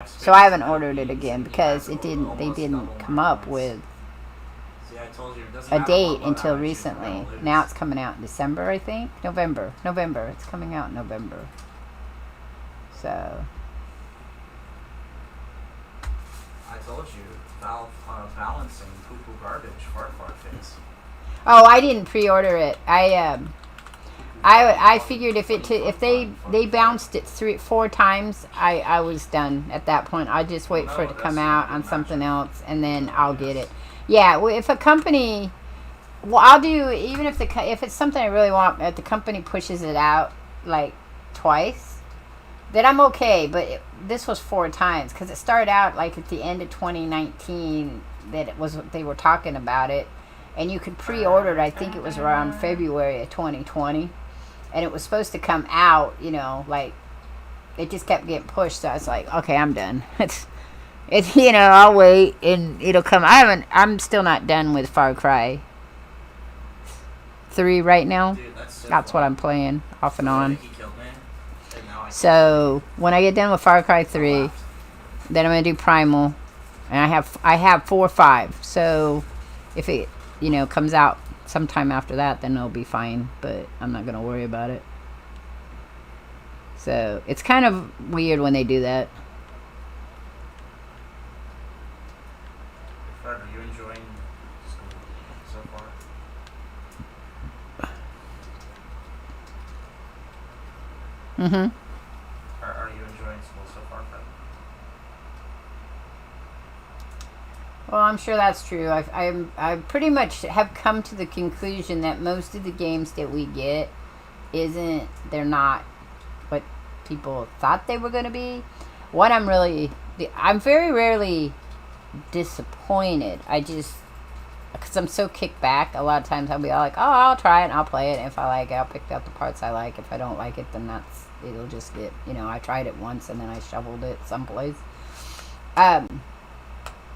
So I haven't ordered it again because they didn't come up with a date until recently. Now it's coming out in December, I think. November. It's coming out in November. So I told you, Valve balancing poo-poo garbage, fart face. oh, I didn't pre-order it. I figured if they bounced it 4 times, I was done at that point. I'd just wait for it to come out on something else, and then I'll get it. Yeah, if a company, well, I'll do, even if it's something I really want, if the company pushes it out like twice, then I'm okay. But this was 4 times because it started out like at the end of 2019 that they were talking about it, and you could pre-order it. I think it was around February of 2020. And it was supposed to come out, like, it just kept getting pushed. So I was like, okay, I'm done. It's I'll wait and it'll come. I'm still not done with Far Cry 3 right now. Dude, that's what I'm playing off and on. So when I get done with Far Cry 3, then I'm gonna do Primal, and I have 4 or 5. So if it comes out sometime after that, then it'll be fine, but I'm not gonna worry about it. So it's kind of weird when they do that. Fred, are you enjoying school so far? Are you enjoying school so far, Fred? Well, I'm sure that's true. I pretty much have come to the conclusion that most of the games that we get they're not what people thought they were going to be. I'm very rarely disappointed. Because I'm so kicked back, a lot of times I'll be all like, oh, I'll try it and I'll play it. And if I like it, I'll pick out the parts I like. If I don't like it, then it'll just get, I tried it once and then I shoveled it someplace.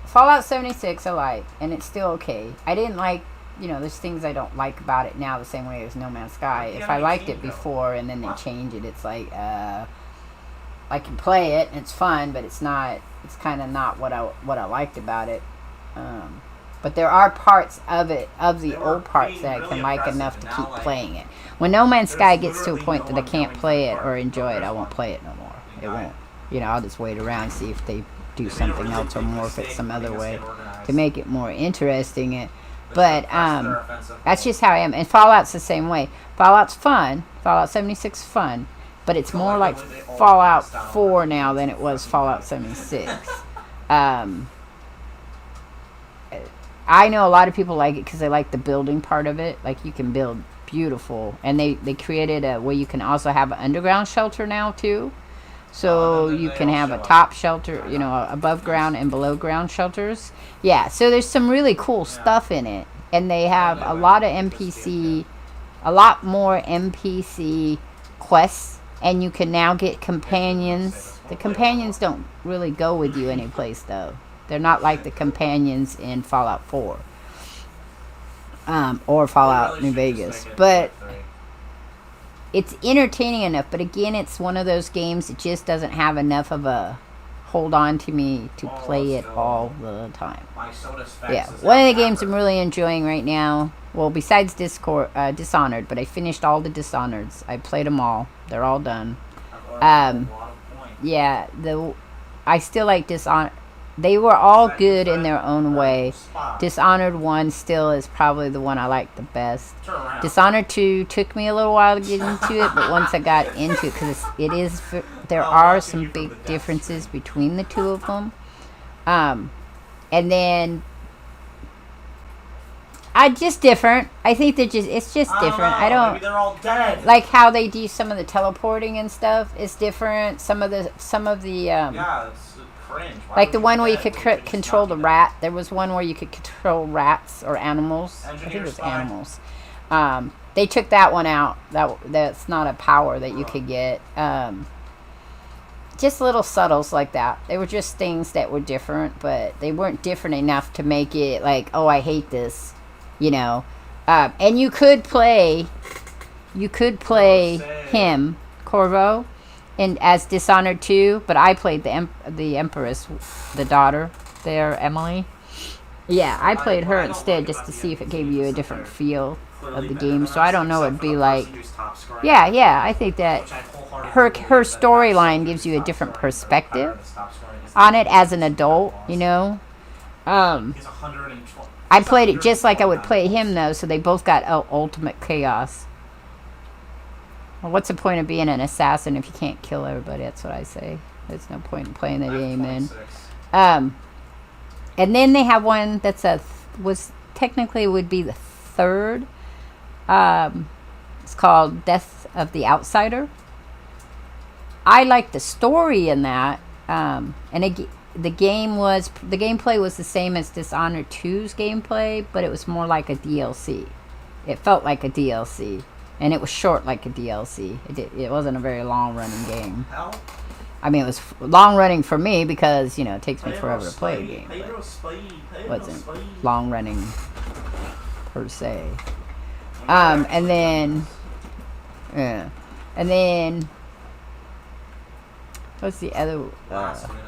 Fallout 76 I like, and it's still okay. I didn't like, there's things I don't like about it now the same way as No Man's Sky. If I liked it before and then they change it, it's like, I can play it and it's fun, but it's kind of not what I liked about it. But there are parts of the old parts that I can like enough to keep playing it. When No Man's Sky gets to a point that I can't play it or enjoy it, I won't play it no more. It won't. I'll just wait around and see if they do something else or morph it some other way to make it more interesting. But that's just how I am. And Fallout's the same way. Fallout's fun. Fallout 76 is fun. But it's more like Fallout 4 now than it was Fallout 76. I know a lot of people like it because they like the building part of it. Like, you can build beautiful. And they created a way you can also have an underground shelter now, too. So you can have a top shelter, above ground and below ground shelters. Yeah, so there's some really cool stuff in it. And they have a lot more NPC quests. And you can now get companions. The companions don't really go with you anyplace, though. They're not like the companions in Fallout 4. Or Fallout New Vegas. But it's entertaining enough, but again, it's one of those games that just doesn't have enough of a hold on to me to play it all the time. Yeah, one of the games I'm really enjoying right now, well, besides Dishonored, but I finished all the Dishonoreds. I played them all. They're all done. Yeah, I still like Dishonored. They were all good in their own way. Dishonored 1 still is probably the one I like the best. Dishonored 2 took me a little while to get into it, but once I got into it, because there are some big differences between the two of them. And then just different. I think it's just different. I don't, maybe they're all dead. Like how they do some of the teleporting and stuff is different. Some of the yeah, it's cringe. Like the one where you could control the rat. There was one where you could control rats or animals. I think it was animals. They took that one out. That's not a power that you could get. Just little subtles like that. They were just things that were different, but they weren't different enough to make it like, oh, I hate this, And you could play him, Corvo, as Dishonored 2, but I played the Empress, the daughter there, Emily. Yeah, I played her instead just to see if it gave you a different feel of the game. So I don't know, it'd be like, yeah, I think that her storyline gives you a different perspective on it as an adult, you know. I played it just like I would play him though, so they both got ultimate chaos. Well, what's the point of being an assassin if you can't kill everybody? That's what I say. There's no point in playing the game then. And then they have one that's was technically would be the third. It's called Death of the Outsider. I like the story in that. And the gameplay was the same as Dishonored 2's gameplay, but it was more like a DLC. It felt like a DLC, and it was short like a DLC. It wasn't a very long running game. I mean, it was long running for me because, you know, it takes me forever to play a game. It wasn't long running per se. And then what's the other?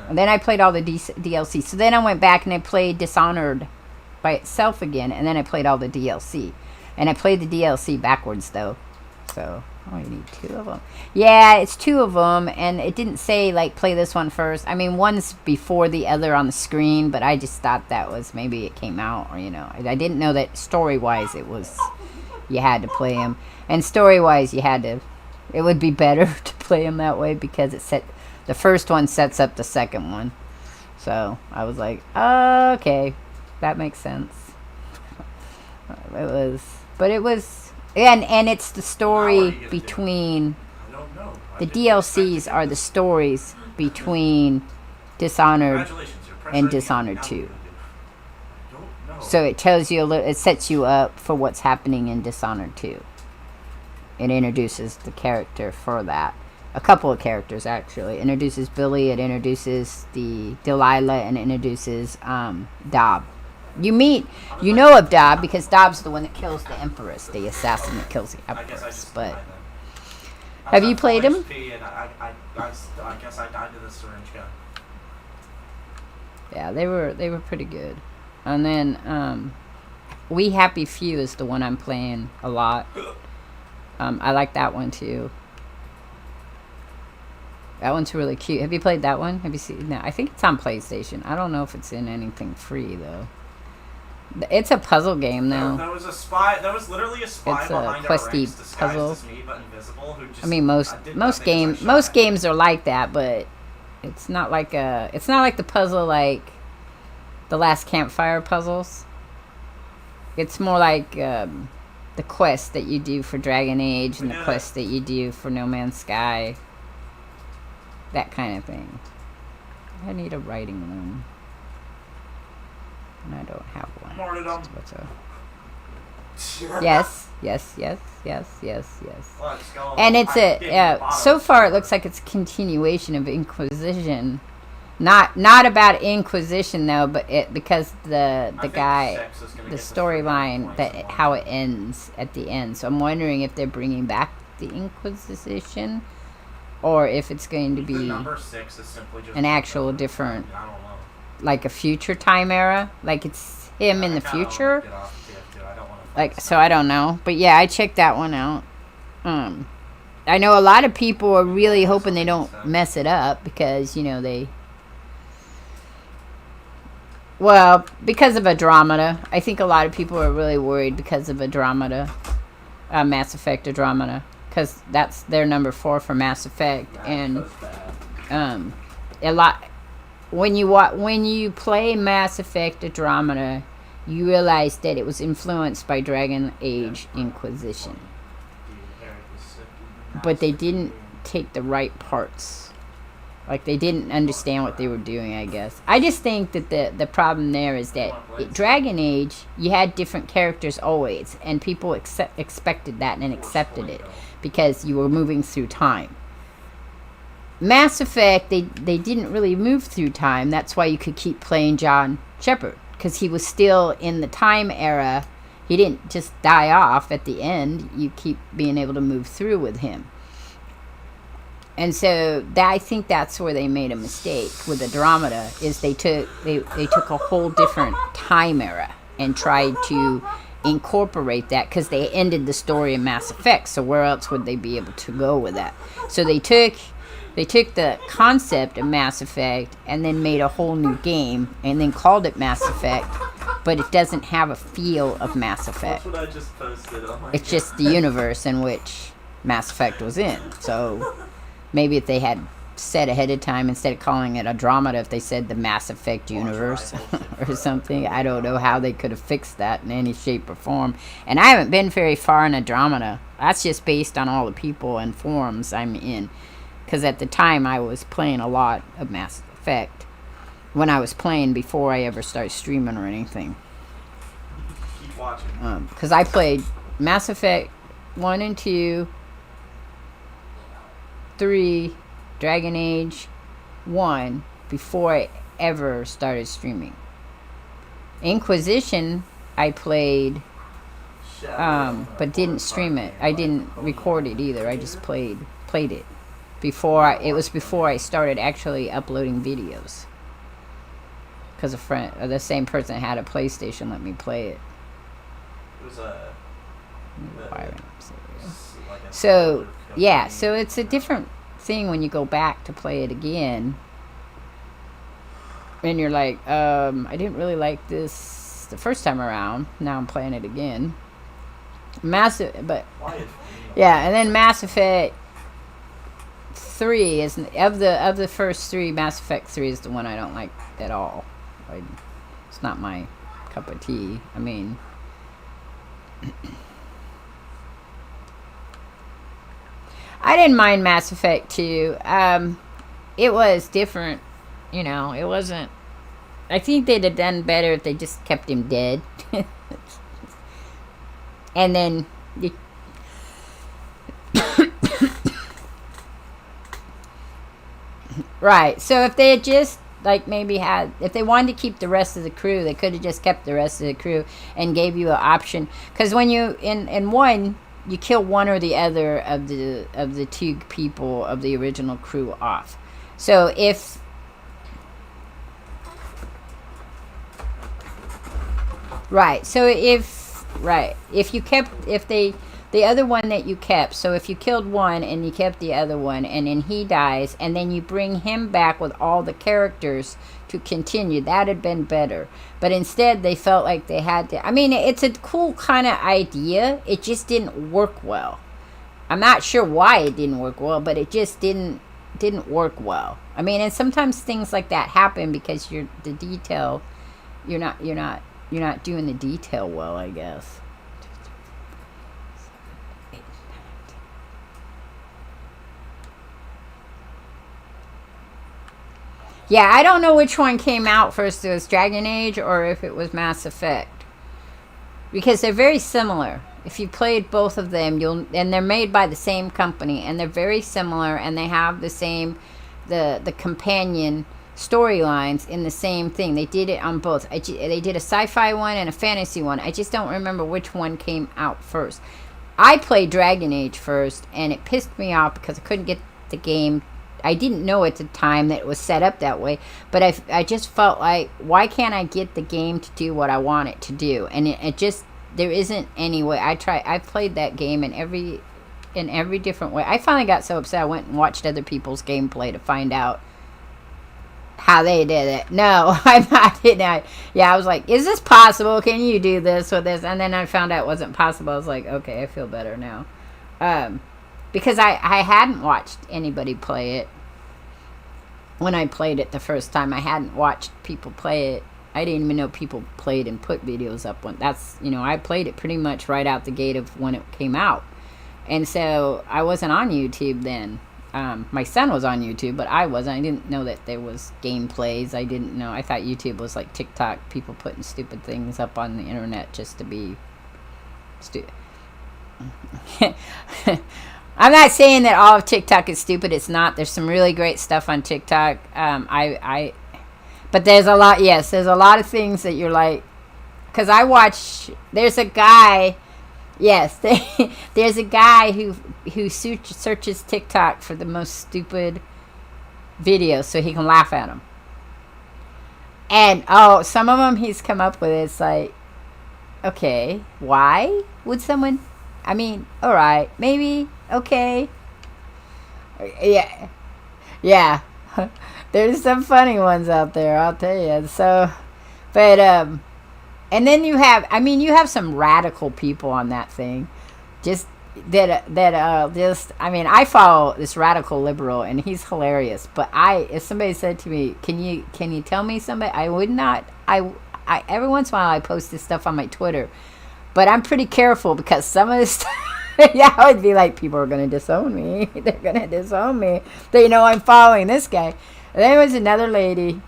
And then I played all the DLC. So then I went back and I played Dishonored by itself again, and then I played all the DLC. And I played the DLC backwards though. So oh, you need 2 of them. Yeah, it's 2 of them, and it didn't say like play this one first. I mean, one's before the other on the screen, but I just thought that was maybe it came out, or you know, I didn't know that story-wise it was you had to play them, and story-wise you had to. It would be better to play them that way because the first one sets up the second one. So I was like, okay, that makes sense. It was. And it's the story between the DLCs are the stories between Dishonored and Dishonored 2. So it tells you it sets you up for what's happening in Dishonored 2. It introduces the character for that. A couple of characters actually. It introduces Billy, it introduces the Delilah, and it introduces Dob. You know of Dob because Dob's the one that kills the Empress, the assassin that kills the Empress. But have you played him? I guess I died to the syringe gun. Yeah, they were pretty good. And then We Happy Few is the one I'm playing a lot. I like that one too. That one's really cute. Have you played that one? Have you seen? No, I think it's on PlayStation. I don't know if it's in anything free though. It's a puzzle game though. There was a spy. There was literally a spy it's behind a questy puzzle. as me, but invisible, who just, I mean, most games are like that, but it's not like the puzzle like the Last Campfire puzzles. It's more like the quest that you do for Dragon Age and the quest that you do for No Man's Sky. That kind of thing. I need a writing room. And I don't have one. What's up? Yes. And it's so far it looks like it's a continuation of Inquisition. Not about Inquisition though, but because the guy, the storyline, that how it ends at the end. So I'm wondering if they're bringing back the Inquisition, or if it's going to be number 6 is simply just an actual different, like a future time era, like it's him in the future. Like, so I don't know, but yeah, I checked that one out. I know a lot of people are really hoping they don't mess it up because, you know, because of Andromeda. I think a lot of people are really worried because of Andromeda, Mass Effect Andromeda, because that's their number 4 for Mass Effect, and a lot. When you play Mass Effect Andromeda, you realize that it was influenced by Dragon Age Inquisition, but they didn't take the right parts. Like, they didn't understand what they were doing, I guess. I just think that the problem there is that Dragon Age, you had different characters always, and people expected that and accepted it because you were moving through time. Mass Effect, they didn't really move through time. That's why you could keep playing John Shepard, because he was still in the time era. He didn't just die off at the end. You keep being able to move through with him. And so I think that's where they made a mistake with Andromeda, is they took a whole different time era and tried to incorporate that, because they ended the story in Mass Effect, so where else would they be able to go with that? So they took the concept of Mass Effect and then made a whole new game and then called it Mass Effect, but it doesn't have a feel of Mass Effect. That's what I just posted. Oh my It's just the universe in which Mass Effect was in. So maybe if they had said ahead of time, instead of calling it Andromeda, if they said the Mass Effect universe or something, I don't know how they could have fixed that in any shape or form. And I haven't been very far in Andromeda. That's just based on all the people and forums I'm in, because at the time I was playing a lot of Mass Effect when I was playing before I ever started streaming or anything. Keep watching. Because I played Mass Effect 1 and 2, 3, Dragon Age 1 before I ever started streaming. Inquisition I played, but didn't stream it. I didn't record it either. I just played it it was before I started actually uploading videos, because the same person had a PlayStation let me play it. It was So yeah, so it's a different thing when you go back to play it again, and you're like, I didn't really like this the first time around. Now I'm playing it again. But yeah, and then Mass Effect 3 is of the first 3. Mass Effect 3 is the one I don't like at all. It's not my cup of tea. I mean, I didn't mind Mass Effect 2. It was different, it wasn't. I think they'd have done better if they just kept him dead. And then right. So if they had just if they wanted to keep the rest of the crew, they could have just kept the rest of the crew and gave you an option. Because when you in one, you kill one or the other of the 2 people of the original crew off. So if the other one that you kept, so if you killed one and you kept the other one and then he dies and then you bring him back with all the characters to continue, that had been better. But instead they felt like they had to. I mean, it's a cool kind of idea. It just didn't work well. I'm not sure why it didn't work well, but it just didn't work well. I mean, and sometimes things like that happen because you're not doing the detail well, I guess. Yeah, I don't know which one came out first. It was Dragon Age or if it was Mass Effect, because they're very similar. If you played both of them, and they're made by the same company, and they're very similar, and they have the same the companion storylines in the same thing. They did it on both. They did a sci-fi one and a fantasy one. I just don't remember which one came out first. I played Dragon Age first, and it pissed me off because I couldn't get the game. I didn't know at the time that it was set up that way, but I just felt like, why can't I get the game to do what I want it to do? And it just, there isn't any way. I played that game in every different way. I finally got so upset I went and watched other people's gameplay to find out how they did it. No, I'm not. Yeah, I was like, is this possible? Can you do this with this? And then I found out it wasn't possible. I was like, okay, I feel better now. Because I hadn't watched anybody play it when I played it the first time. I hadn't watched people play it. I didn't even know people played and put videos up. I played it pretty much right out the gate of when it came out. And so I wasn't on YouTube then. My son was on YouTube, but I wasn't. I didn't know that there was gameplays. I didn't know. I thought YouTube was like TikTok, people putting stupid things up on the internet just to be stupid. I'm not saying that all of TikTok is stupid. It's not. There's some really great stuff on TikTok. But there's a lot. Yes, there's a lot of things that you're like, because there's a guy Yes, there's a guy who searches TikTok for the most stupid videos so he can laugh at them. And some of them he's come up with. It's like, okay, why would someone? I mean, all right, maybe, okay, yeah. There's some funny ones out there, I'll tell you. So, but and then you have some radical people on that thing, just I mean, I follow this radical liberal and he's hilarious. But if somebody said to me, can you tell me somebody, I would not. I every once in a while I post this stuff on my Twitter, but I'm pretty careful because some of this stuff, yeah, I would be like, people are going to disown me. They're going to disown me. They know I'm following this guy. And there was another lady.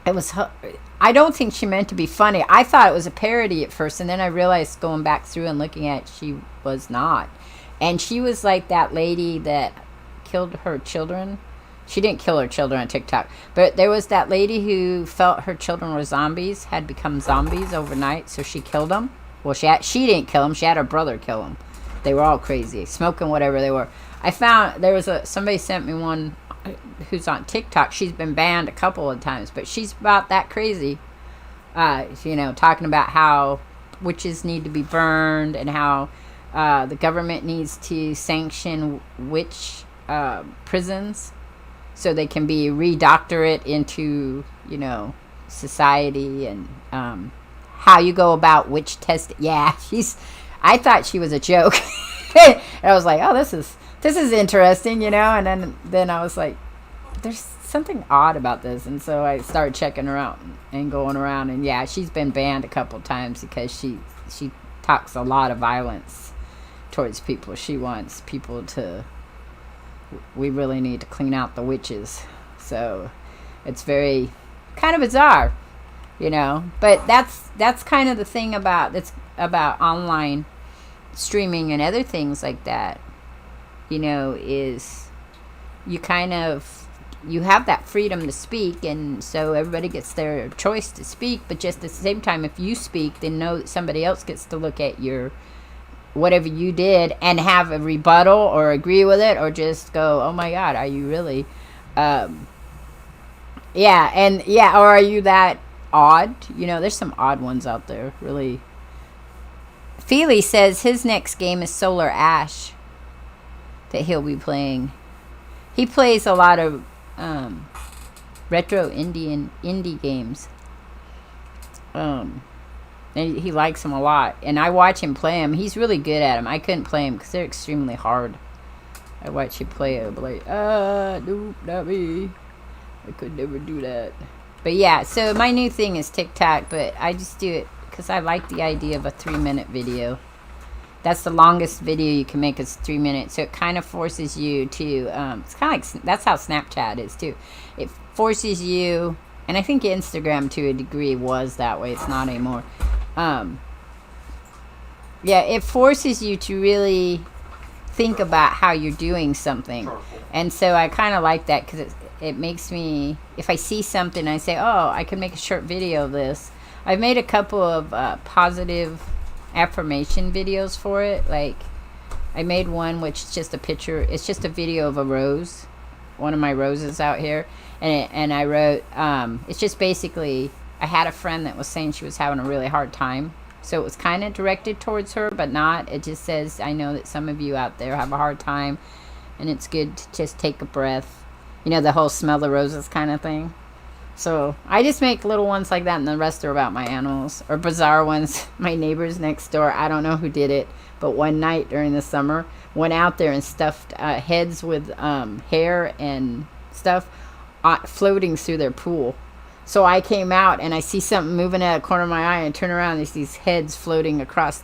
I don't think she meant to be funny. I thought it was a parody at first, and then I realized going back through and looking at it, she was not. And she was like that lady that killed her children. She didn't kill her children on TikTok, but there was that lady who felt her children were zombies, had become zombies overnight, so she killed them. Well, she didn't kill them. She had her brother kill them. They were all crazy, smoking whatever they were. I found there was somebody sent me one who's on TikTok. She's been banned a couple of times, but she's about that crazy. Talking about how witches need to be burned and how the government needs to sanction witch prisons so they can be redoctorate into, society, and how you go about witch test. Yeah, I thought she was a joke. And I was like, oh, this is interesting, and then I was like, there's something odd about this. And so I started checking her out and going around, and yeah, she's been banned a couple times because she talks a lot of violence towards people. She wants people to, we really need to clean out the witches. So it's very kind of bizarre, but that's kind of the thing about online streaming and other things like that, is you have that freedom to speak, and so everybody gets their choice to speak, but just at the same time, if you speak, then know that somebody else gets to look at your whatever you did and have a rebuttal or agree with it, or just go, oh my god, are you really or are you that odd? There's some odd ones out there, really. Feely says his next game is Solar Ash that he'll be playing. He plays a lot of retro indie games. And he likes them a lot. And I watch him play them. He's really good at them. I couldn't play them because they're extremely hard. I watch him play it, but like, nope, not me. I could never do that. But yeah, so my new thing is TikTok, but I just do it because I like the idea of a 3-minute video. That's the longest video you can make is 3 minutes. So it kind of forces you to, it's kind of like, that's how Snapchat is too. It forces you, and I think Instagram to a degree was that way. It's not anymore. It forces you to really think about how you're doing something. And so I kind of like that because it makes me, if I see something, I say, oh, I can make a short video of this. I've made a couple of positive affirmation videos for it. Like, I made one which is just a picture. It's just a video of a rose, one of my roses out here, and I wrote, it's just basically, I had a friend that was saying she was having a really hard time, so it was kind of directed towards her, but not. It just says, I know that some of you out there have a hard time, and it's good to just take a breath. The whole smell the roses kind of thing. So I just make little ones like that, and the rest are about my animals, or bizarre ones. My neighbors next door, I don't know who did it, but one night during the summer, went out there and stuffed heads with hair and stuff floating through their pool. So I came out and I see something moving out of the corner of my eye, and turn around and there's these heads floating across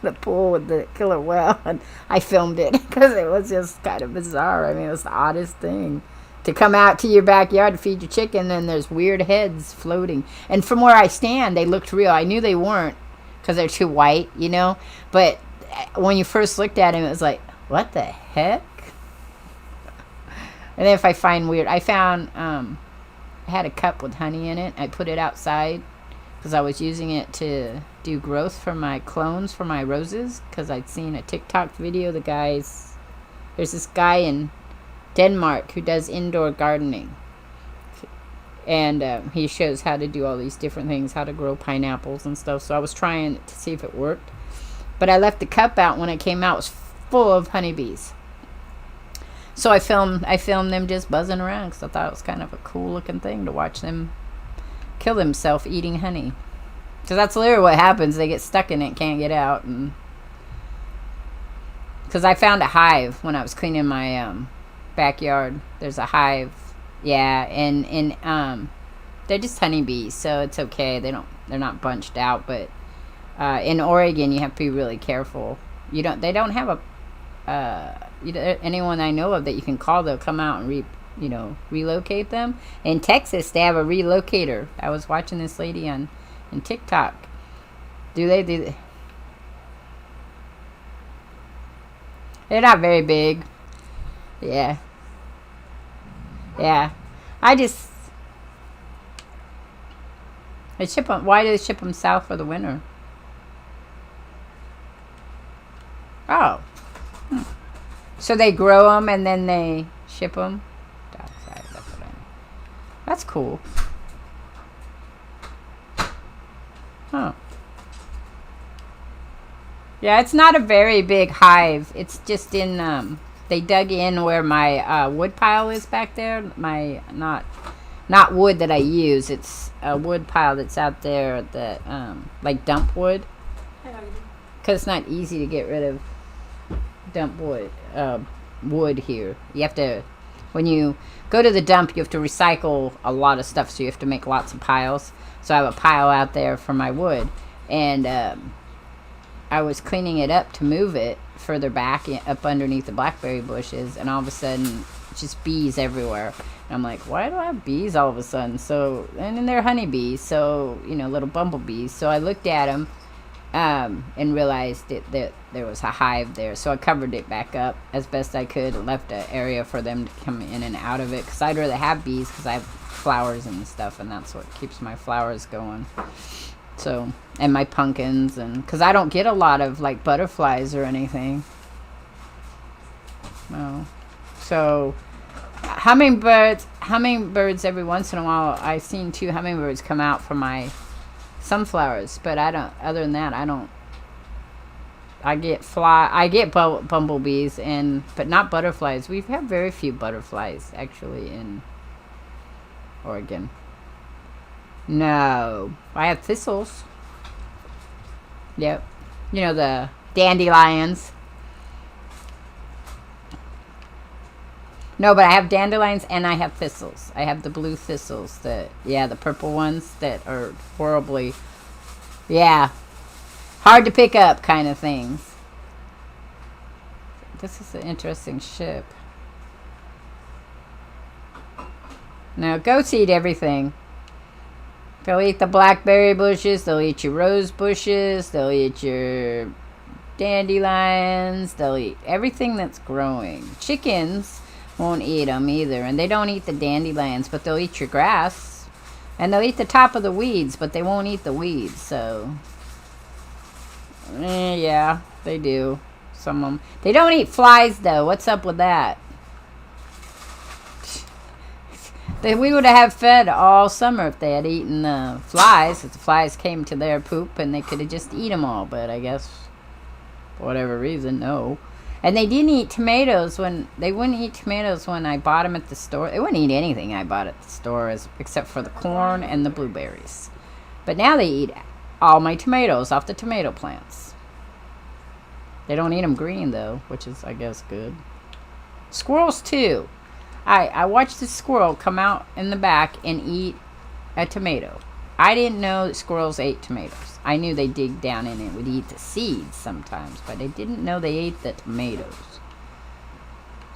the pool with the killer whale, and I filmed it because it was just kind of bizarre. I mean, it was the oddest thing. To come out to your backyard to feed your chicken, and there's weird heads floating. And from where I stand, they looked real. I knew they weren't because they're too white, But when you first looked at them, it was like, what the heck? And then if I find weird, I found, I had a cup with honey in it. I put it outside because I was using it to do growth for my clones for my roses, because I'd seen a TikTok video. There's this guy in Denmark who does indoor gardening, and he shows how to do all these different things, how to grow pineapples and stuff. So I was trying to see if it worked, but I left the cup out. When it came out, it was full of honeybees. So I filmed them just buzzing around, because I thought it was kind of a cool looking thing to watch them kill themselves eating honey. Because that's literally what happens. They get stuck in it, can't get out. And because I found a hive when I was cleaning my backyard. There's a hive, yeah, and they're just honeybees, so it's okay. They're not bunched out. But in Oregon, you have to be really careful. They don't have anyone I know of that you can call. They'll come out and relocate them. In Texas, they have a relocator. I was watching this lady on TikTok. They're not very big. Yeah. They ship them. Why do they ship them south for the winter? Oh. So they grow them and then they ship them outside. That's cool. Huh. Yeah, it's not a very big hive. It's just in they dug in where my wood pile is back there. My not wood that I use. It's a wood pile that's out there that like dump wood. Because it's not easy to get rid of dump wood here. You have to, when you go to the dump, you have to recycle a lot of stuff, so you have to make lots of piles. So I have a pile out there for my wood, and I was cleaning it up to move it further back up underneath the blackberry bushes, and all of a sudden just bees everywhere. And I'm like, why do I have bees all of a sudden? So, and then they're honeybees, so little bumblebees. So I looked at them and realized that there was a hive there. So I covered it back up as best I could and left an area for them to come in and out of it, because I'd rather have bees, because I have flowers and stuff, and that's what keeps my flowers going. So, and my pumpkins, and because I don't get a lot of like butterflies or anything. No. So hummingbirds every once in a while. I've seen 2 hummingbirds come out from my sunflowers, but I don't. Other than that, I don't. I get bumblebees, but not butterflies. We've had very few butterflies actually in Oregon. No, I have thistles. Yep, the dandelions. No, but I have dandelions and I have thistles. I have the blue thistles, the purple ones that are horribly, hard to pick up kind of things. This is an interesting ship. Now, goats eat everything. They'll eat the blackberry bushes, they'll eat your rose bushes, they'll eat your dandelions, they'll eat everything that's growing. Chickens won't eat them either, and they don't eat the dandelions, but they'll eat your grass. And they'll eat the top of the weeds, but they won't eat the weeds, so... yeah, they do. Some of them. They don't eat flies, though. What's up with that? We would have fed all summer if they had eaten the flies. If the flies came to their poop, and they could have just eat them all. But I guess, for whatever reason, no. And they didn't eat tomatoes they wouldn't eat tomatoes when I bought them at the store. They wouldn't eat anything I bought at the store except for the corn and the blueberries. But now they eat all my tomatoes off the tomato plants. They don't eat them green, though, which is, I guess, good. Squirrels, too. I watched the squirrel come out in the back and eat a tomato. I didn't know that squirrels ate tomatoes. I knew they dig down in it and would eat the seeds sometimes, but I didn't know they ate the tomatoes.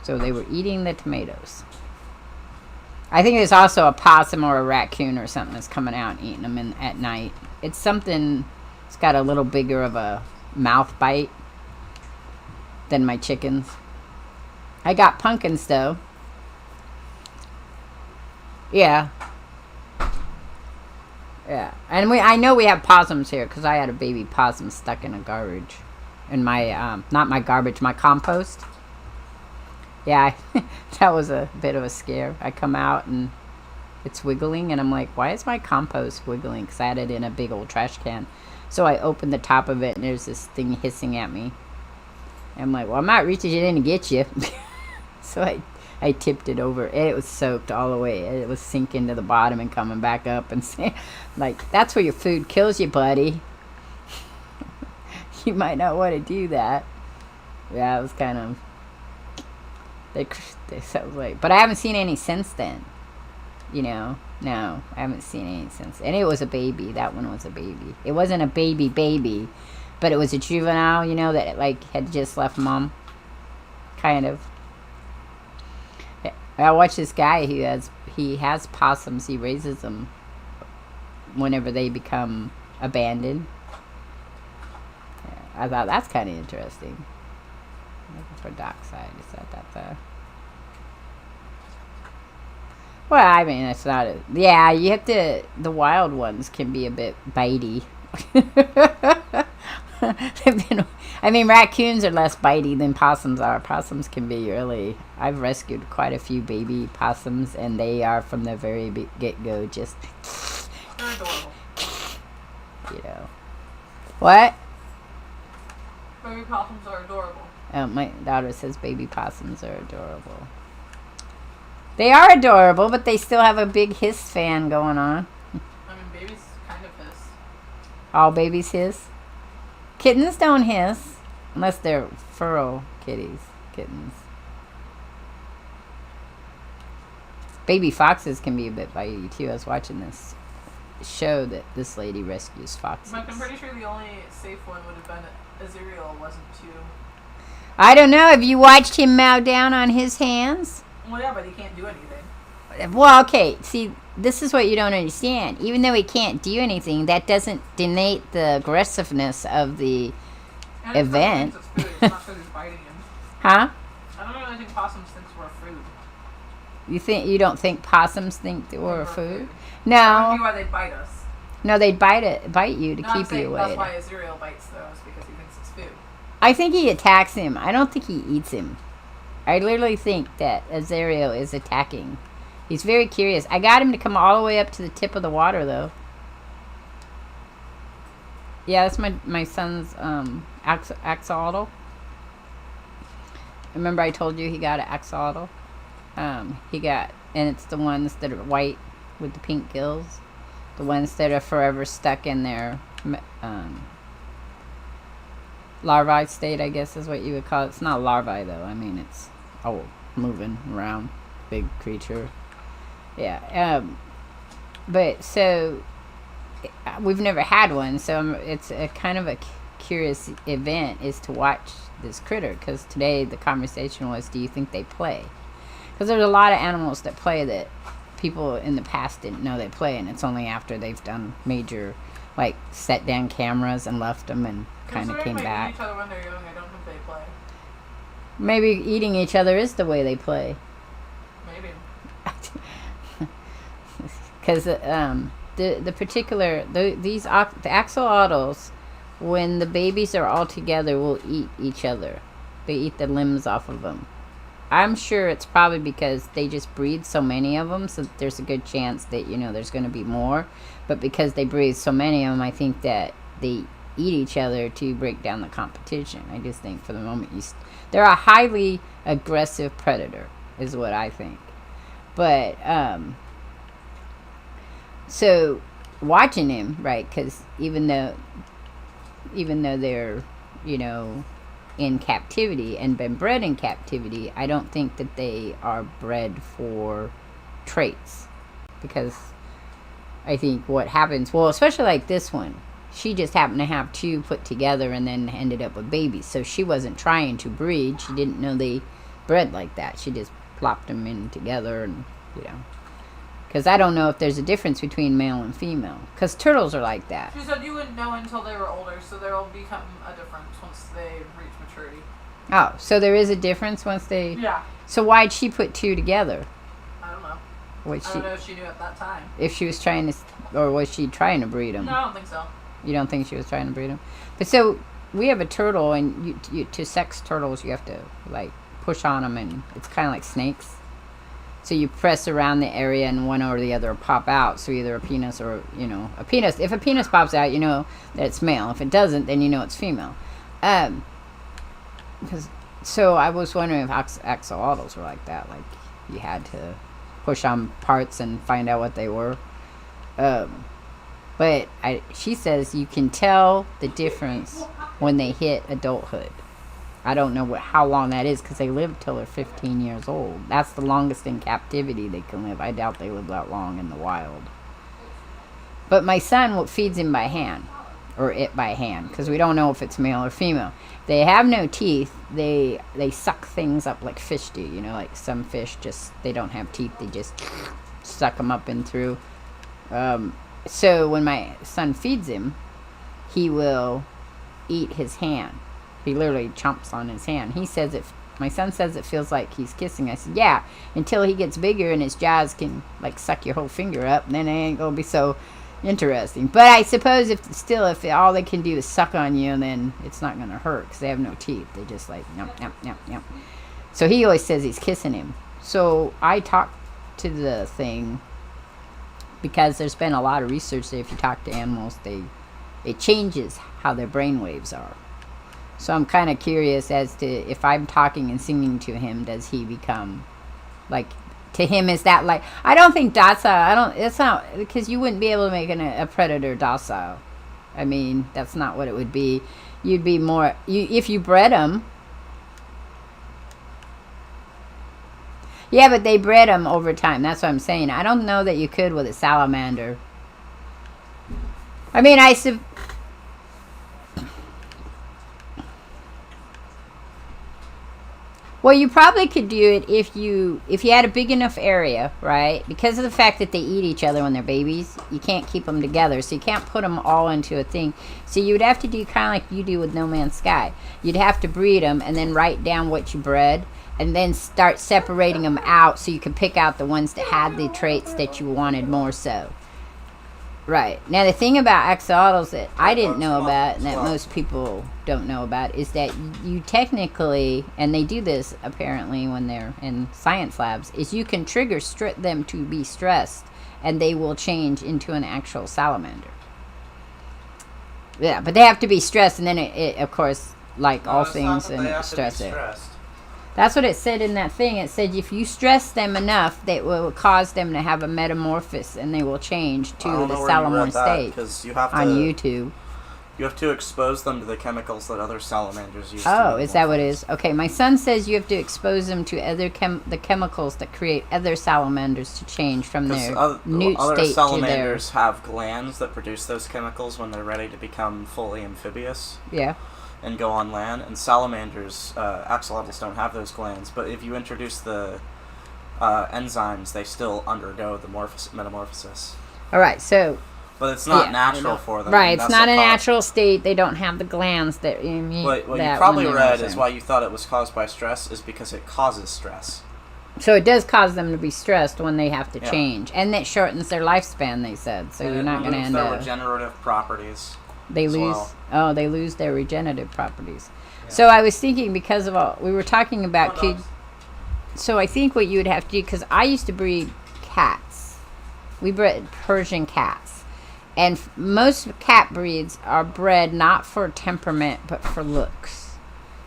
So they were eating the tomatoes. I think there's also a possum or a raccoon or something that's coming out and eating them at night. It's something, it's got a little bigger of a mouth bite than my chickens. I got pumpkins, though. Yeah. Yeah, and I know we have possums here because I had a baby possum stuck in a garbage, in my not my garbage, my compost. Yeah, that was a bit of a scare. I come out and it's wiggling, and I'm like, why is my compost wiggling? Because I had it in a big old trash can. So I opened the top of it, and there's this thing hissing at me. And I'm like, well, I'm not reaching it in to get you. So I tipped it over, and it was soaked all the way. It was sinking to the bottom and coming back up, and like, that's where your food kills you, buddy. You might not want to do that. Yeah, it was kind of... So like, but I haven't seen any since then. You know, no, I haven't seen any since. And it was a baby. That one was a baby. It wasn't a baby, but it was a juvenile. You know, that like had just left mom. Kind of. I watch this guy who has possums. He raises them whenever they become abandoned. Yeah, I thought that's kind of interesting. Looking for dockside. Is that there? Well, I mean, it's not a... Yeah, you have to... The wild ones can be a bit bitey. I mean, raccoons are less bitey than possums are. Possums can be really... I've rescued quite a few baby possums, and they are, from the very get-go, just... They're adorable. You know. What? Baby possums are adorable. My daughter says baby possums are adorable. They are adorable, but they still have a big hiss fan going on. I mean, babies kind of hiss. All babies hiss? Kittens don't hiss. Unless they're furrow kittens. Baby foxes can be a bit bitey, too. I was watching this show that this lady rescues foxes. But I'm pretty sure the only safe one would have been Azriel, wasn't too... I don't know. Have you watched him mow down on his hands? Well, yeah, but he can't do anything. Well, okay. See, this is what you don't understand. Even though he can't do anything, that doesn't denote the aggressiveness of the event. It's food. It's not because he's biting him. Huh? I don't really think possums think we're food. You don't think possums think that we're food? I No. don't know why they'd bite us. No, they'd bite you to No, I'm keep saying you away. that's why Azriel bites those, because he thinks it's food. I think he attacks him. I don't think he eats him. I literally think that Azriel is attacking. He's very curious. I got him to come all the way up to the tip of the water, though. Yeah, that's my son's axolotl. Remember I told you he got an axolotl? And it's the ones that are white with the pink gills. The ones that are forever stuck in their larvae state, I guess is what you would call it. It's not larvae, though. I mean, it's moving around, big creature. Yeah. But so we've never had one, so it's a kind of a curious event is to watch this critter, because today the conversation was, do you think they play? Because there's a lot of animals that play that people in the past didn't know they play, and it's only after they've done major, like, set down cameras and left them and kind of came back. Each other when they're young, I don't think they play. Maybe eating each other is the way they play. Maybe. Because the particular the axolotls, when the babies are all together, will eat each other. They eat the limbs off of them. I'm sure it's probably because they just breed so many of them, so there's a good chance that, there's going to be more. But because they breed so many of them, I think that they eat each other to break down the competition. I just think for the moment, they're a highly aggressive predator, is what I think. But, so watching him, right, because even though they're, in captivity and been bred in captivity, I don't think that they are bred for traits, because I think what happens, well, especially like this one, she just happened to have two put together and then ended up with babies, so she wasn't trying to breed. She didn't know they bred like that. She just plopped them in together, and because I don't know if there's a difference between male and female, because turtles are like that. She said you wouldn't know until they were older, so there will become a difference once they reach maturity. Oh, so there is a difference once they... Yeah. So why'd she put two together? I don't know. I don't know if she knew at that time. If she was trying to... Or was she trying to breed them? No, I don't think so. You don't think she was trying to breed them? But so, we have a turtle, and to sex turtles, you have to, like, push on them, and it's kind of like snakes. So you press around the area, and one or the other will pop out. So either a penis or, you know, a penis. If a penis pops out, you know that it's male. If it doesn't, then you know it's female. So I was wondering if axolotls were like that. Like, you had to push on parts and find out what they were. But she says you can tell the difference when they hit adulthood. I don't know how long that is, because they live till they're 15 years old. That's the longest in captivity they can live. I doubt they live that long in the wild. But my son feeds him by hand, or it by hand, because we don't know if it's male or female. They have no teeth. They suck things up like fish do. You know, like some fish they don't have teeth. They just suck them up and through. So when my son feeds him, he will eat his hand. He literally chomps on his hand. My son says it feels like he's kissing. I said, yeah, until he gets bigger and his jaws can, like, suck your whole finger up, and then it ain't going to be so interesting. But I suppose if all they can do is suck on you, then it's not going to hurt, because they have no teeth. They just, like, yump, yump, yump, yump. So he always says he's kissing him. So I talked to the thing, because there's been a lot of research that if you talk to animals, it changes how their brain waves are. So I'm kind of curious as to if I'm talking and singing to him, does he become, like, to him, is that like, I don't think docile, it's not, because you wouldn't be able to make a predator docile. I mean, that's not what it would be. You'd be more, if you bred them. Yeah, but they bred them over time. That's what I'm saying. I don't know that you could with a salamander. I mean, well, you probably could do it if you had a big enough area, right? Because of the fact that they eat each other when they're babies, you can't keep them together, so you can't put them all into a thing. So you would have to do kind of like you do with No Man's Sky. You'd have to breed them and then write down what you bred, and then start separating them out so you can pick out the ones that had the traits that you wanted more so. Right. Now, the thing about axolotls that I didn't know about, and that most people don't know about, is that you technically, and they do this apparently when they're in science labs, is you can trigger them to be stressed, and they will change into an actual salamander. Yeah, but they have to be stressed, and then it of course, like all things, and stress it. That's what it said in that thing. It said if you stress them enough, that will cause them to have a metamorphosis, and they will change to the salamandra state. You have to, on YouTube. You have to expose them to the chemicals that other salamanders use. Oh, is that what it is? Okay, my son says you have to expose them to other the chemicals that create other salamanders to change from their newt other state salamanders to their... have glands that produce those chemicals when they're ready to become fully amphibious. Yeah. And go on land, and salamanders, axolotls don't have those glands, but if you introduce the enzymes, they still undergo the metamorphosis. Alright, so... But it's not natural for them. Right, it's not a natural state, they don't have the glands that... What you probably read is why you thought it was caused by stress is because it causes stress. So it does cause them to be stressed when they have to change. And that shortens their lifespan, they said, so you're not going to end up... their regenerative properties. They lose their regenerative properties. Yeah. So I was thinking, because of all we were talking about so I think what you would have to do, because I used to breed cats. We bred Persian cats. And most cat breeds are bred not for temperament, but for looks.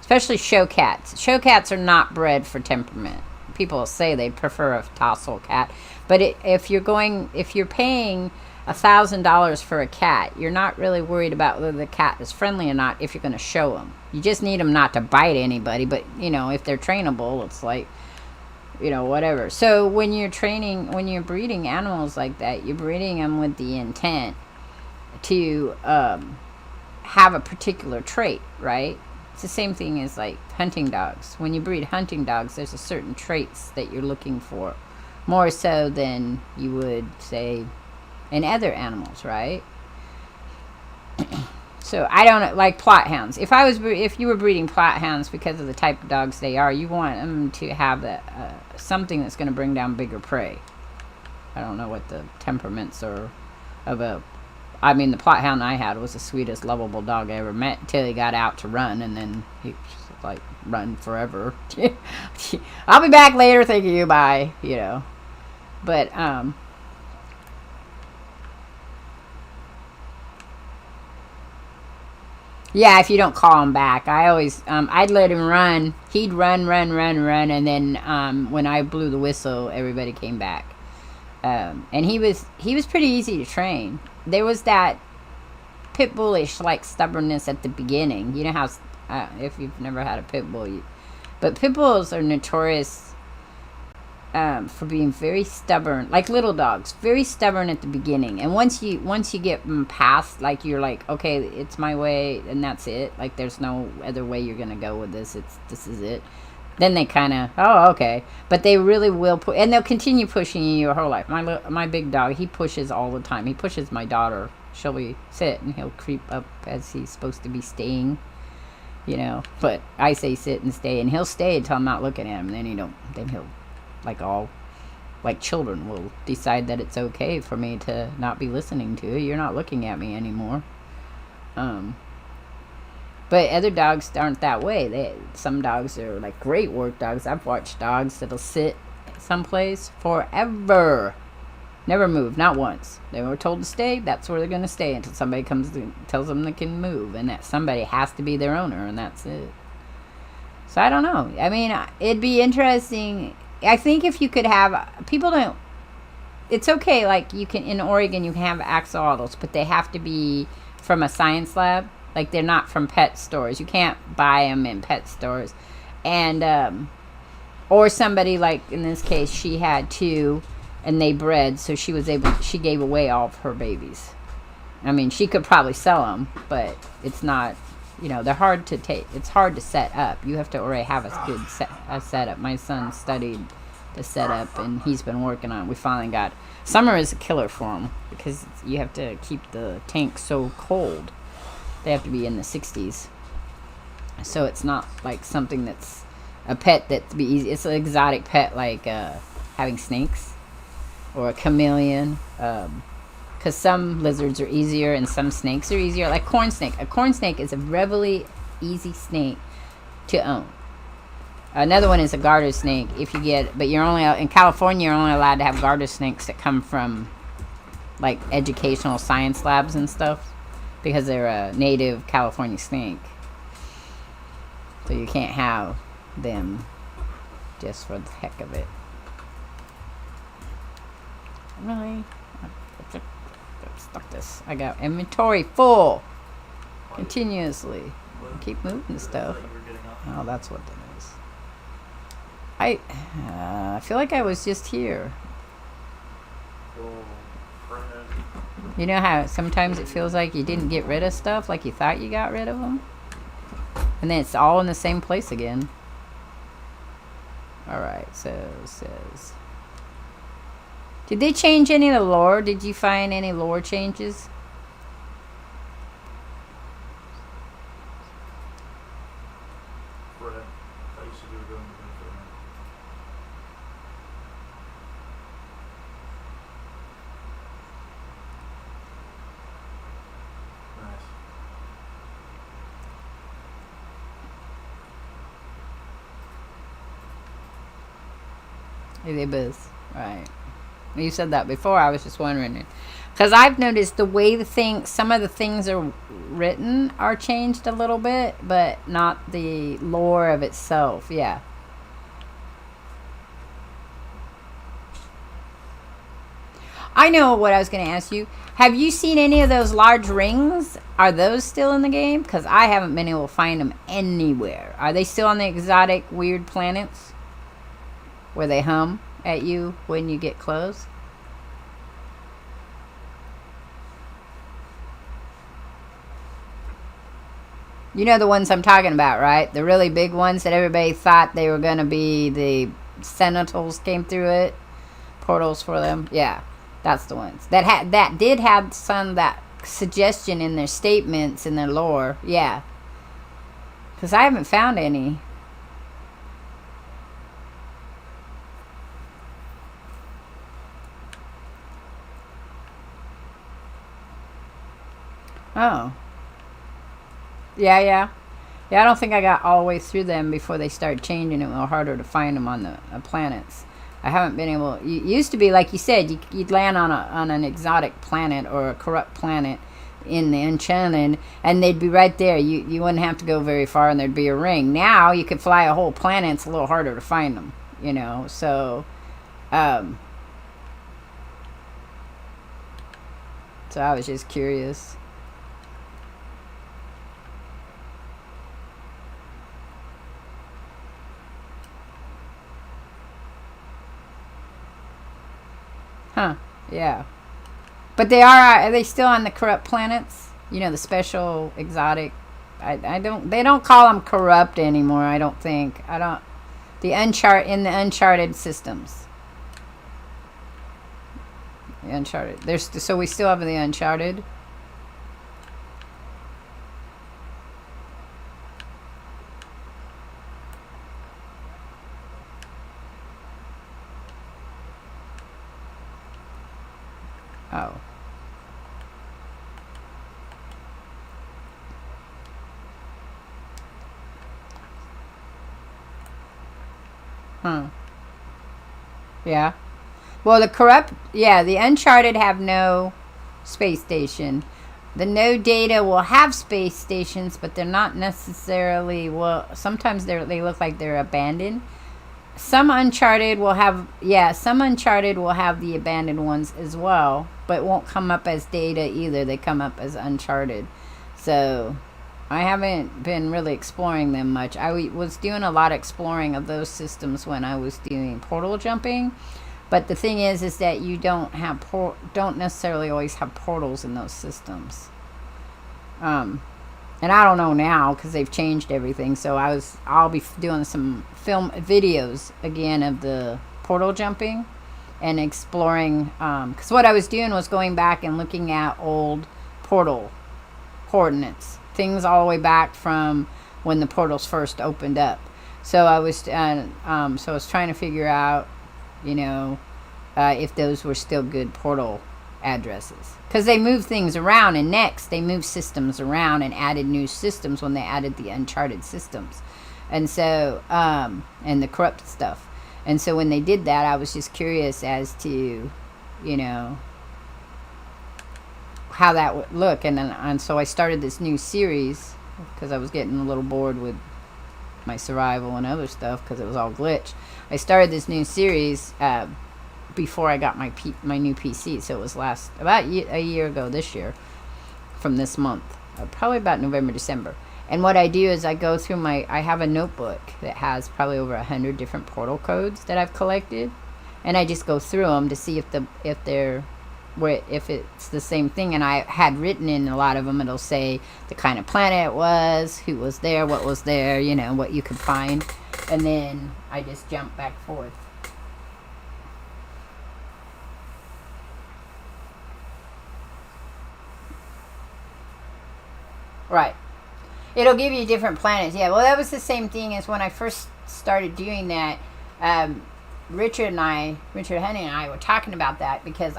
Especially show cats. Show cats are not bred for temperament. People say they prefer a docile cat. But if you're paying $1,000 for a cat, you're not really worried about whether the cat is friendly or not if you're going to show them. You just need them not to bite anybody, but, if they're trainable, it's like, whatever. So when you're breeding animals like that, you're breeding them with the intent to have a particular trait, right? It's the same thing as, like, hunting dogs. When you breed hunting dogs, there's a certain traits that you're looking for, more so than you would, say, in other animals, right? So I don't like plot hounds. If you were breeding plot hounds because of the type of dogs they are, you want them to have something that's going to bring down bigger prey. I don't know what the temperaments or of a. I mean, the plot hound I had was the sweetest, lovable dog I ever met until he got out to run, and then he just, like, run forever. I'll be back later, thank you, bye, you know. But, yeah, if you don't call him back. I always, I'd let him run. He'd run, and then, when I blew the whistle, everybody came back. And he was pretty easy to train. There was that pit bullish, like, stubbornness at the beginning. You know how, if you've never had a pit bull, but pit bulls are notorious for being very stubborn, like little dogs, very stubborn at the beginning. And once you get them past, like, you're like, okay, it's my way, and that's it. Like, there's no other way you're gonna go with this. This is it. Then they kind of, oh, okay. But they really will push, and they'll continue pushing you your whole life. My big dog, he pushes all the time. He pushes my daughter. She'll be sit, and he'll creep up as he's supposed to be staying, you know. But I say sit and stay, and he'll stay until I'm not looking at him. And then he'll, like children, will decide that it's okay for me to not be listening to you. You're not looking at me anymore. But other dogs aren't that way. Some dogs are like great work dogs. I've watched dogs that'll sit someplace forever, never move, not once. They were told to stay. That's where they're gonna stay until somebody comes and tells them they can move, and that somebody has to be their owner, and that's it. So I don't know. I mean, it'd be interesting. I think if you could have people don't. It's okay. Like, you can in Oregon, you can have axolotls, but they have to be from a science lab. Like, they're not from pet stores. You can't buy them in pet stores. And, or somebody, like, in this case, she had 2, and they bred, so she gave away all of her babies. I mean, she could probably sell them, but it's not, you know, they're hard to take. It's hard to set up. You have to already have a good setup. My son studied the setup, and he's been working on it. We finally got, summer is a killer for him, because you have to keep the tank so cold. They have to be in the 60s. So it's not like something that's a pet that'd be easy. It's an exotic pet, like having snakes or a chameleon. Because some lizards are easier and some snakes are easier. Like corn snake. A corn snake is a really easy snake to own. Another one is a garter snake. But you're only, in California, you're only allowed to have garter snakes that come from, like, educational science labs and stuff. Because they're a native California snake. So you can't have them just for the heck of it. Really? Stop this. I got inventory full. Continuously. Keep moving stuff. Oh, that's what that is. I feel like I was just here. You know how sometimes it feels like you didn't get rid of stuff, like you thought you got rid of them? And then it's all in the same place again. Alright, so it says... Did they change any of the lore? Did you find any lore changes? It is. Right. You said that before. I was just wondering. Because I've noticed the way some of the things are written are changed a little bit, but not the lore of itself. Yeah. I know what I was going to ask you. Have you seen any of those large rings? Are those still in the game? Because I haven't been able to find them anywhere. Are they still on the exotic, weird planets? Where they hum at you when you get close? You know the ones I'm talking about, right? The really big ones that everybody thought they were going to be the Sentinels came through it. Portals for them. Yeah, that's the ones. That did have that suggestion in their statements, in their lore. Yeah. Because I haven't found any. Oh. Yeah, yeah. Yeah, I don't think I got all the way through them before they started changing it a little harder to find them on the planets. I haven't been able... It used to be, like you said, you'd land on an exotic planet or a corrupt planet in the Enchanted, and they'd be right there. You wouldn't have to go very far, and there'd be a ring. Now, you could fly a whole planet. It's a little harder to find them, you know. So, so I was just curious. Huh, yeah. But are they still on the corrupt planets? You know, the special, exotic. They don't call them corrupt anymore, I don't think. In the Uncharted systems. The Uncharted. So we still have the Uncharted. Oh. Huh. Yeah. Well, the Uncharted have no space station. The No Data will have space stations, but they're not necessarily, sometimes they look like they're abandoned. Some Uncharted will have the abandoned ones as well, but won't come up as Data either. They come up as Uncharted. So, I haven't been really exploring them much. I was doing a lot of exploring of those systems when I was doing portal jumping. But the thing is that you don't necessarily always have portals in those systems. And I don't know now because they've changed everything. So I'll be doing some film videos again of the portal jumping and exploring. Because what I was doing was going back and looking at old portal coordinates, things all the way back from when the portals first opened up. So I was trying to figure out, you know, if those were still good portal addresses, because they moved things around, and next they moved systems around and added new systems when they added the Uncharted systems, and so and the corrupt stuff. And so when they did that, I was just curious as to, you know, how that would look. And so I started this new series because I was getting a little bored with my survival and other stuff because it was all glitch. I started this new series before I got my new PC, so it was about a year ago this year, from this month, probably about November, December. And what I do is I go through I have a notebook that has probably over 100 different portal codes that I've collected, and I just go through them to see if it's the same thing. And I had written in a lot of them, it'll say the kind of planet it was, who was there, what was there, you know, what you could find, and then I just jump back and forth. Right. It'll give you different planets. Yeah, well, that was the same thing as when I first started doing that. Richard Honey and I were talking about that, because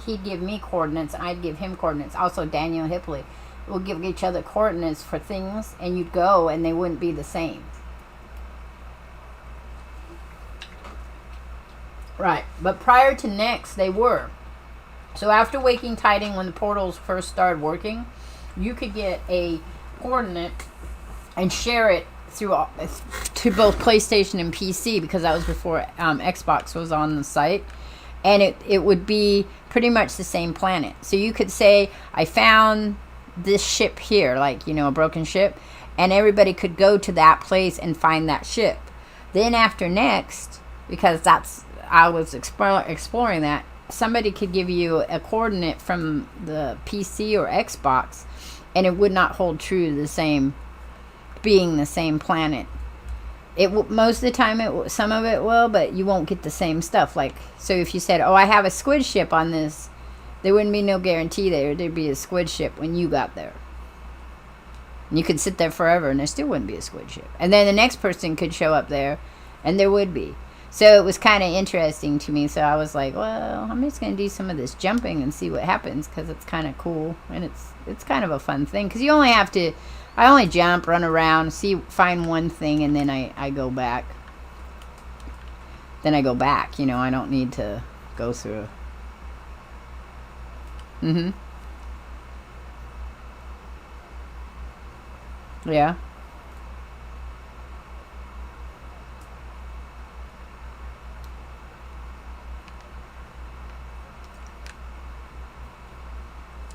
he'd give me coordinates and I'd give him coordinates. Also, Daniel Hipley will give each other coordinates for things, and you'd go and they wouldn't be the same. Right. But prior to next, they were. So after Waking Tiding, when the portals first started working, you could get a coordinate and share it to both PlayStation and PC, because that was before Xbox was on the site, and it would be pretty much the same planet. So you could say, I found this ship here, like, you know, a broken ship, and everybody could go to that place and find that ship. Then after next, because I was exploring that, somebody could give you a coordinate from the PC or Xbox, and it would not hold true to being the same planet. Most of the time, some of it will, but you won't get the same stuff. Like, so if you said, oh, I have a squid ship on this, there wouldn't be no guarantee there'd be a squid ship when you got there. And you could sit there forever and there still wouldn't be a squid ship. And then the next person could show up there and there would be. So it was kind of interesting to me. So I was like, well, I'm just going to do some of this jumping and see what happens, because it's kind of cool. And it's kind of a fun thing, because you only have to, I only jump, run around, find one thing, and then I go back. Then I go back, you know, I don't need to go through. Yeah.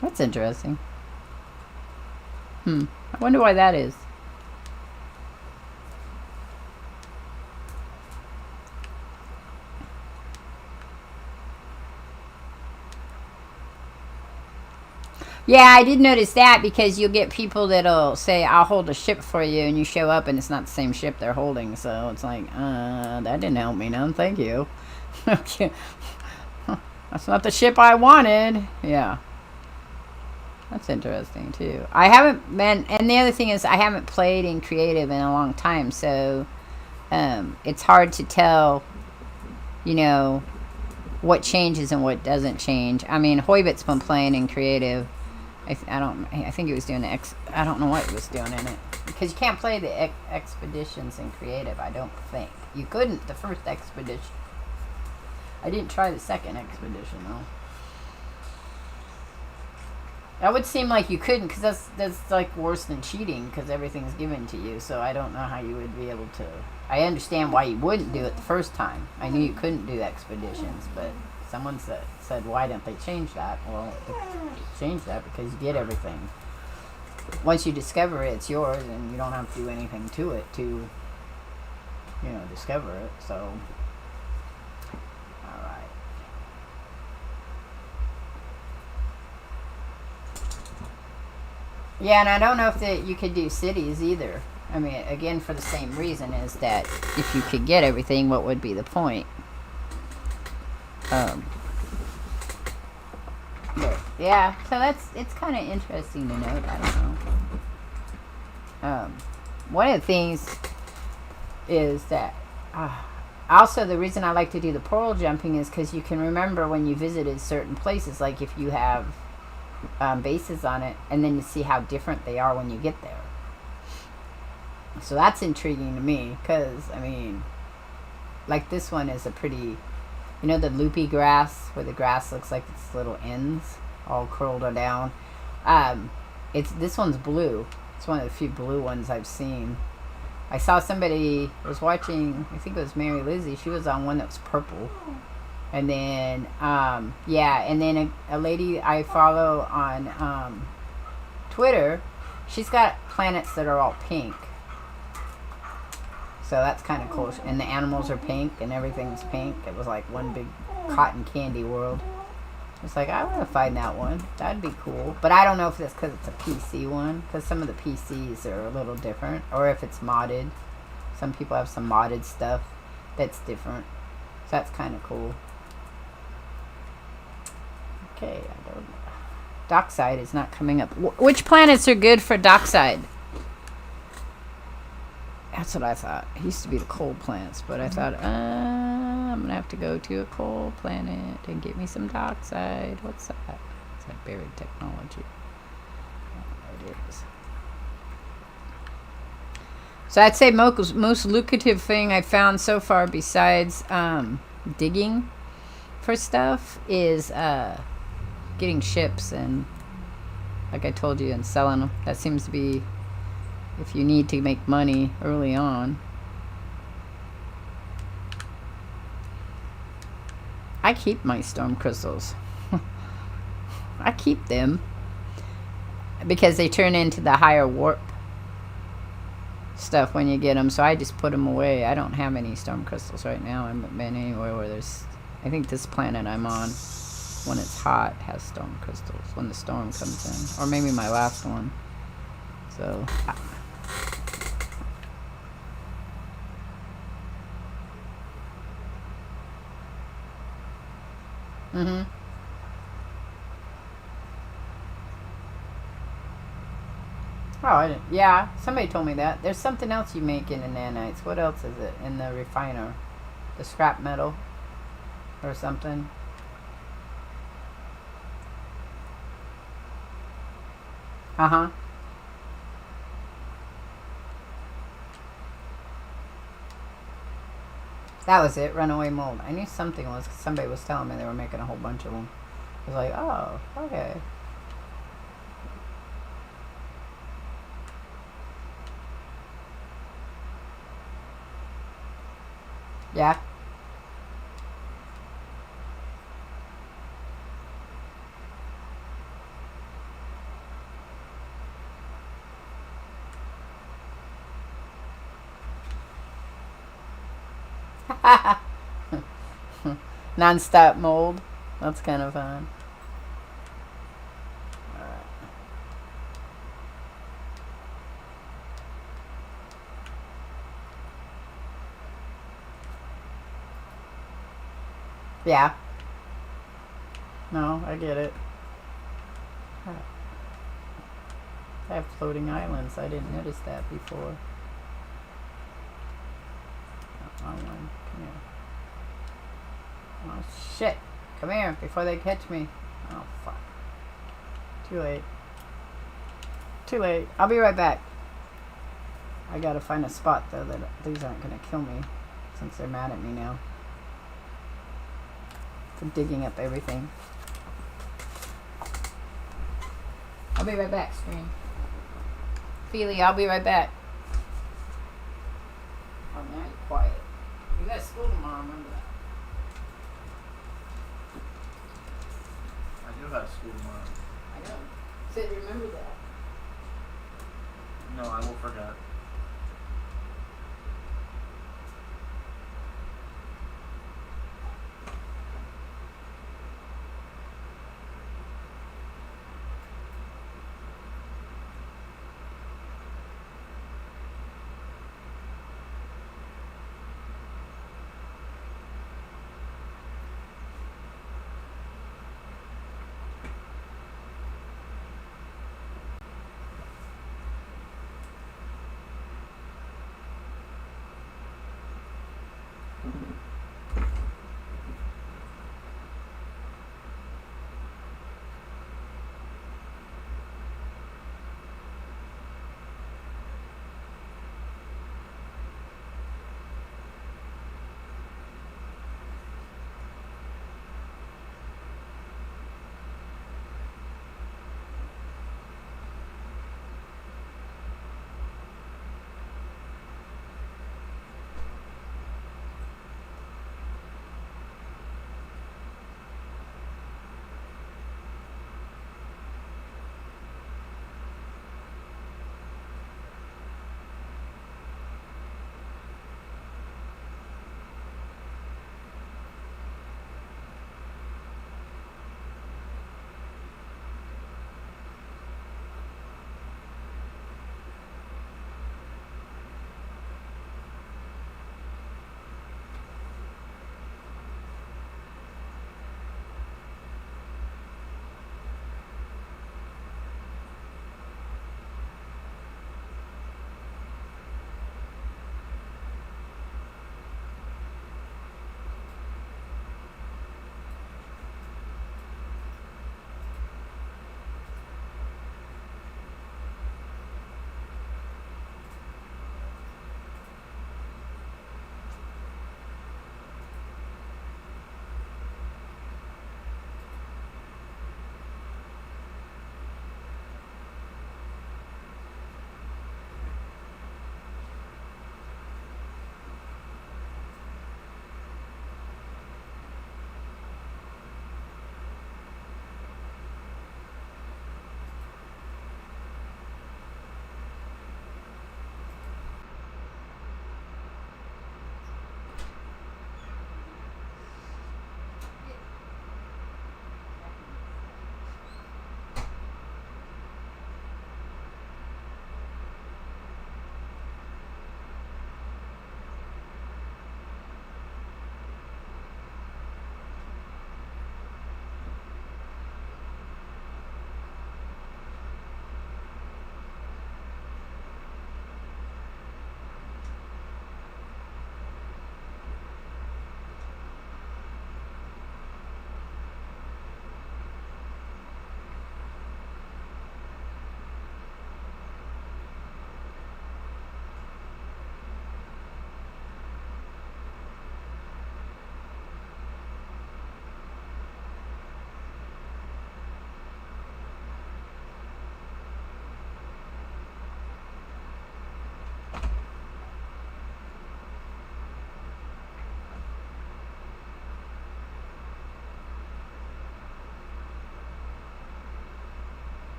That's interesting. I wonder why that is. Yeah, I did notice that, because you'll get people that'll say, I'll hold a ship for you, and you show up and it's not the same ship they're holding. So it's like, that didn't help me none. Thank you. That's not the ship I wanted. Yeah. That's interesting too. I haven't been, and the other thing is I haven't played in creative in a long time, so it's hard to tell, you know, what changes and what doesn't change. I mean, Hoybit's been playing in creative. I think he was doing I don't know what he was doing in it, because you can't play the expeditions in creative. I don't think you couldn't the first expedition. I didn't try the second expedition though. That would seem like you couldn't, because that's like worse than cheating, because everything's given to you. So I don't know how you would be able to. I understand why you wouldn't do it the first time. I knew you couldn't do expeditions, but someone said why didn't they change that? Well, they changed that because you get everything. Once you discover it, it's yours, and you don't have to do anything to it to, you know, discover it. So. Yeah, and I don't know if you could do cities either. I mean, again, for the same reason, is that if you could get everything, what would be the point? But yeah, so it's kind of interesting to note. I don't know. One of the things is that also the reason I like to do the portal jumping is because you can remember when you visited certain places, like if you have bases on it, and then you see how different they are when you get there. So that's intriguing to me, because I mean, like this one is a pretty, you know, the loopy grass where the grass looks like its little ends all curled down. This one's blue. It's one of the few blue ones I've seen. I saw somebody was watching, I think it was Mary Lizzie, she was on one that was purple. And then, yeah, and then a lady I follow on Twitter, she's got planets that are all pink. So that's kind of cool. And the animals are pink and everything's pink. It was like one big cotton candy world. It's like, I want to find that one. That'd be cool. But I don't know if that's because it's a PC one, because some of the PCs are a little different. Or if it's modded. Some people have some modded stuff that's different. So that's kind of cool. Okay, I don't know. Dockside is not coming up. Which planets are good for Dockside? That's what I thought. It used to be the cold planets, but I thought, I'm going to have to go to a cold planet and get me some Dockside. What's that? It's that buried technology. Oh, it is. So I'd say most lucrative thing I found so far, besides digging for stuff, is getting ships, and like I told you, and selling them. That seems to be, if you need to make money early on. I keep my storm crystals. I keep them because they turn into the higher warp stuff when you get them, so I just put them away. I don't have any storm crystals right now. I haven't been anywhere where there's, I think this planet I'm on, when it's hot, has storm crystals when the storm comes in, or maybe my last one. So oh, I didn't. Yeah, somebody told me that. There's something else you make in the nanites. What else is it in the refiner? the scrap metal or something. Uh-huh. That was it, runaway mold. I knew something was, somebody was telling me they were making a whole bunch of them. I was like, oh, okay. Yeah. Non-stop mold. That's kind of fun. Alright. Yeah. No, I get it. I have floating islands. I didn't notice that before. Oh, wrong one. Come here. Oh, shit. Come here before they catch me. Oh, fuck. Too late. Too late. I'll be right back. I gotta find a spot, though, that these aren't gonna kill me, since they're mad at me now for digging up everything. I'll be right back, stream. Feely, I'll be right back. Oh, now you're quiet. You got school tomorrow, remember that. I do have school tomorrow. I know. Said remember that. No, I will forget.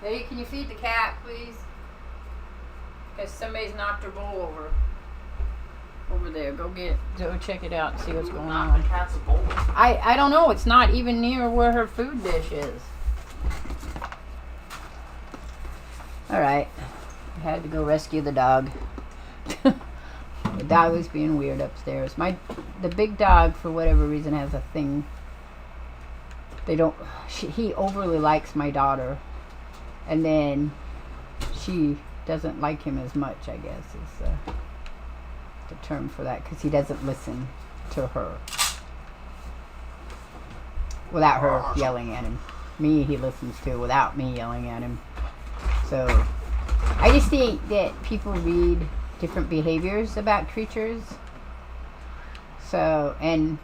Lady, can you feed the cat, please? Because somebody's knocked her bowl over. Over there. Go check it out and see what's going on. The cat's a bowl. I don't know. It's not even near where her food dish is. Alright. I had to go rescue the dog. The dog was being weird upstairs. The big dog, for whatever reason, has a thing. He overly likes my daughter. And then she doesn't like him as much, I guess, is the term for that. Because he doesn't listen to her. Without her yelling at him. Me, he listens to without me yelling at him. So, I just think that people read different behaviors about creatures. So, and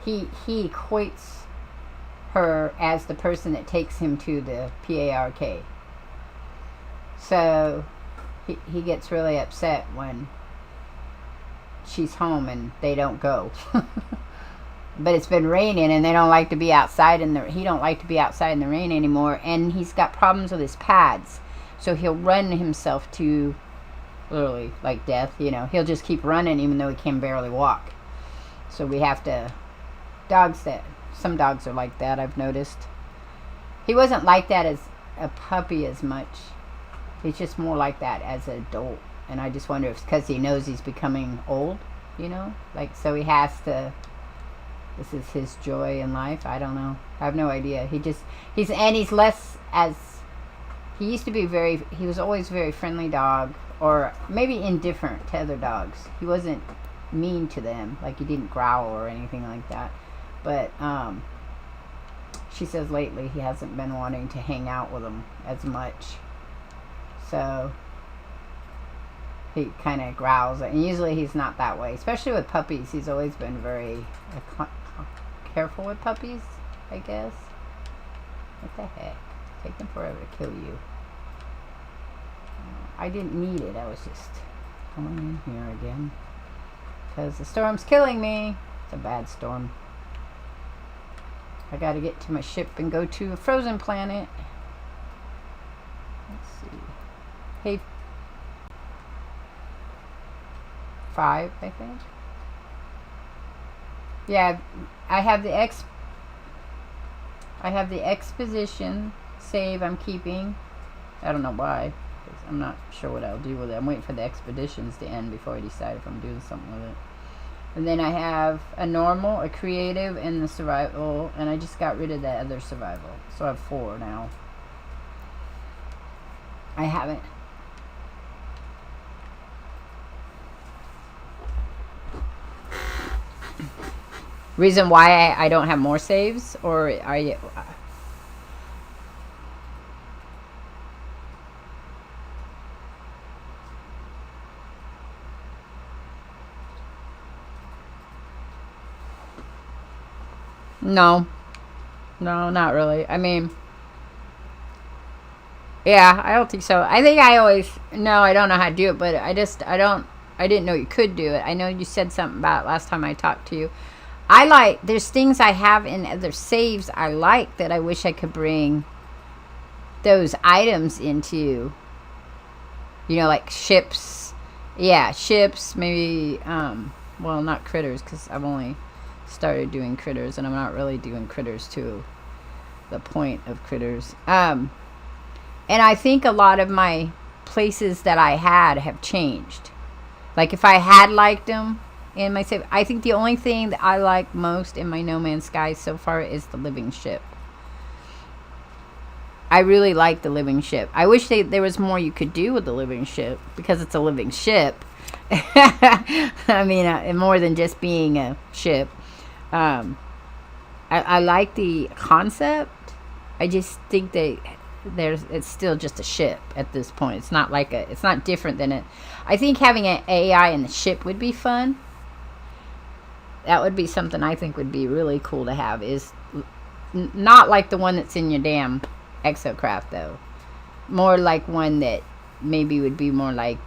he equates her as the person that takes him to the PARK. So, he gets really upset when she's home and they don't go. But it's been raining and they don't like to be outside he don't like to be outside in the rain anymore, and he's got problems with his pads. So he'll run himself to literally like death, He'll just keep running even though he can barely walk. So we have to some dogs are like that, I've noticed. He wasn't like that as a puppy as much. He's just more like that as an adult. And I just wonder if it's because he knows he's becoming old, so he has to. This is his joy in life. I don't know. I have no idea. He's less as. He used to be he was always a very friendly dog, or maybe indifferent to other dogs. He wasn't mean to them, like he didn't growl or anything like that. But she says lately he hasn't been wanting to hang out with them as much. So he kind of growls, and usually he's not that way, especially with puppies. He's always been very careful with puppies, I guess. What the heck? It's taking forever to kill you. I didn't need it. I was just going in here again because the storm's killing me. It's a bad storm. I gotta get to my ship and go to a frozen planet. Let's see. Hey, 5, I think. Yeah, I have the exposition save I'm keeping. I don't know why. 'Cause I'm not sure what I'll do with it. I'm waiting for the expeditions to end before I decide if I'm doing something with it. And then I have a normal, a creative, and the survival. And I just got rid of that other survival. So I have 4 now. I haven't. Reason why I don't have more saves? Or are you... No, not really. I mean, yeah, I don't think so. I think I don't know how to do it, but I didn't know you could do it. I know you said something about it last time I talked to you. There's things I have in other saves I like that I wish I could bring those items into, like ships. Yeah, ships, maybe, well, not critters, because I've only started doing critters, and I'm not really doing critters to the point of critters. And I think a lot of my places that I had have changed. Like if I had liked them in my save, I think the only thing that I like most in my No Man's Sky so far is the living ship. I really like the living ship. I wish there was more you could do with the living ship, because it's a living ship. I mean, more than just being a ship. I like the concept. I just think it's still just a ship at this point. It's not it's not different than it. I think having an AI in the ship would be fun. That would be something I think would be really cool to have. Is not like the one that's in your damn exocraft though. More like one that maybe would be more like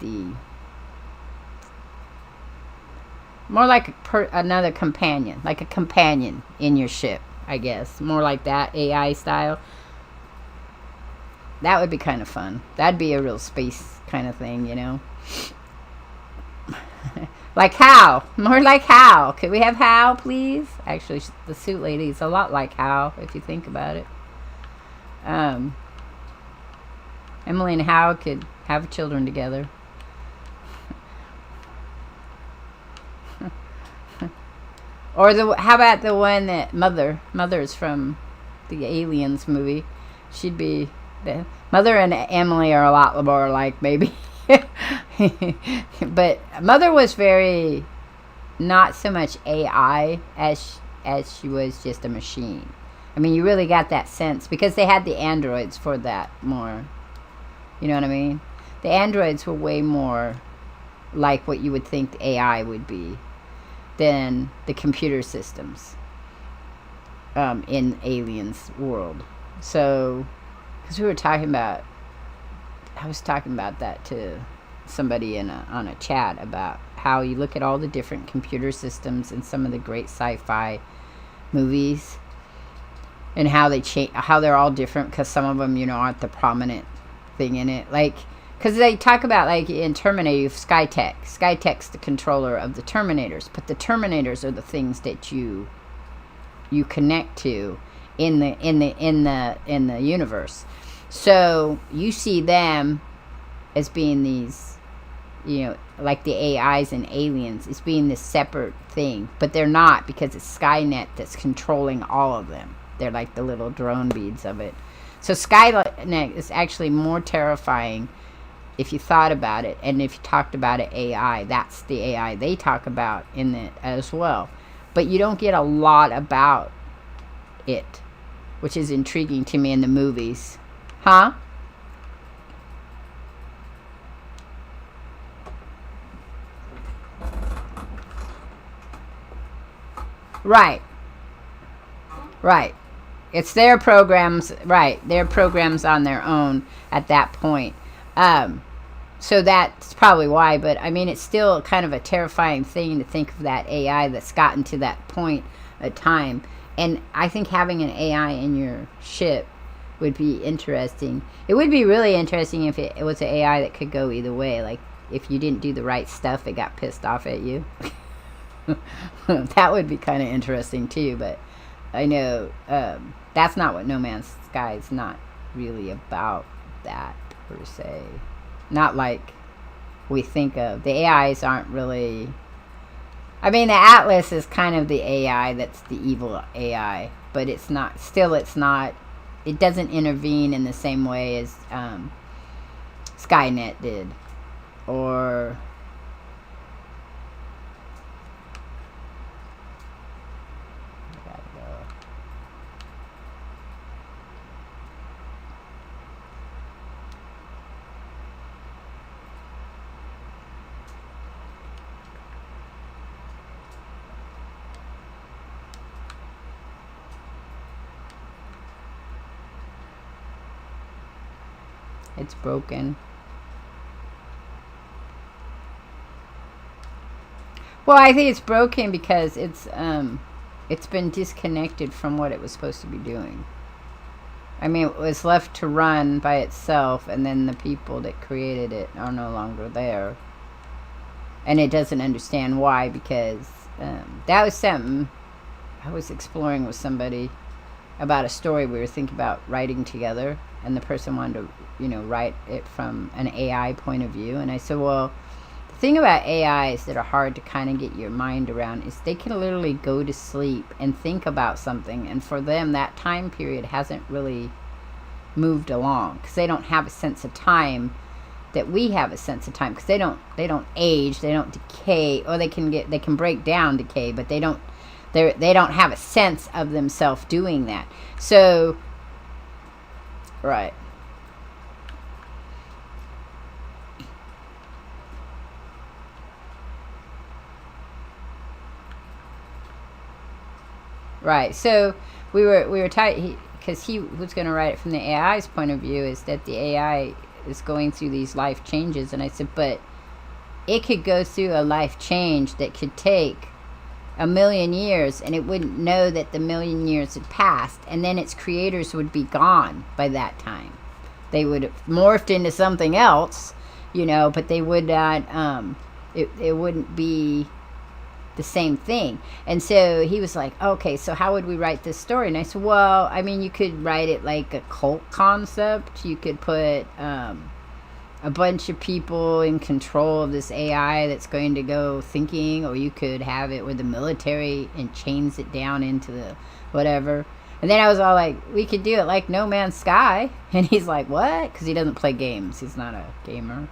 another companion, like a companion in your ship, I guess. More like that AI style. That would be kind of fun. That'd be a real space kind of thing, you know. Like Hal. More like Hal. Could we have Hal, please? Actually, the suit lady is a lot like Hal, if you think about it. Emily and Hal could have children together. Or how about the one that Mother's from the Aliens movie? She'd be Mother and Emily are a lot more like, maybe. But Mother was very not so much AI as she was just a machine. I mean, you really got that sense because they had the androids for that more. You know what I mean? The androids were way more like what you would think the AI would be than the computer systems in Aliens world. So, because we were talking about, I was talking about that to somebody on a chat about how you look at all the different computer systems in some of the great sci-fi movies and how they change, how they're all different because some of them, you know, aren't the prominent thing in it. Like, because they talk about, like, in Terminator, you have Skytech. Skytech's the controller of the Terminators, but the Terminators are the things that you connect to in the universe. So you see them as being these, you know, like the AIs and aliens, as being this separate thing, but they're not, because it's Skynet that's controlling all of them. They're like the little drone beads of it. So Skynet is actually more terrifying if you thought about it, and if you talked about it, AI, that's the AI they talk about in it as well. But you don't get a lot about it, which is intriguing to me in the movies. Huh? Right. Right. It's their programs, right, their programs on their own at that point. So that's probably why, but I mean, it's still kind of a terrifying thing to think of that AI that's gotten to that point of time. And I think having an AI in your ship would be interesting. It would be really interesting if it was an AI that could go either way. Like, if you didn't do the right stuff, it got pissed off at you. That would be kind of interesting too, but I know that's not what No Man's Sky is, not really about that per se. Not like we think of. The AIs aren't really... I mean, the Atlas is kind of the AI that's the evil AI, but it's not... Still, it's not... It doesn't intervene in the same way as Skynet did. Or... It's broken. Well, I think it's broken because it's been disconnected from what it was supposed to be doing. I mean, it was left to run by itself, and then the people that created it are no longer there. And it doesn't understand why, because that was something I was exploring with somebody about a story we were thinking about writing together, and the person wanted to, you know, write it from an AI point of view. And I said, well, the thing about AIs that are hard to kind of get your mind around is they can literally go to sleep and think about something, and for them that time period hasn't really moved along, because they don't have a sense of time that we have a sense of time, because they don't age, they don't decay, or they can break down decay, but they don't have a sense of themselves doing that. So right. Right. So we were tight, because he was going to write it from the AI's point of view, is that the AI is going through these life changes. And I said, but it could go through a life change that could take 1,000,000 years, and it wouldn't know that the 1,000,000 years had passed, and then its creators would be gone by that time. they would have morphed into something else, you know, but they would not, it wouldn't be the same thing. And so he was like, okay, so how would we write this story? And I said, well, I mean, you could write it like a cult concept. You could put a bunch of people in control of this AI that's going to go thinking, or you could have it where the military and chains it down into the whatever. And then I was all like, we could do it like No Man's Sky. And he's like, what? Because he doesn't play games. He's not a gamer.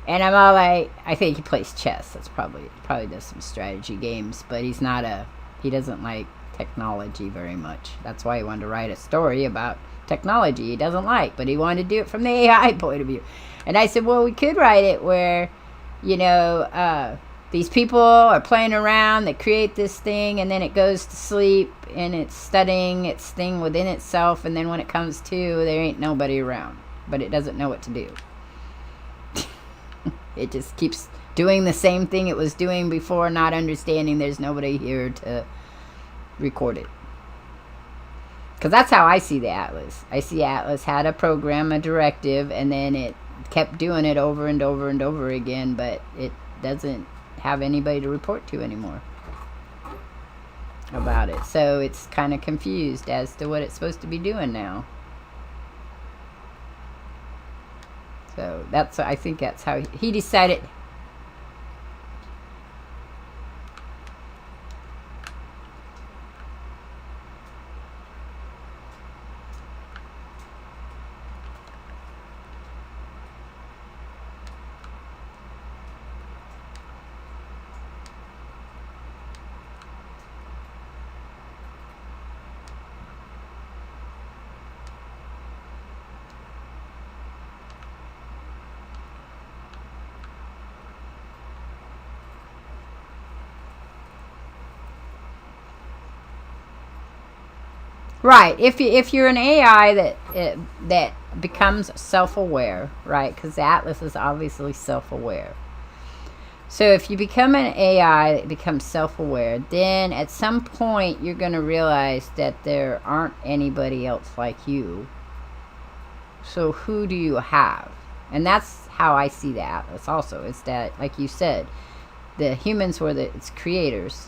And I'm all like, I think he plays chess. That's probably does some strategy games, but he doesn't like technology very much. That's why he wanted to write a story about technology he doesn't like, but he wanted to do it from the AI point of view. And I said, well, we could write it where, you know, these people are playing around, they create this thing, and then it goes to sleep, and it's studying its thing within itself, and then when it comes to, there ain't nobody around, but it doesn't know what to do. It just keeps doing the same thing it was doing before, not understanding there's nobody here to record it. Because that's how I see the Atlas. I see Atlas had a program, a directive, and then it kept doing it over and over and over again, but it doesn't have anybody to report to anymore about it. So it's kind of confused as to what it's supposed to be doing now. So I think that's how he decided. Right. If you're an AI that becomes self-aware, right? Because the Atlas is obviously self-aware. So if you become an AI that becomes self-aware, then at some point you're going to realize that there aren't anybody else like you. So who do you have? And that's how I see the Atlas also. It's that, like you said, the humans were its creators.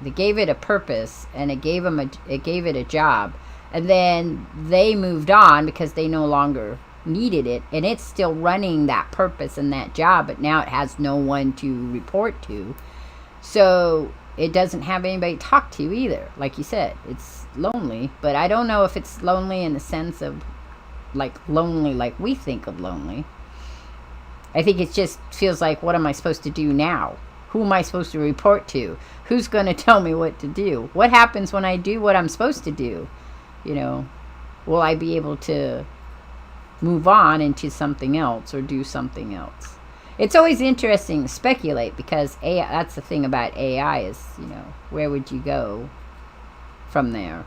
They gave it a purpose, and it gave it a job, and then they moved on because they no longer needed it, and it's still running that purpose and that job, but now it has no one to report to, so it doesn't have anybody to talk to either. Like you said, it's lonely, but I don't know if it's lonely in the sense of like lonely like we think of lonely. I think it just feels like, what am I supposed to do now? Who am I supposed to report to? Who's going to tell me what to do? What happens when I do what I'm supposed to do? You know, will I be able to move on into something else or do something else? It's always interesting to speculate, because AI, that's the thing about AI is, you know, where would you go from there?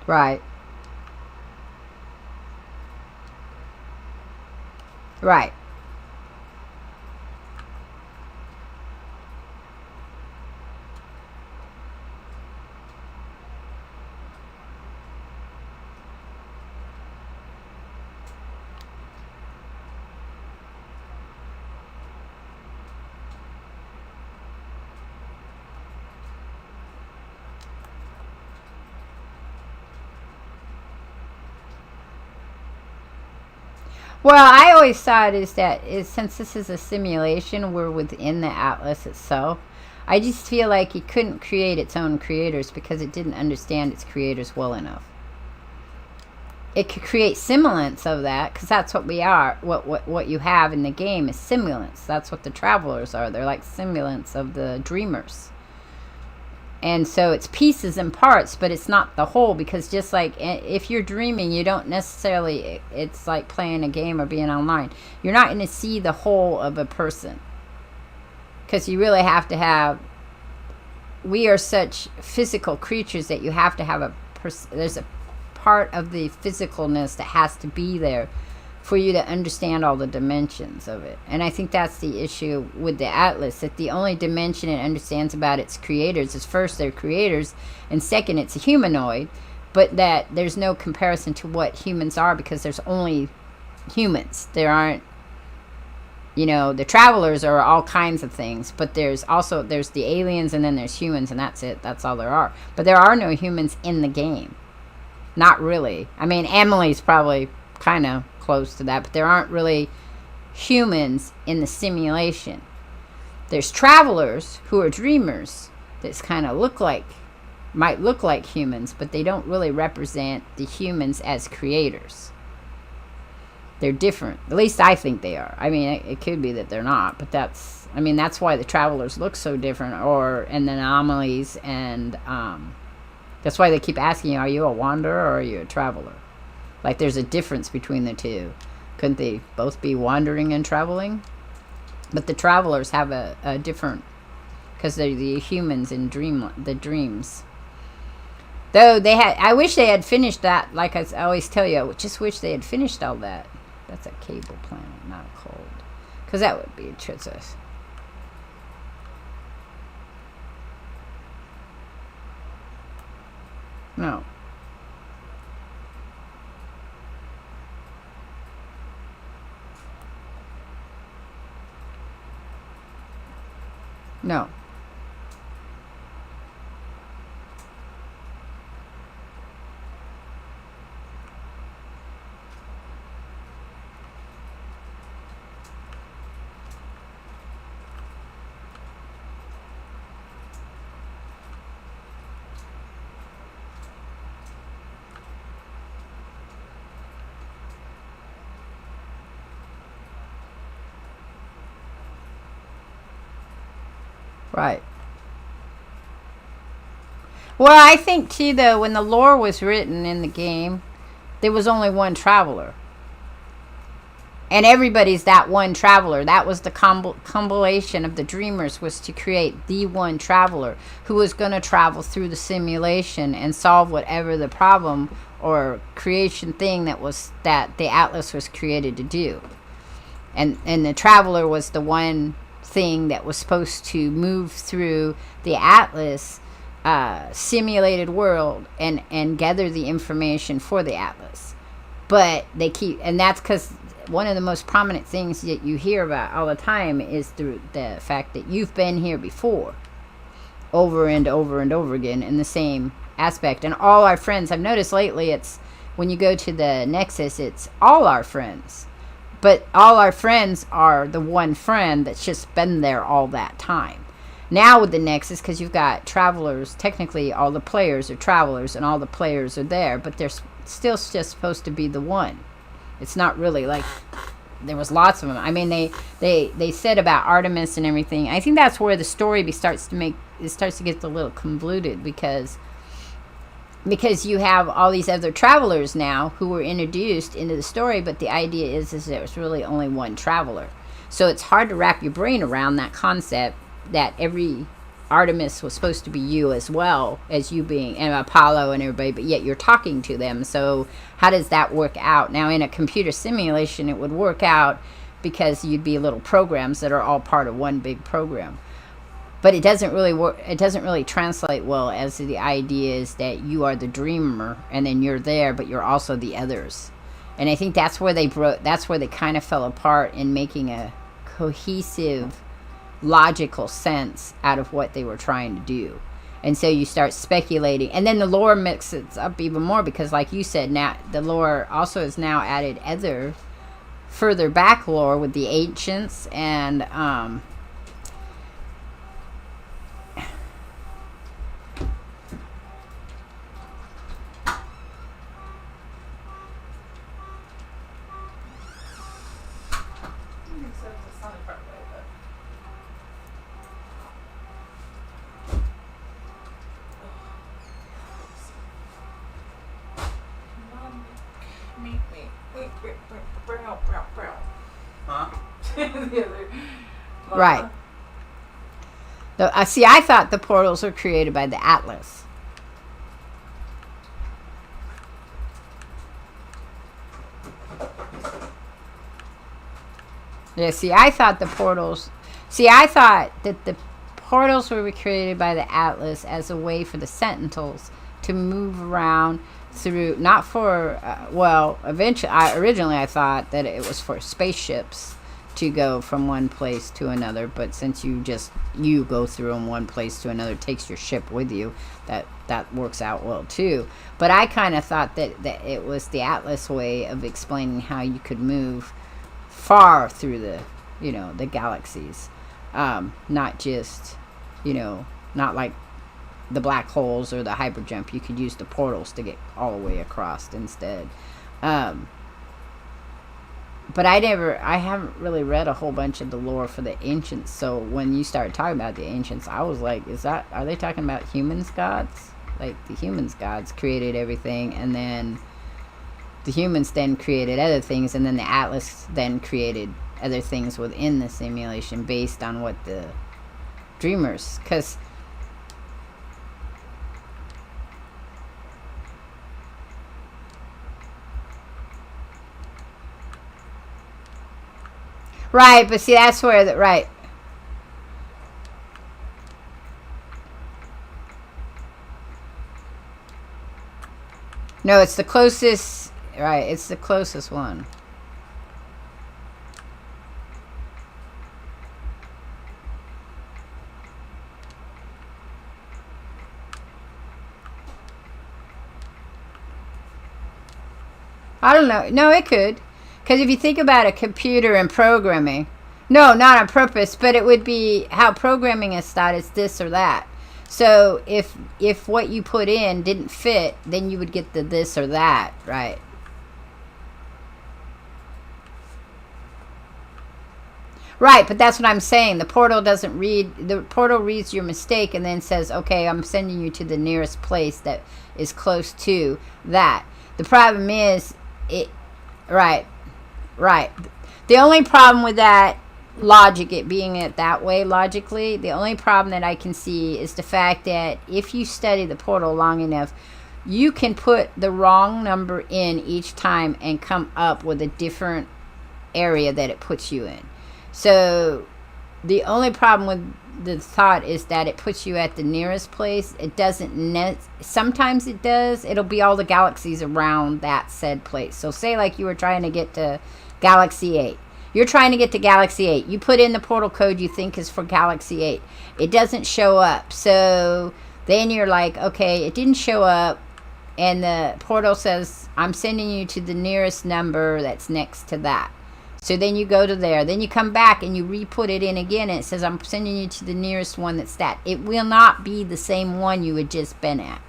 Right. Right. Well, I always thought since this is a simulation, we're within the Atlas itself. I just feel like it couldn't create its own creators because it didn't understand its creators well enough. It could create simulants of that, because that's what we are. What you have in the game is simulants. That's what the travelers are. They're like simulants of the dreamers. And so it's pieces and parts, but it's not the whole, because just like if you're dreaming, you don't necessarily, it's like playing a game or being online. You're not going to see the whole of a person, because you really have to have, we are such physical creatures that you have to have there's a part of the physicalness that has to be there for you to understand all the dimensions of it. And I think that's the issue with the Atlas, that the only dimension it understands about its creators is, first, they're creators, and second, it's a humanoid, but that there's no comparison to what humans are, because there's only humans. There aren't, you know, the travelers are all kinds of things, but there's the aliens, and then there's humans, and that's it. That's all there are. But there are no humans in the game. Not really. I mean, Emily's probably kind of close to that, but there aren't really humans in the simulation. There's travelers who are dreamers that kind of might look like humans, but they don't really represent the humans as creators. They're different. At least I think they are. I mean, it could be that they're not, but that's why the travelers look so different, and the anomalies, and that's why they keep asking you, are you a wanderer or are you a traveler? Like, there's a difference between the two. Couldn't they both be wandering and traveling? But the travelers have a different, because they're the humans in the dreams. Though I wish they had finished that. Like I always tell you, I just wish they had finished all that. That's a cable planet, not a cold. Because that would be a tritus. No. No. Right. Well, I think, too, though, when the lore was written in the game, there was only one traveler. And everybody's that one traveler. That was the compilation of the dreamers, was to create the one traveler who was going to travel through the simulation and solve whatever the problem or creation thing that the Atlas was created to do. And the traveler was the one thing that was supposed to move through the Atlas simulated world and gather the information for the Atlas. But and that's because one of the most prominent things that you hear about all the time is the fact that you've been here before, over and over and over again, in the same aspect. And all our friends, I've noticed lately, it's when you go to the Nexus, it's all our friends. But all our friends are the one friend that's just been there all that time. Now with the Nexus, because you've got travelers, technically all the players are travelers and all the players are there, but they're still just supposed to be the one. It's not really like there was lots of them. I mean, they said about Artemis and everything. I think that's where the story starts to get a little convoluted, because you have all these other travelers now who were introduced into the story, but the idea is there's really only one traveler. So it's hard to wrap your brain around that concept that every Artemis was supposed to be you as well as you being, and Apollo and everybody, but yet you're talking to them. So how does that work out? Now, in a computer simulation, it would work out because you'd be little programs that are all part of one big program. But it doesn't really work. It doesn't really translate well, as the idea is that you are the dreamer and then you're there, but you're also the others. And I think that's where that's where they kind of fell apart in making a cohesive, logical sense out of what they were trying to do. And so you start speculating, and then the lore mixes up even more, because, like you said, now the lore also has now added other further back lore with the ancients and the other. Right. See, I thought the portals were created by the Atlas. Yeah, see, I thought the portals... See, I thought that the portals were created by the Atlas as a way for the Sentinels to move around through... Not for... well, eventually... Originally, I thought that it was for spaceships to go from one place to another, but since you go through from one place to another, takes your ship with you, that works out well too. But I kind of thought that it was the Atlas way of explaining how you could move far through the the galaxies, not just not like the black holes or the hyperjump. You could use the portals to get all the way across instead. But I haven't really read a whole bunch of the lore for the ancients, so when you started talking about the ancients, I was like, are they talking about humans gods? Like, the humans gods created everything, and then the humans then created other things, and then the Atlas then created other things within the simulation based on what the dreamers, because right, but see, that's where right. No, it's the closest, right, it's the closest one. I don't know. No, it could. Because if you think about a computer and programming, no, not on purpose, but it would be how programming is thought, it's this or that. So if what you put in didn't fit, then you would get the this or that, right? Right, but that's what I'm saying. The portal doesn't read, the portal reads your mistake and then says, okay, I'm sending you to the nearest place that is close to that. The problem is, right. The only problem with that logic, it being it that way logically, the only problem that I can see is the fact that if you study the portal long enough, you can put the wrong number in each time and come up with a different area that it puts you in. So the only problem with the thought is that it puts you at the nearest place. It doesn't sometimes it does. It'll be all the galaxies around that said place. So say like you were trying to get to Galaxy 8. You're trying to get to Galaxy 8. You put in the portal code you think is for Galaxy 8. It doesn't show up. So then you're like, okay, it didn't show up. And the portal says, I'm sending you to the nearest number that's next to that. So then you go to there. Then you come back and you re-put it in again. And it says, I'm sending you to the nearest one that's that. It will not be the same one you had just been at.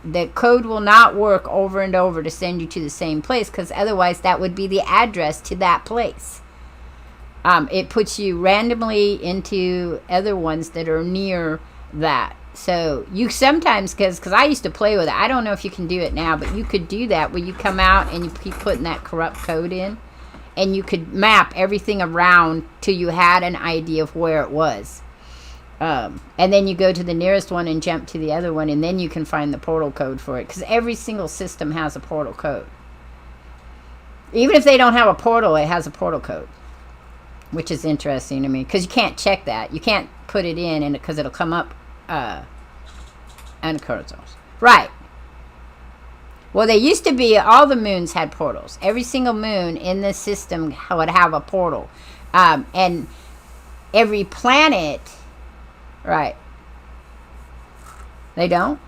The code will not work over and over to send you to the same place, because otherwise that would be the address to that place. It puts you randomly into other ones that are near that. So you sometimes, because I used to play with it. I don't know if you can do it now, but you could do that where you come out and you keep putting that corrupt code in. And you could map everything around till you had an idea of where it was. And then you go to the nearest one and jump to the other one, and then you can find the portal code for it. Because every single system has a portal code. Even if they don't have a portal, it has a portal code. Which is interesting to me. Because you can't check that. You can't put it in because it'll come up uncurled. Right. Well, they used to be, all the moons had portals. Every single moon in this system would have a portal. And every planet, right. They don't?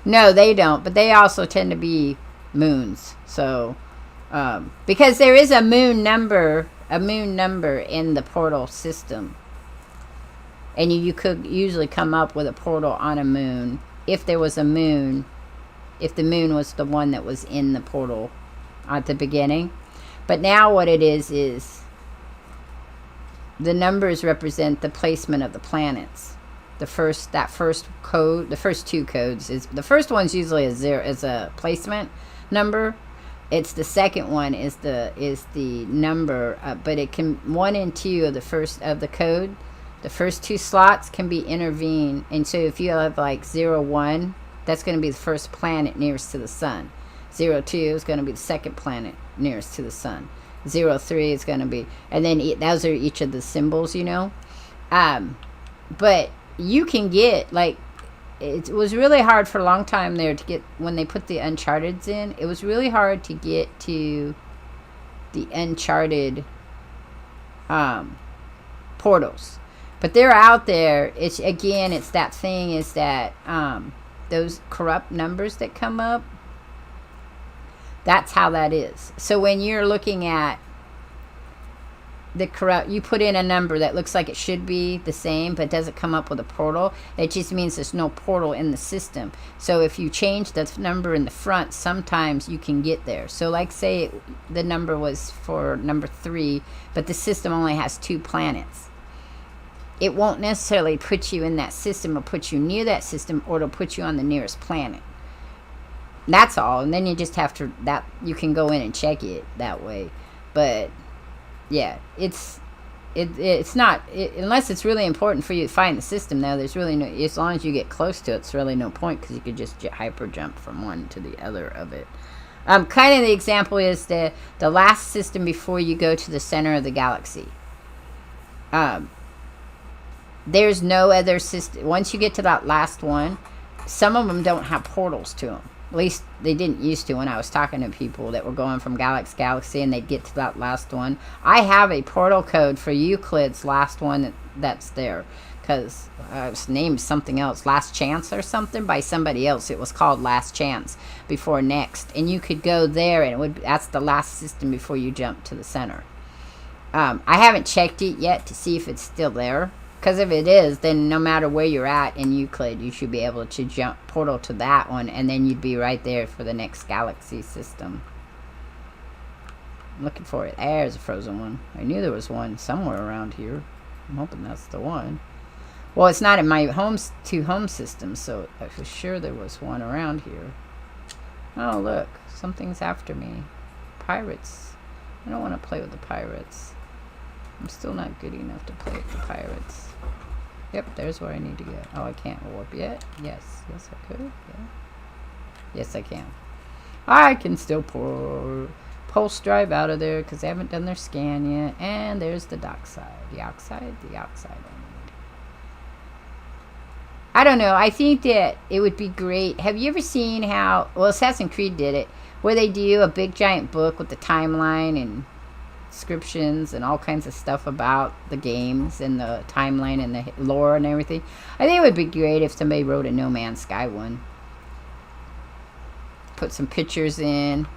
No, they don't. But they also tend to be moons. So, because there is a moon number in the portal system. And you could usually come up with a portal on a moon. If there was a moon, if the moon was the one that was in the portal at the beginning. But now what it is the numbers represent the placement of the planets. That first code, the first two codes is, the first one's usually is a placement number. It's the second one is the number, but it can 1 and 2 of the first of the code. The first 2 slots can be intervened, and so if you have like 0, 1, that's going to be the first planet nearest to the sun. 0, 2 is going to be the second planet nearest to the sun. 0, 3 is going to be, and then those are each of the symbols, you know. But you can get like. It was really hard for a long time there to get, when they put the Uncharted's in, it was really hard to get to the Uncharted portals. But they're out there. It's that thing is that those corrupt numbers that come up, that's how that is. So when you're looking at the corrupt, you put in a number that looks like it should be the same but doesn't come up with a portal, it just means there's no portal in the system. So if you change the number in the front, sometimes you can get there. So like say the number was for number 3, but the system only has 2 planets, it won't necessarily put you in that system. It'll put you near that system, or it'll put you on the nearest planet. That's all. And then you just have to, that you can go in and check it that way. But yeah, it's not, unless it's really important for you to find the system, though, there's really no, as long as you get close to it, it's really no point, because you could just hyper jump from one to the other of it. Kind of the example is the last system before you go to the center of the galaxy. There's no other system. Once you get to that last one, some of them don't have portals to them. At least they didn't used to when I was talking to people that were going from galaxy to galaxy, and they'd get to that last one. I have a portal code for Euclid's last one that's there, because it was named something else, Last Chance or something, by somebody else. It was called Last Chance before Next, and you could go there, and that's the last system before you jump to the center. I haven't checked it yet to see if it's still there. Because if it is, then no matter where you're at in Euclid, you should be able to jump portal to that one, and then you'd be right there for the next galaxy system. I'm looking for it. There's a frozen one. I knew there was one somewhere around here. I'm hoping that's the one. Well, it's not in my two home systems, so I was sure there was one around here. Oh, look. Something's after me. Pirates. I don't want to play with the pirates. I'm still not good enough to play with the pirates. Yep, there's where I need to go. Oh, I can't warp yet? Yes. Yes, I could. Yeah. Yes, I can. I can still pulse drive out of there because they haven't done their scan yet. And there's the dock side. The outside I need. I don't know. I think that it would be great. Have you ever seen how... Well, Assassin's Creed did it. Where they do a big giant book with the timeline and descriptions and all kinds of stuff about the games and the timeline and the lore and everything. I think it would be great if somebody wrote a No Man's Sky one. Put some pictures in.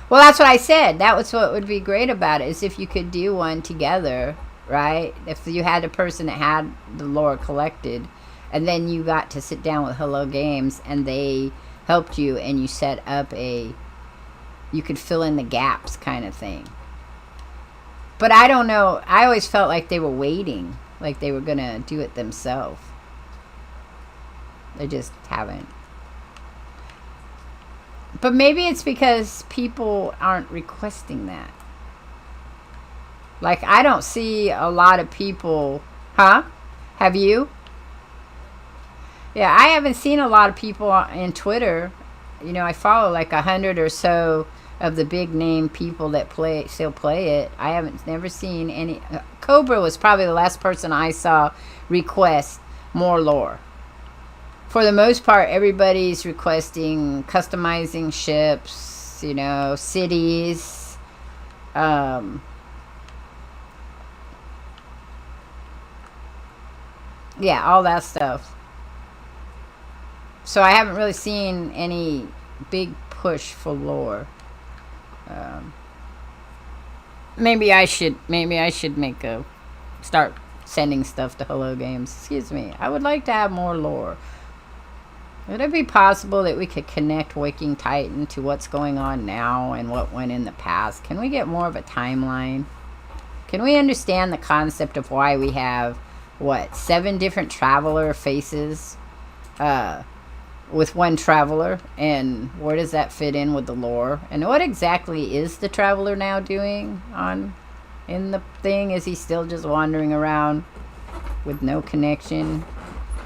Well, that's what I said. That was what would be great about it, is if you could do one together, right? If you had a person that had the lore collected, and then you got to sit down with Hello Games, and they helped you, and you set up you could fill in the gaps kind of thing. But I don't know. I always felt like they were waiting, like they were going to do it themselves. They just haven't. But maybe it's because people aren't requesting that. Like, I don't see a lot of people... Huh? Have you? Yeah, I haven't seen a lot of people in Twitter. You know, I follow like 100 or so of the big name people that still play it. I haven't never seen any. Cobra was probably the last person I saw request more lore. For the most part, everybody's requesting customizing ships, you know, cities, yeah, all that stuff. So I haven't really seen any big push for lore. Maybe I should start sending stuff to Hello Games. Excuse me. I would like to have more lore. Would it be possible that we could connect Waking Titan to what's going on now and what went in the past? Can we get more of a timeline? Can we understand the concept of why we have 7 different traveler faces with one traveler, and where does that fit in with the lore? And what exactly is the traveler now doing in the thing? Is he still just wandering around with no connection?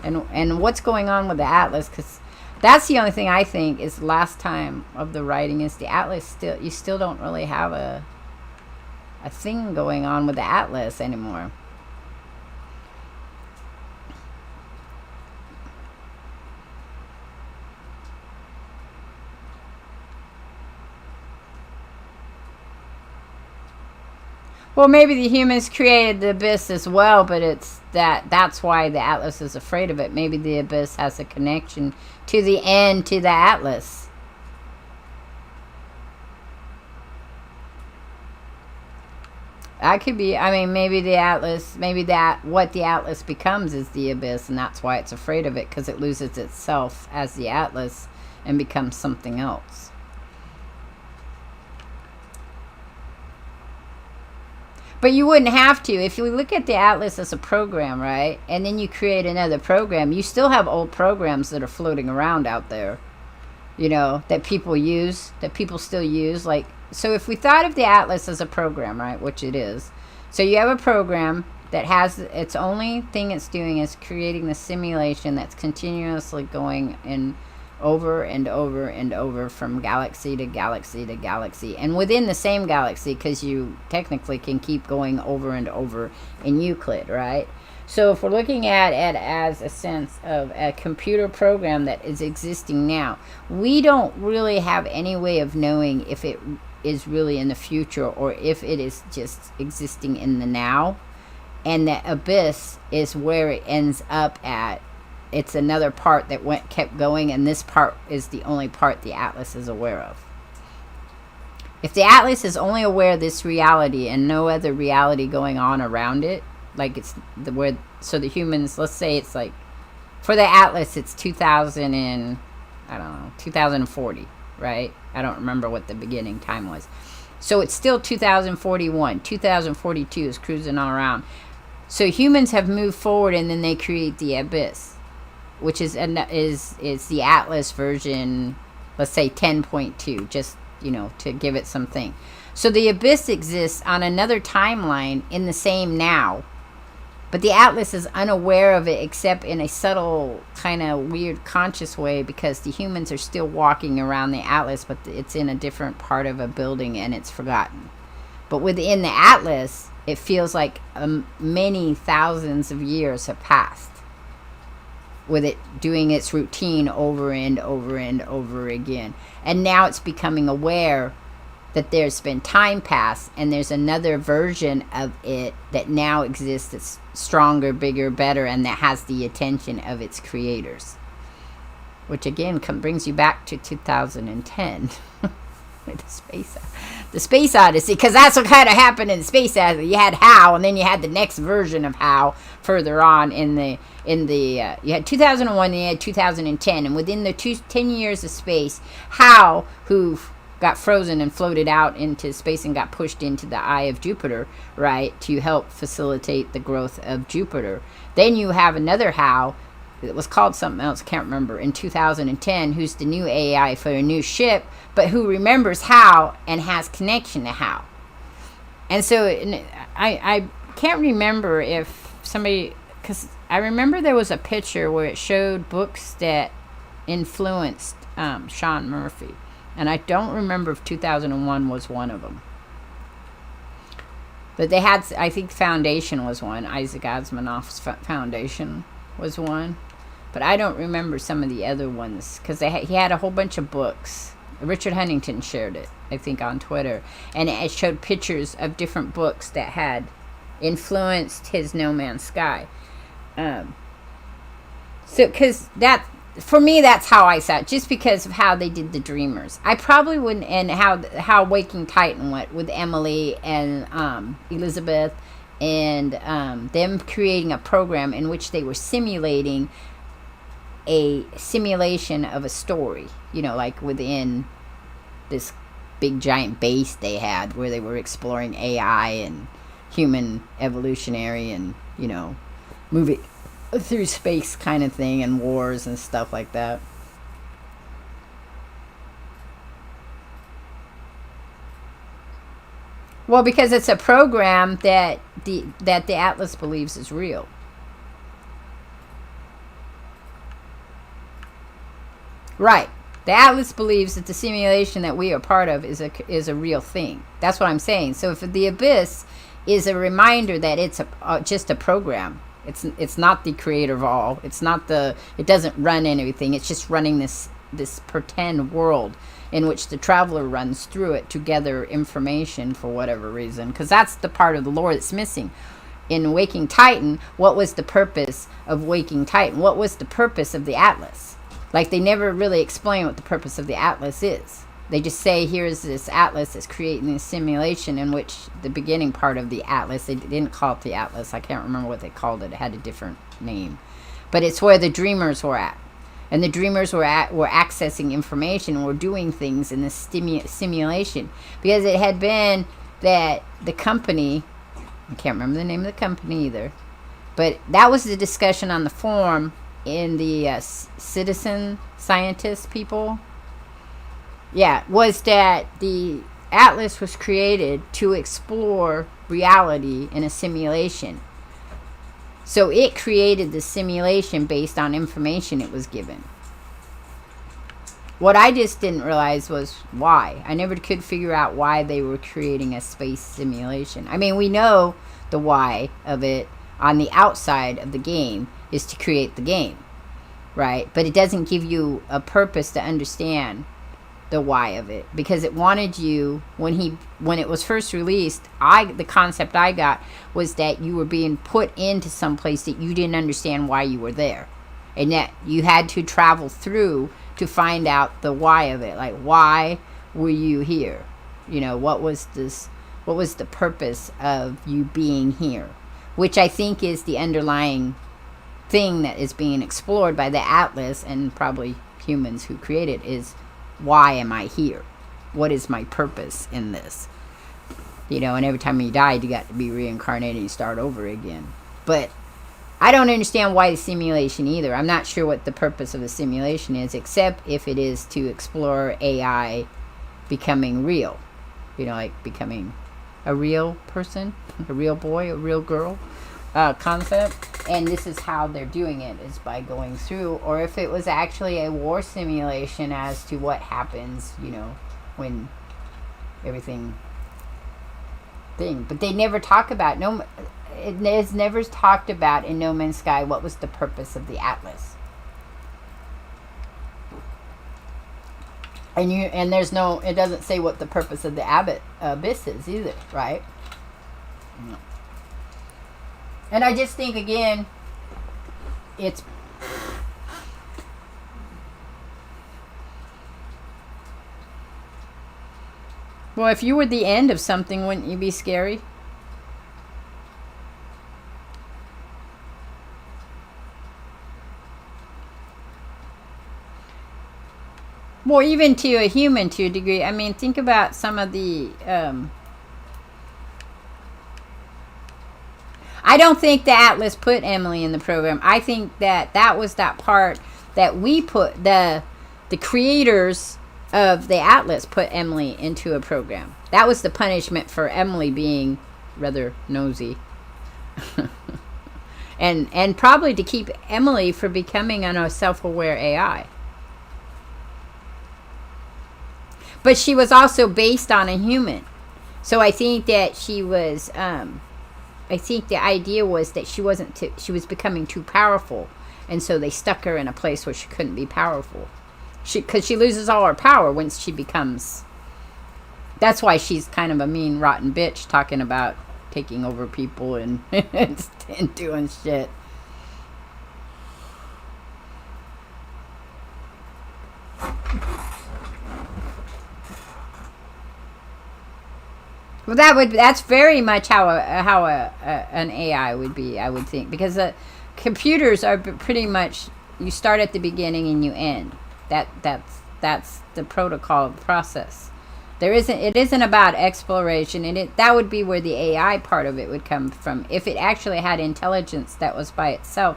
And what's going on with the Atlas? Because that's the only thing I think is last time of the writing is the Atlas you still don't really have a thing going on with the Atlas anymore. Well, maybe the humans created the Abyss as well, but that's why the Atlas is afraid of it. Maybe the Abyss has a connection to the end, to the Atlas. That could be, I mean, maybe the Atlas, what the Atlas becomes is the Abyss, and that's why it's afraid of it, because it loses itself as the Atlas and becomes something else. But you wouldn't have to. If you look at the Atlas as a program, right? And then you create another program, you still have old programs that are floating around out there, you know, that people use, that people still use. Like, so if we thought of the Atlas as a program, right, which it is. So you have a program that has, its only thing it's doing is creating the simulation that's continuously going in over and over and over from galaxy to galaxy to galaxy, and within the same galaxy, because you technically can keep going over and over in Euclid, right? So if we're looking at it as a sense of a computer program that is existing now, we don't really have any way of knowing if it is really in the future or if it is just existing in the now. And the Abyss is where it ends up at. It's another part that kept going, and this part is the only part the Atlas is aware of. If the Atlas is only aware of this reality and no other reality going on around it, like it's so the humans, let's say it's like, for the Atlas it's 2040, right? I don't remember what the beginning time was. So it's still 2041. 2042 is cruising all around. So humans have moved forward, and then they create the Abyss, which is the Atlas version, let's say 10.2, just, you know, to give it something. So the Abyss exists on another timeline in the same now, but the Atlas is unaware of it except in a subtle, kind of weird conscious way, because the humans are still walking around the Atlas, but it's in a different part of a building and it's forgotten. But within the Atlas, it feels like many thousands of years have passed, with it doing its routine over and over and over again. And now it's becoming aware that there's been time passed, and there's another version of it that now exists that's stronger, bigger, better, and that has the attention of its creators. Which again brings you back to 2010 with the Space Odyssey, because that's what kind of happened in the Space Odyssey. You had HAL, and then you had the next version of HAL further on in the you had 2001, and you had 2010, and within the 10 years of space, HAL, who got frozen and floated out into space and got pushed into the eye of Jupiter, right, to help facilitate the growth of Jupiter. Then you have another HAL that was called something else, can't remember, in 2010, who's the new AI for a new ship, but who remembers HAL and has connection to HAL. And so I can't remember if somebody, because I remember there was a picture where it showed books that influenced Sean Murphy. And I don't remember if 2001 was one of them. But they had, I think Foundation was one. Isaac Asimov's Foundation was one. But I don't remember some of the other ones, because he had a whole bunch of books. Richard Huntington shared it, I think, on Twitter. And it showed pictures of different books that had influenced his No Man's Sky. So, because that, for me, that's how I saw it, just because of how they did the Dreamers. I probably wouldn't, and how Waking Titan went with Emily and Elizabeth, and them creating a program in which they were simulating a simulation of a story, you know, like within this big giant base they had, where they were exploring AI and human evolutionary and, you know, moving through space kind of thing, and wars and stuff like that. Well, because it's a program that the Atlas believes is real. Right. The Atlas believes that the simulation that we are part of is a real thing. That's what I'm saying. So if the Abyss is a reminder that it's just a program, it's not the creator of all. It's not it doesn't run anything. It's just running this pretend world in which the traveler runs through it to gather information for whatever reason. Because that's the part of the lore that's missing. In Waking Titan, what was the purpose of Waking Titan? What was the purpose of the Atlas? Like, they never really explain what the purpose of the Atlas is. They just say, here's this Atlas that's creating this simulation, in which the beginning part of the Atlas, they didn't call it the Atlas. I can't remember what they called it. It had a different name. But it's where the dreamers were at. And the dreamers were accessing information and were doing things in this simulation. Because it had been that the company, I can't remember the name of the company either, but that was the discussion on the forum in the citizen scientist people. Yeah, was that the Atlas was created to explore reality in a simulation. So it created the simulation based on information it was given. What I just didn't realize was why. I never could figure out why they were creating a space simulation. I mean, we know the why of it on the outside of the game is to create the game, right? But it doesn't give you a purpose to understand the why of it, because it wanted you, when it was first released, the concept I got was that you were being put into some place that you didn't understand why you were there, and that you had to travel through to find out the why of it. Like, why were you here? You know, what was the purpose of you being here? Which I think is the underlying thing that is being explored by the Atlas and probably humans who create it, is, why am I here? What is my purpose in this? You know, and every time you died, you got to be reincarnated and you start over again. But I don't understand why the simulation either. I'm not sure what the purpose of the simulation is, except if it is to explore AI becoming real. You know, like becoming a real person, a real boy, a real girl concept. And this is how they're doing it, is by going through, or if it was actually a war simulation as to what happens, you know, when everything thing. But they never talk about, it is never talked about in No Man's Sky what was the purpose of the Atlas. And there's no, it doesn't say what the purpose of the Abyss is either, right? No. And I just think, again, it's... Well, if you were the end of something, wouldn't you be scary? Well, even to a human, to a degree. I mean, think about some of the... I don't think the Atlas put Emily in the program. I think that was that part that we put, the creators of the Atlas put Emily into a program. That was the punishment for Emily being rather nosy. and probably to keep Emily from becoming a self-aware AI. But she was also based on a human. So I think that she was... I think the idea was that she was becoming too powerful, and so they stuck her in a place where she couldn't be powerful. Because she loses all her power once she becomes... That's why she's kind of a mean, rotten bitch, talking about taking over people and, and doing shit. Well, that's very much how an AI would be, I would think, because computers are pretty much, you start at the beginning and you end. That's the protocol of the process. It isn't about exploration, and that would be where the AI part of it would come from. If it actually had intelligence that was by itself,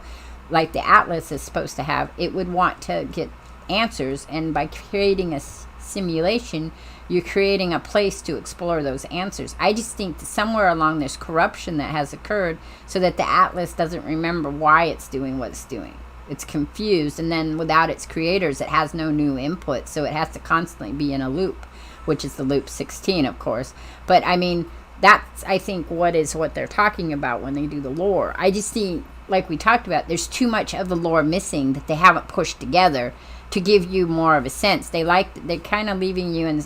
like the Atlas is supposed to have, it would want to get answers, and by creating a simulation, you're creating a place to explore those answers. I just think that somewhere along there's corruption that has occurred so that the Atlas doesn't remember why it's doing what it's doing. It's confused, and then without its creators, it has no new input, so it has to constantly be in a loop, which is the loop 16, of course. But I mean, that's, I think, what they're talking about when they do the lore. I just think, like we talked about, there's too much of the lore missing that they haven't pushed together to give you more of a sense. They're kind of leaving you in.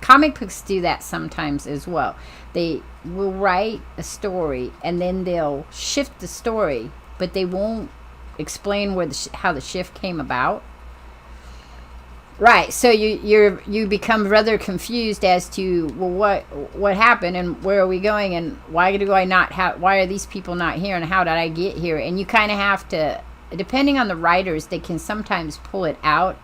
Comic books do that sometimes as well. They will write a story and then they'll shift the story, but they won't explain how the shift came about. Right, so you become rather confused as to, well, what happened and where are we going and why are these people not here and how did I get here? And you kind of have to, depending on the writers, they can sometimes pull it out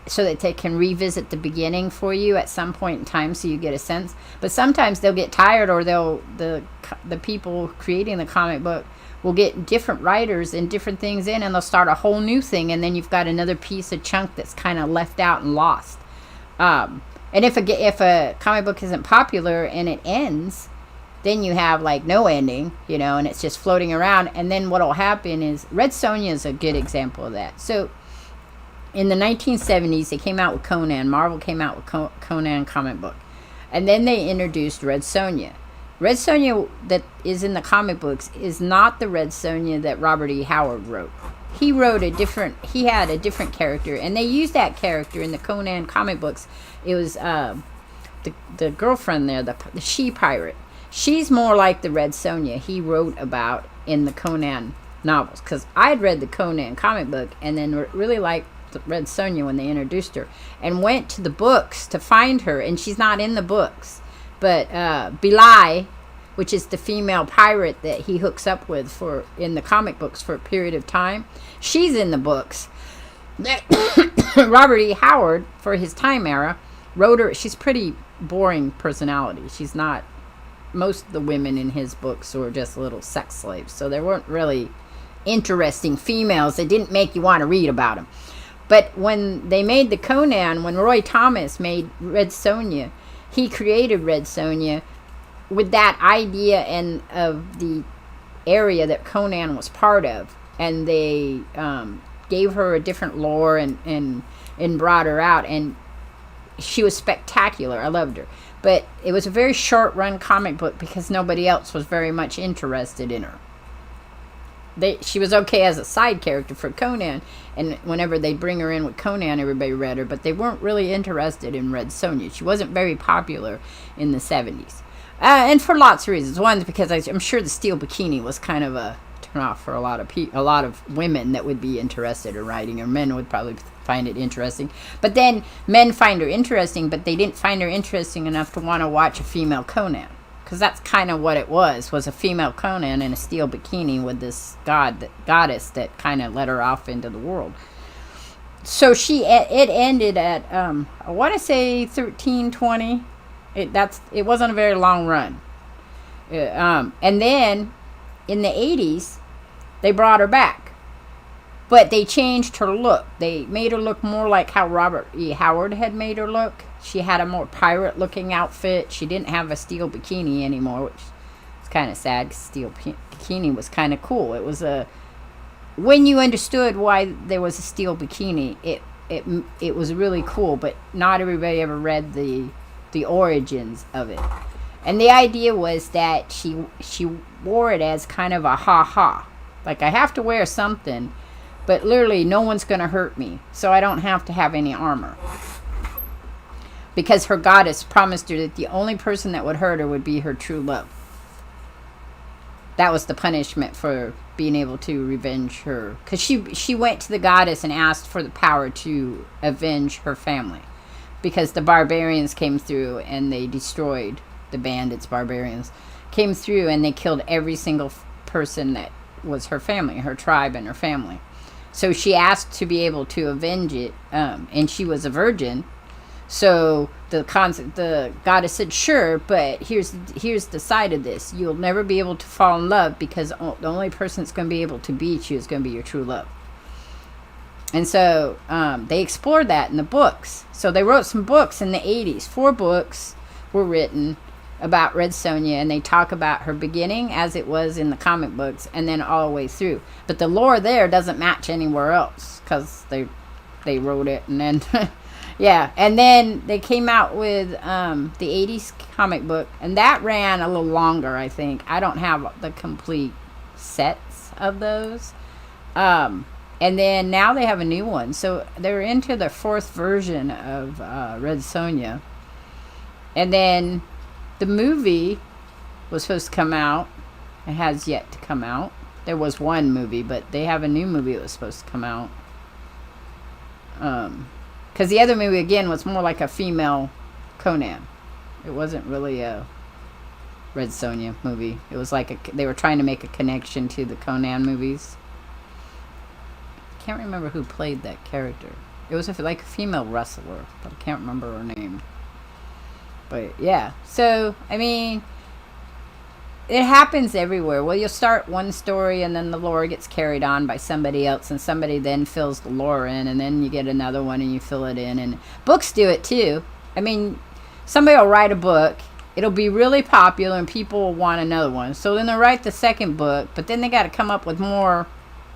so that they can revisit the beginning for you at some point in time so you get a sense. But sometimes they'll get tired, or the people creating the comic book will get different writers and different things in, and they'll start a whole new thing, and then you've got another piece of chunk that's kind of left out and lost. And if a comic book isn't popular and it ends, then you have like no ending, and it's just floating around. And then what'll happen is, Red Sonja is a good example of that. So in the 1970s, they came out with Conan. Marvel came out with Conan comic book. And then they introduced Red Sonja. Red Sonja that is in the comic books is not the Red Sonja that Robert E. Howard wrote. He had a different character, and they used that character in the Conan comic books. It was the girlfriend there, the she-pirate. She's more like the Red Sonja he wrote about in the Conan novels, because I'd read the Conan comic book and then really liked Red Sonja when they introduced her, and went to the books to find her, and she's not in the books. But Belai, which is the female pirate that he hooks up with in the comic books for a period of time, she's in the books. Robert E. Howard, for his time era, wrote her. She's pretty boring personality. She's not. Most of the women in his books were just little sex slaves, so there weren't really interesting females that didn't make you want to read about them. But when they made the Conan, when Roy Thomas made Red Sonja, he created Red Sonja with that idea and of the area that Conan was part of, and they gave her a different lore and brought her out, and she was spectacular. I loved her. But it was a very short run comic book because nobody else was very much interested in her. She was okay as a side character for Conan, and whenever they bring her in with Conan, everybody read her, but they weren't really interested in Red Sonja. She wasn't very popular in the 70s. And for lots of reasons. One, because I'm sure the steel bikini was kind of a turn off for a lot of women that would be interested in writing, or men would probably find it interesting. But then men find her interesting, but they didn't find her interesting enough to want to watch a female Conan. Because that's kind of what it was a female Conan in a steel bikini with this goddess that kind of let her off into the world. So it ended at, I want to say 1320. It wasn't a very long run. And then in the 80s, they brought her back. But they changed her look. They made her look more like how Robert E. Howard had made her look. She had a more pirate-looking outfit. She didn't have a steel bikini anymore, which is kind of sad, because steel bikini was kind of cool. It was when you understood why there was a steel bikini, it was really cool, but not everybody ever read the origins of it. And the idea was that she wore it as kind of a ha-ha. Like, I have to wear something, but literally no one's going to hurt me, so I don't have to have any armor. Because her goddess promised her that the only person that would hurt her would be her true love. That was the punishment for being able to revenge her. Because she went to the goddess and asked for the power to avenge her family. Because the barbarians came through and they destroyed the bandits, barbarians. Came through and they killed every single person that was her family, her tribe and her family. So she asked to be able to avenge it. And she was a virgin. So the goddess said, sure, but here's the side of this. You'll never be able to fall in love because the only person that's going to be able to beat you is going to be your true love. And so they explored that in the books. So they wrote some books in the 80s. 4 books were written about Red Sonja, and they talk about her beginning as it was in the comic books and then all the way through. But the lore there doesn't match anywhere else because they wrote it and then... Yeah, and then they came out with the 80s comic book, and that ran a little longer, I think. I don't have the complete sets of those. And then now they have a new one. So they're into the 4th version of Red Sonja. And then the movie was supposed to come out. It has yet to come out. There was one movie, but they have a new movie that was supposed to come out. Because the other movie, again, was more like a female Conan. It wasn't really a Red Sonja movie. It was like they were trying to make a connection to the Conan movies. I can't remember who played that character. It was like a female wrestler, but I can't remember her name. But, yeah. So, I mean... It happens everywhere. Well, you'll start one story and then the lore gets carried on by somebody else and somebody then fills the lore in and then you get another one and you fill it in. And books do it too. I mean, somebody will write a book. It'll be really popular and people will want another one. So then they'll write the second book, but then they got to come up with more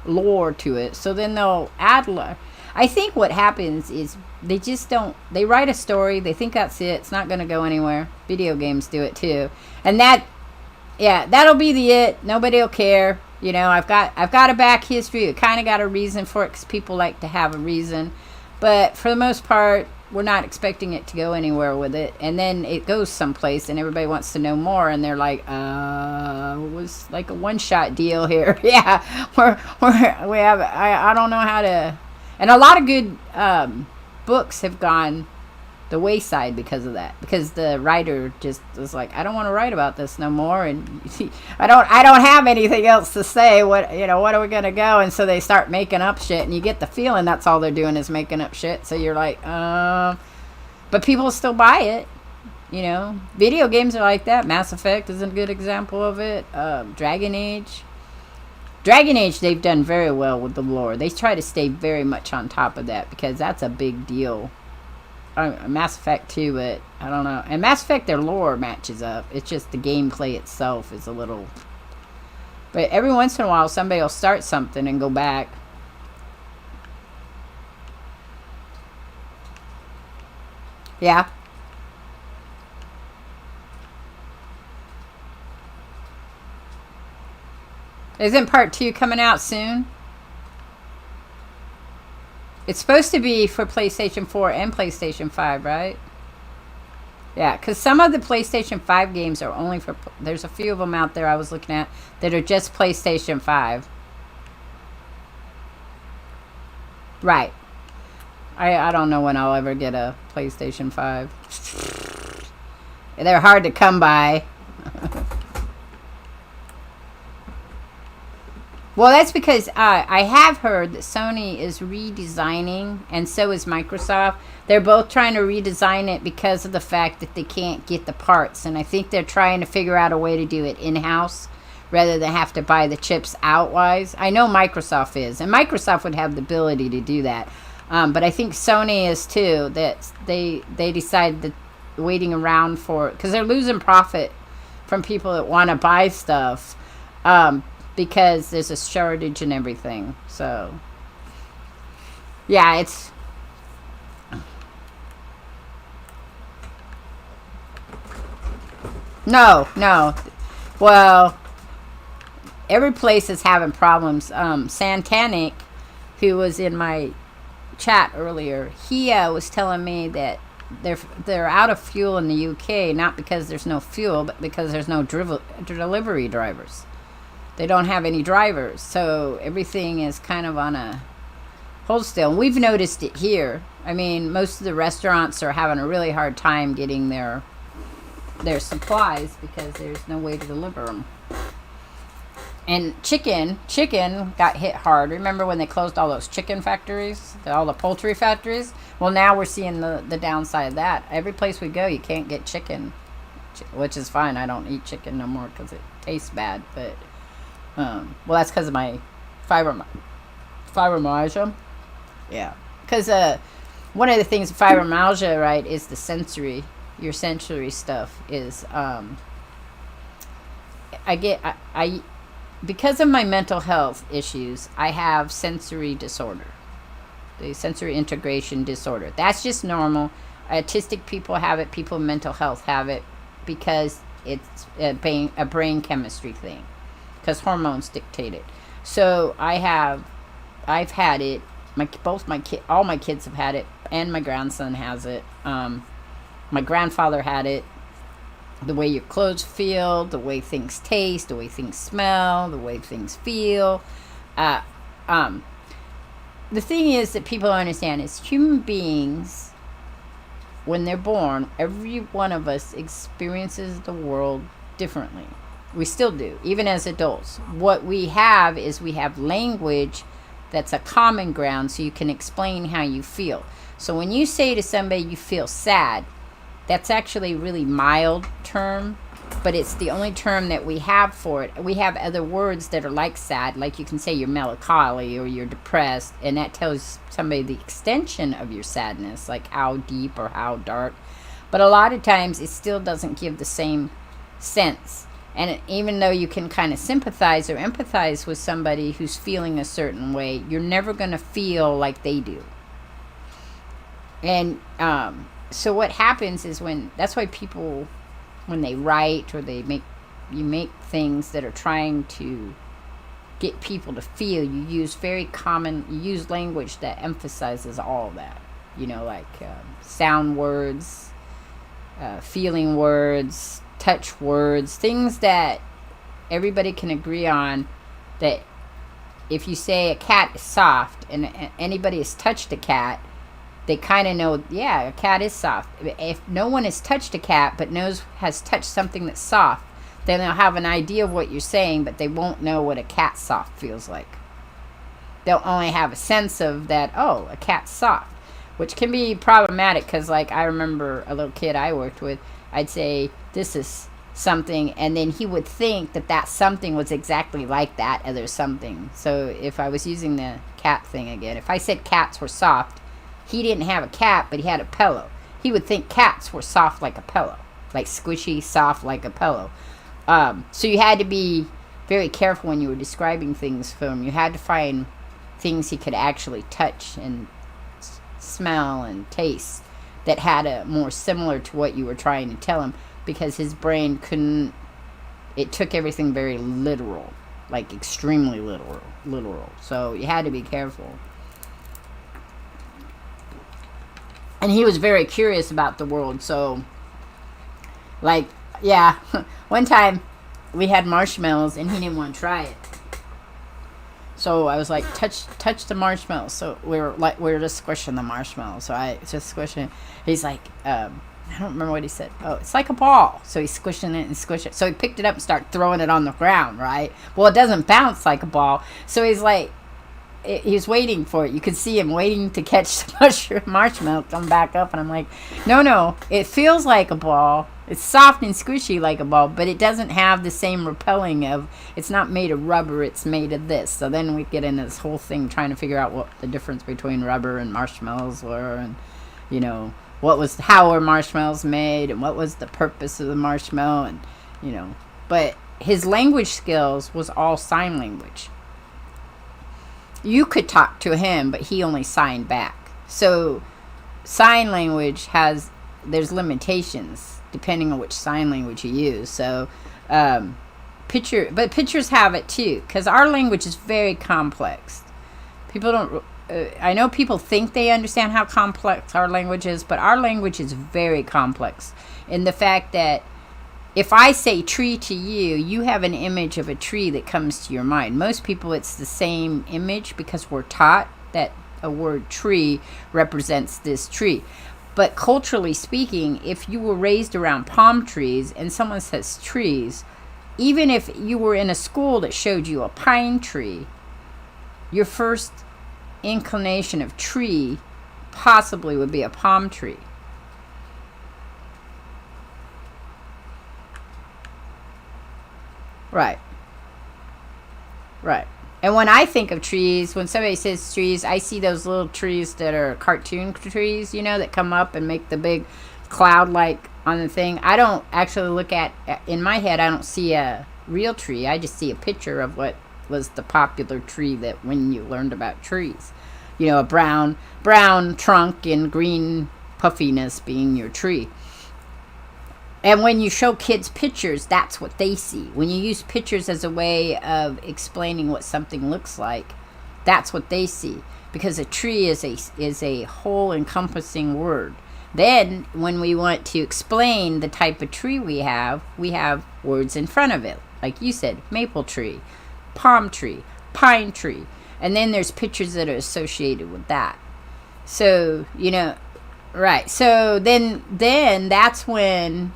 lore to it. So then they'll add lore. I think what happens is they just don't... They write a story. They think that's it. It's not going to go anywhere. Video games do it too. And that... Yeah, that'll be the it. Nobody will care. You know, I've got a back history. I kind of got a reason for it because people like to have a reason. But for the most part, we're not expecting it to go anywhere with it. And then it goes someplace and everybody wants to know more. And they're like, it was like a one-shot deal here. Yeah, we have, I don't know how to... And a lot of good books have gone the wayside because of that, because the writer just was like, I don't want to write about this no more, and I don't have anything else to say. What are we gonna go? And so they start making up shit, and you get the feeling that's all they're doing is making up shit. So you're like, but people still buy it. You know, video games are like that. Mass Effect is a good example of it. Dragon Age, they've done very well with the lore. They try to stay very much on top of that because that's a big deal. Mass Effect too, but I don't know. And Mass Effect, their lore matches up. It's just the gameplay itself is a little... But every once in a while, somebody will start something and go back. Yeah. Isn't part 2 coming out soon? It's supposed to be for PlayStation 4 and PlayStation 5, right? Yeah, because some of the PlayStation 5 games are only for... There's a few of them out there I was looking at that are just PlayStation 5. Right. I don't know when I'll ever get a PlayStation 5. They're hard to come by. Well, that's because I have heard that Sony is redesigning, and so is Microsoft. They're both trying to redesign it because of the fact that they can't get the parts. And I think they're trying to figure out a way to do it in-house rather than have to buy the chips outwise. I know Microsoft is, and Microsoft would have the ability to do that. But I think Sony is too, that they decided that waiting around for... Because they're losing profit from people that want to buy stuff. Because there's a shortage and everything. So, yeah, it's... No. Well, every place is having problems. Santanic, who was in my chat earlier, he was telling me that they're out of fuel in the UK, not because there's no fuel, but because there's no delivery drivers. They don't have any drivers, so everything is kind of on a hold still. We've noticed it here. I mean, most of the restaurants are having a really hard time getting their supplies because there's no way to deliver them. And chicken got hit hard. Remember when they closed all those chicken factories, all the poultry factories? Well, now we're seeing the downside of that. Every place we go, you can't get chicken, which is fine. I don't eat chicken no more because it tastes bad. But well, that's because of my fibromyalgia. Yeah, because one of the things with fibromyalgia, right, is the sensory. Your sensory stuff is I because of my mental health issues, I have sensory disorder, the sensory integration disorder. That's just normal. Autistic people have it. People with mental health have it because it's a brain chemistry thing, because hormones dictate it. So I've had it. All my kids have had it, and my grandson has it. My grandfather had it. The way your clothes feel, the way things taste, the way things smell, the way things feel. The thing is that people don't understand is human beings, when they're born, every one of us experiences the world differently. We still do, even as adults. What we have is we have language that's a common ground so you can explain how you feel. So when you say to somebody you feel sad, that's actually a really mild term, but it's the only term that we have for it. We have other words that are like sad, like you can say you're melancholy or you're depressed, and that tells somebody the extension of your sadness, like how deep or how dark. But a lot of times it still doesn't give the same sense. And even though you can kind of sympathize or empathize with somebody who's feeling a certain way, you're never going to feel like they do. And so what happens is that's why people, when they write or you make things that are trying to get people to feel, you use language that emphasizes all of that. Like sound words, feeling words, touch words, things that everybody can agree on. That if you say a cat is soft and anybody has touched a cat, they kind of know, yeah, a cat is soft. If no one has touched a cat but has touched something that's soft, then they'll have an idea of what you're saying, but they won't know what a cat soft feels like. They'll only have a sense of that, oh, a cat's soft, which can be problematic because, like, I remember a little kid I worked with, I'd say, this is something, and then he would think that something was exactly like that other something. So if I was using the cat thing again, if I said cats were soft, he didn't have a cat, but he had a pillow. He would think cats were soft like a pillow, like squishy, soft like a pillow. So you had to be very careful when you were describing things for him. You had to find things he could actually touch and smell and taste that had a more similar to what you were trying to tell him, because his brain couldn't. It took everything very literal, like extremely literal. So you had to be careful. And he was very curious about the world. So, like, yeah, one time we had marshmallows and he didn't want to try it. So I was like, touch the marshmallows. So we were just squishing the marshmallows. So I just squishing it. He's like, I don't remember what he said. Oh, it's like a ball. So he's squishing it and squishing it. So he picked it up and started throwing it on the ground, right? Well, it doesn't bounce like a ball. So he's like, he's waiting for it. You could see him waiting to catch the marshmallow come back up. And I'm like, no, it feels like a ball. It's soft and squishy like a ball, but it doesn't have the same repelling of, it's not made of rubber, it's made of this. So then we get into this whole thing trying to figure out what the difference between rubber and marshmallows were, and, how were marshmallows made, and what was the purpose of the marshmallow, and, but his language skills was all sign language. You could talk to him, but he only signed back. So sign language there's limitations depending on which sign language you use. So pictures have it too, because our language is very complex. People don't, I know people think they understand how complex our language is, but our language is very complex in the fact that if I say tree to you, you have an image of a tree that comes to your mind. Most people, it's the same image because we're taught that a word tree represents this tree. But culturally speaking, if you were raised around palm trees and someone says trees, even if you were in a school that showed you a pine tree, your first inclination of tree possibly would be a palm tree. Right. Right. And when I think of trees, when somebody says trees, I see those little trees that are cartoon trees, you know, that come up and make the big cloud-like on the thing. I don't actually look at, in my head, I don't see a real tree. I just see a picture of what was the popular tree that when you learned about trees. You know, a brown trunk and green puffiness being your tree. And when you show kids pictures, that's what they see. When you use pictures as a way of explaining what something looks like, that's what they see. Because a tree is a whole encompassing word. Then, when we want to explain the type of tree we have words in front of it. Like you said, maple tree, palm tree, pine tree. And then there's pictures that are associated with that. So, you know, right. So then that's when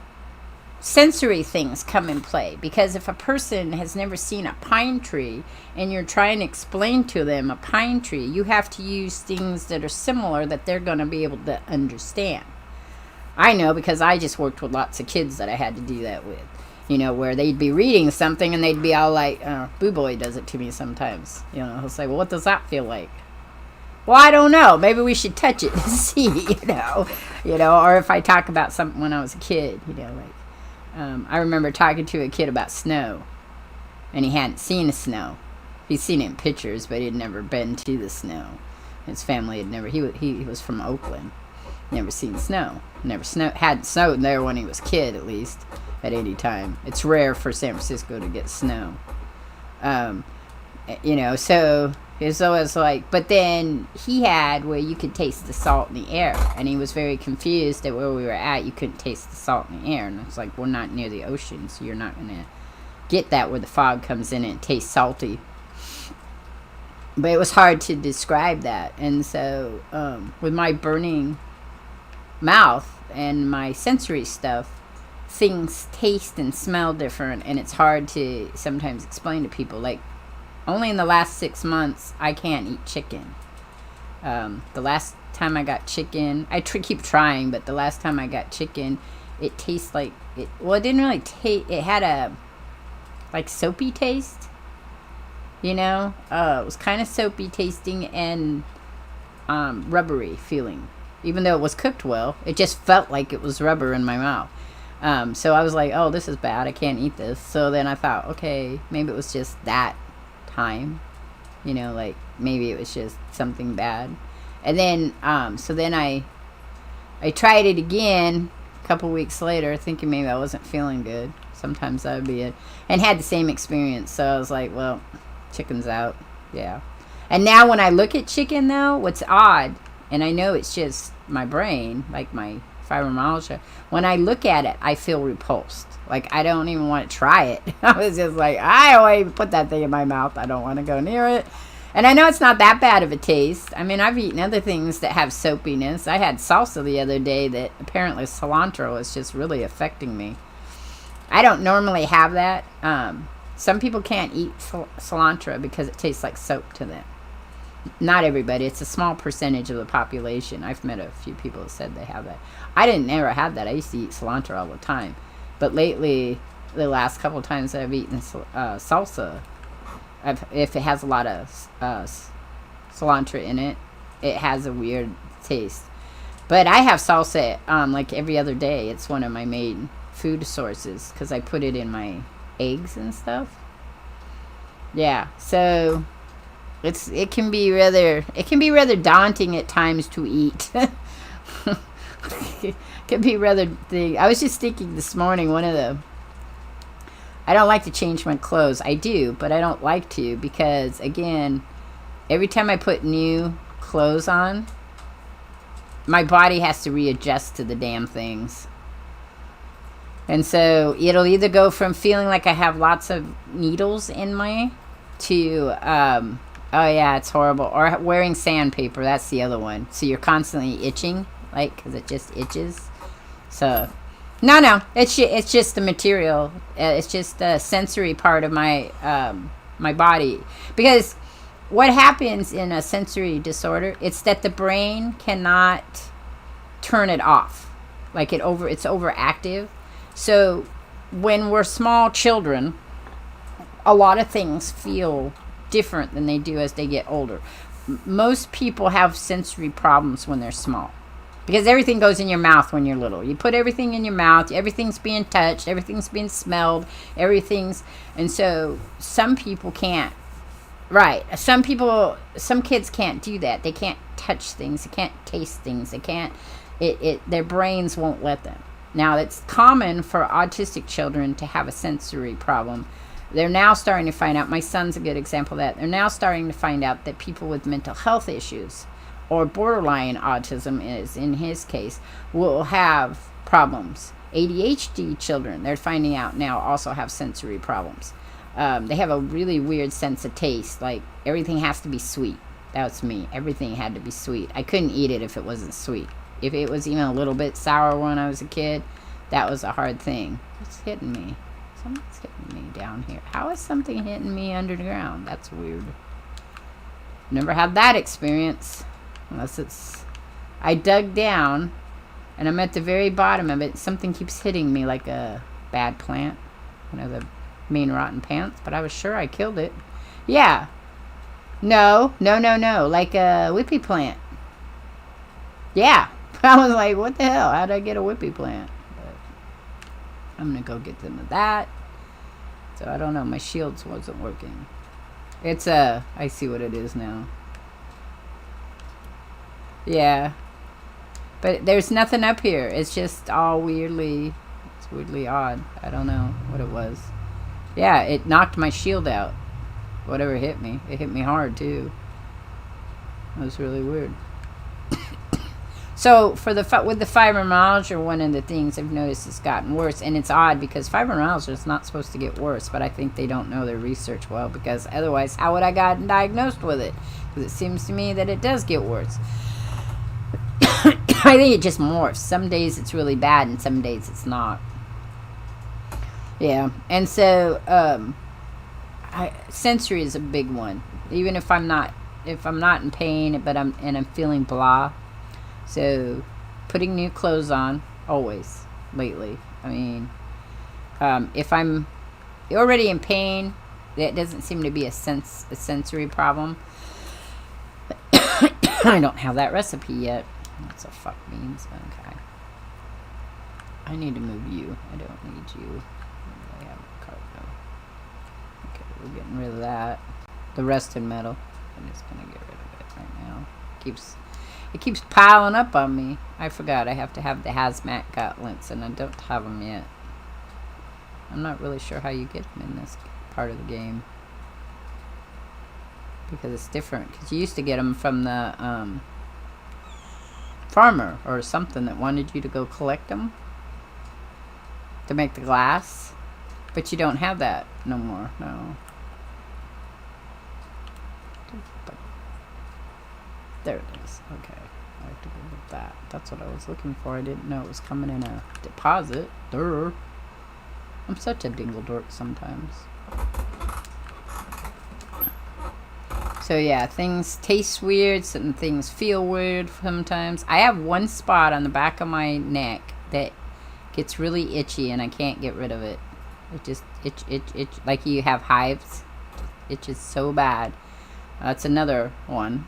sensory things come in play, because if a person has never seen a pine tree and you're trying to explain to them a pine tree, you have to use things that are similar that they're going to be able to understand. I know, because I just worked with lots of kids that I had to do that with, you know, where they'd be reading something and they'd be all like, Boo Boy does it to me sometimes, you know, he'll say, well, what does that feel like? Well, I don't know. Maybe we should touch it and see, you know, or if I talk about something when I was a kid, you know, like, I remember talking to a kid about snow, and he hadn't seen the snow. He'd seen it in pictures, but he'd never been to the snow. His family had never. He was from Oakland, never seen snow. Hadn't snowed there when he was a kid, at least at any time. It's rare for San Francisco to get snow. You know, so it's always like, but then he had where you could taste the salt in the air, and he was very confused that where we were at, you couldn't taste the salt in the air, and it's like, we're not near the ocean, so you're not going to get that where the fog comes in and it tastes salty. But it was hard to describe that, and so with my burning mouth and my sensory stuff, things taste and smell different, and it's hard to sometimes explain to people. Like, only in the last 6 months, I can't eat chicken. The last time I got chicken, I keep trying, but the last time I got chicken, it tastes like, it didn't really taste, it had a, like, soapy taste, you know? It was kind of soapy tasting and rubbery feeling. Even though it was cooked well, it just felt like it was rubber in my mouth. So I was like, oh, this is bad, I can't eat this. So then I thought, okay, maybe it was just that time, you know, like maybe it was just something bad. And then so then I tried it again a couple weeks later, thinking maybe I wasn't feeling good. Sometimes that would be it, and had the same experience. So I was like, well, chicken's out. Yeah. And now when I look at chicken, though, what's odd, and I know it's just my brain, like my fibromyalgia, when I look at it, I feel repulsed. Like, I don't even want to try it. I was just like, I don't even put that thing in my mouth. I don't want to go near it. And I know it's not that bad of a taste. I mean, I've eaten other things that have soapiness. I had salsa the other day that apparently cilantro is just really affecting me. I don't normally have that. Some people can't eat cilantro because it tastes like soap to them. Not everybody. It's a small percentage of the population. I've met a few people that said they have that. I didn't ever have that. I used to eat cilantro all the time. But lately, the last couple of times I've eaten salsa, if it has a lot of cilantro in it, it has a weird taste. But I have salsa like every other day. It's one of my main food sources because I put it in my eggs and stuff. Yeah, so it can be rather daunting at times to eat. It can be rather thing. I was just thinking this morning, I don't like to change my clothes. I do, but I don't like to because, again, every time I put new clothes on, my body has to readjust to the damn things. And so it'll either go from feeling like I have lots of needles in my to, oh yeah, it's horrible. Or wearing sandpaper, that's the other one. So you're constantly itching, like, because it just itches. So No. It's just the material. It's just the sensory part of my my body. Because what happens in a sensory disorder, it's that the brain cannot turn it off. Like it's overactive. So when we're small children, a lot of things feel different than they do as they get older. Most people have sensory problems when they're small. Because everything goes in your mouth when you're little. You put everything in your mouth. Everything's being touched. Everything's being smelled. And so some people can't. Right. Some kids can't do that. They can't touch things. They can't taste things. They can't. Their brains won't let them. Now, it's common for autistic children to have a sensory problem. They're now starting to find out. My son's a good example of that. They're now starting to find out that people with mental health issues or borderline autism, is in his case, will have problems. ADHD children, they're finding out now, also have sensory problems. They have a really weird sense of taste. Like, everything has to be sweet. That's me. Everything had to be sweet. I couldn't eat it if it wasn't sweet. If it was even a little bit sour when I was a kid, that was a hard thing. What's hitting me? Something's hitting me down here. How is something hitting me underground? That's weird. Never had that experience. Unless it's... I dug down, and I'm at the very bottom of it. Something keeps hitting me like a bad plant. One of the main rotten plants. But I was sure I killed it. Yeah. No. Like a whippy plant. Yeah. I was like, what the hell? How'd I get a whippy plant? But I'm going to go get them of that. So I don't know. My shields wasn't working. It's I see what it is now. Yeah. But there's nothing up here. It's just all weirdly odd. I don't know what it was. Yeah, it knocked my shield out. Whatever hit me. It hit me hard, too. It was really weird. So, with the fibromyalgia, one of the things I've noticed has gotten worse. And it's odd because fibromyalgia is not supposed to get worse. But I think they don't know their research well. Because otherwise, how would I gotten diagnosed with it? Because it seems to me that it does get worse. I think it just morphs. Some days it's really bad and some days it's not. Yeah. And so, sensory is a big one. Even if I'm not in pain, but I'm feeling blah. So, putting new clothes on, always, lately. I mean, if I'm already in pain, that doesn't seem to be a sensory problem. I don't have that recipe yet. That's what fuck means. Okay. I need to move you. I don't need you. I have a card though. Okay, we're getting rid of that. The rusted metal. I'm just gonna get rid of it right now. It keeps piling up on me. I forgot I have to have the hazmat gauntlets, and I don't have them yet. I'm not really sure how you get them in this part of the game. Because it's different. Because you used to get them from the farmer or something that wanted you to go collect them to make the glass. But you don't have that no more. No. There it is. Okay. I have to go with that. That's what I was looking for. I didn't know it was coming in a deposit. Durr. I'm such a dingle dork sometimes. So yeah, things taste weird, some things feel weird sometimes. I have one spot on the back of my neck that gets really itchy and I can't get rid of it. It just itch, like you have hives. Itches so bad. That's another one.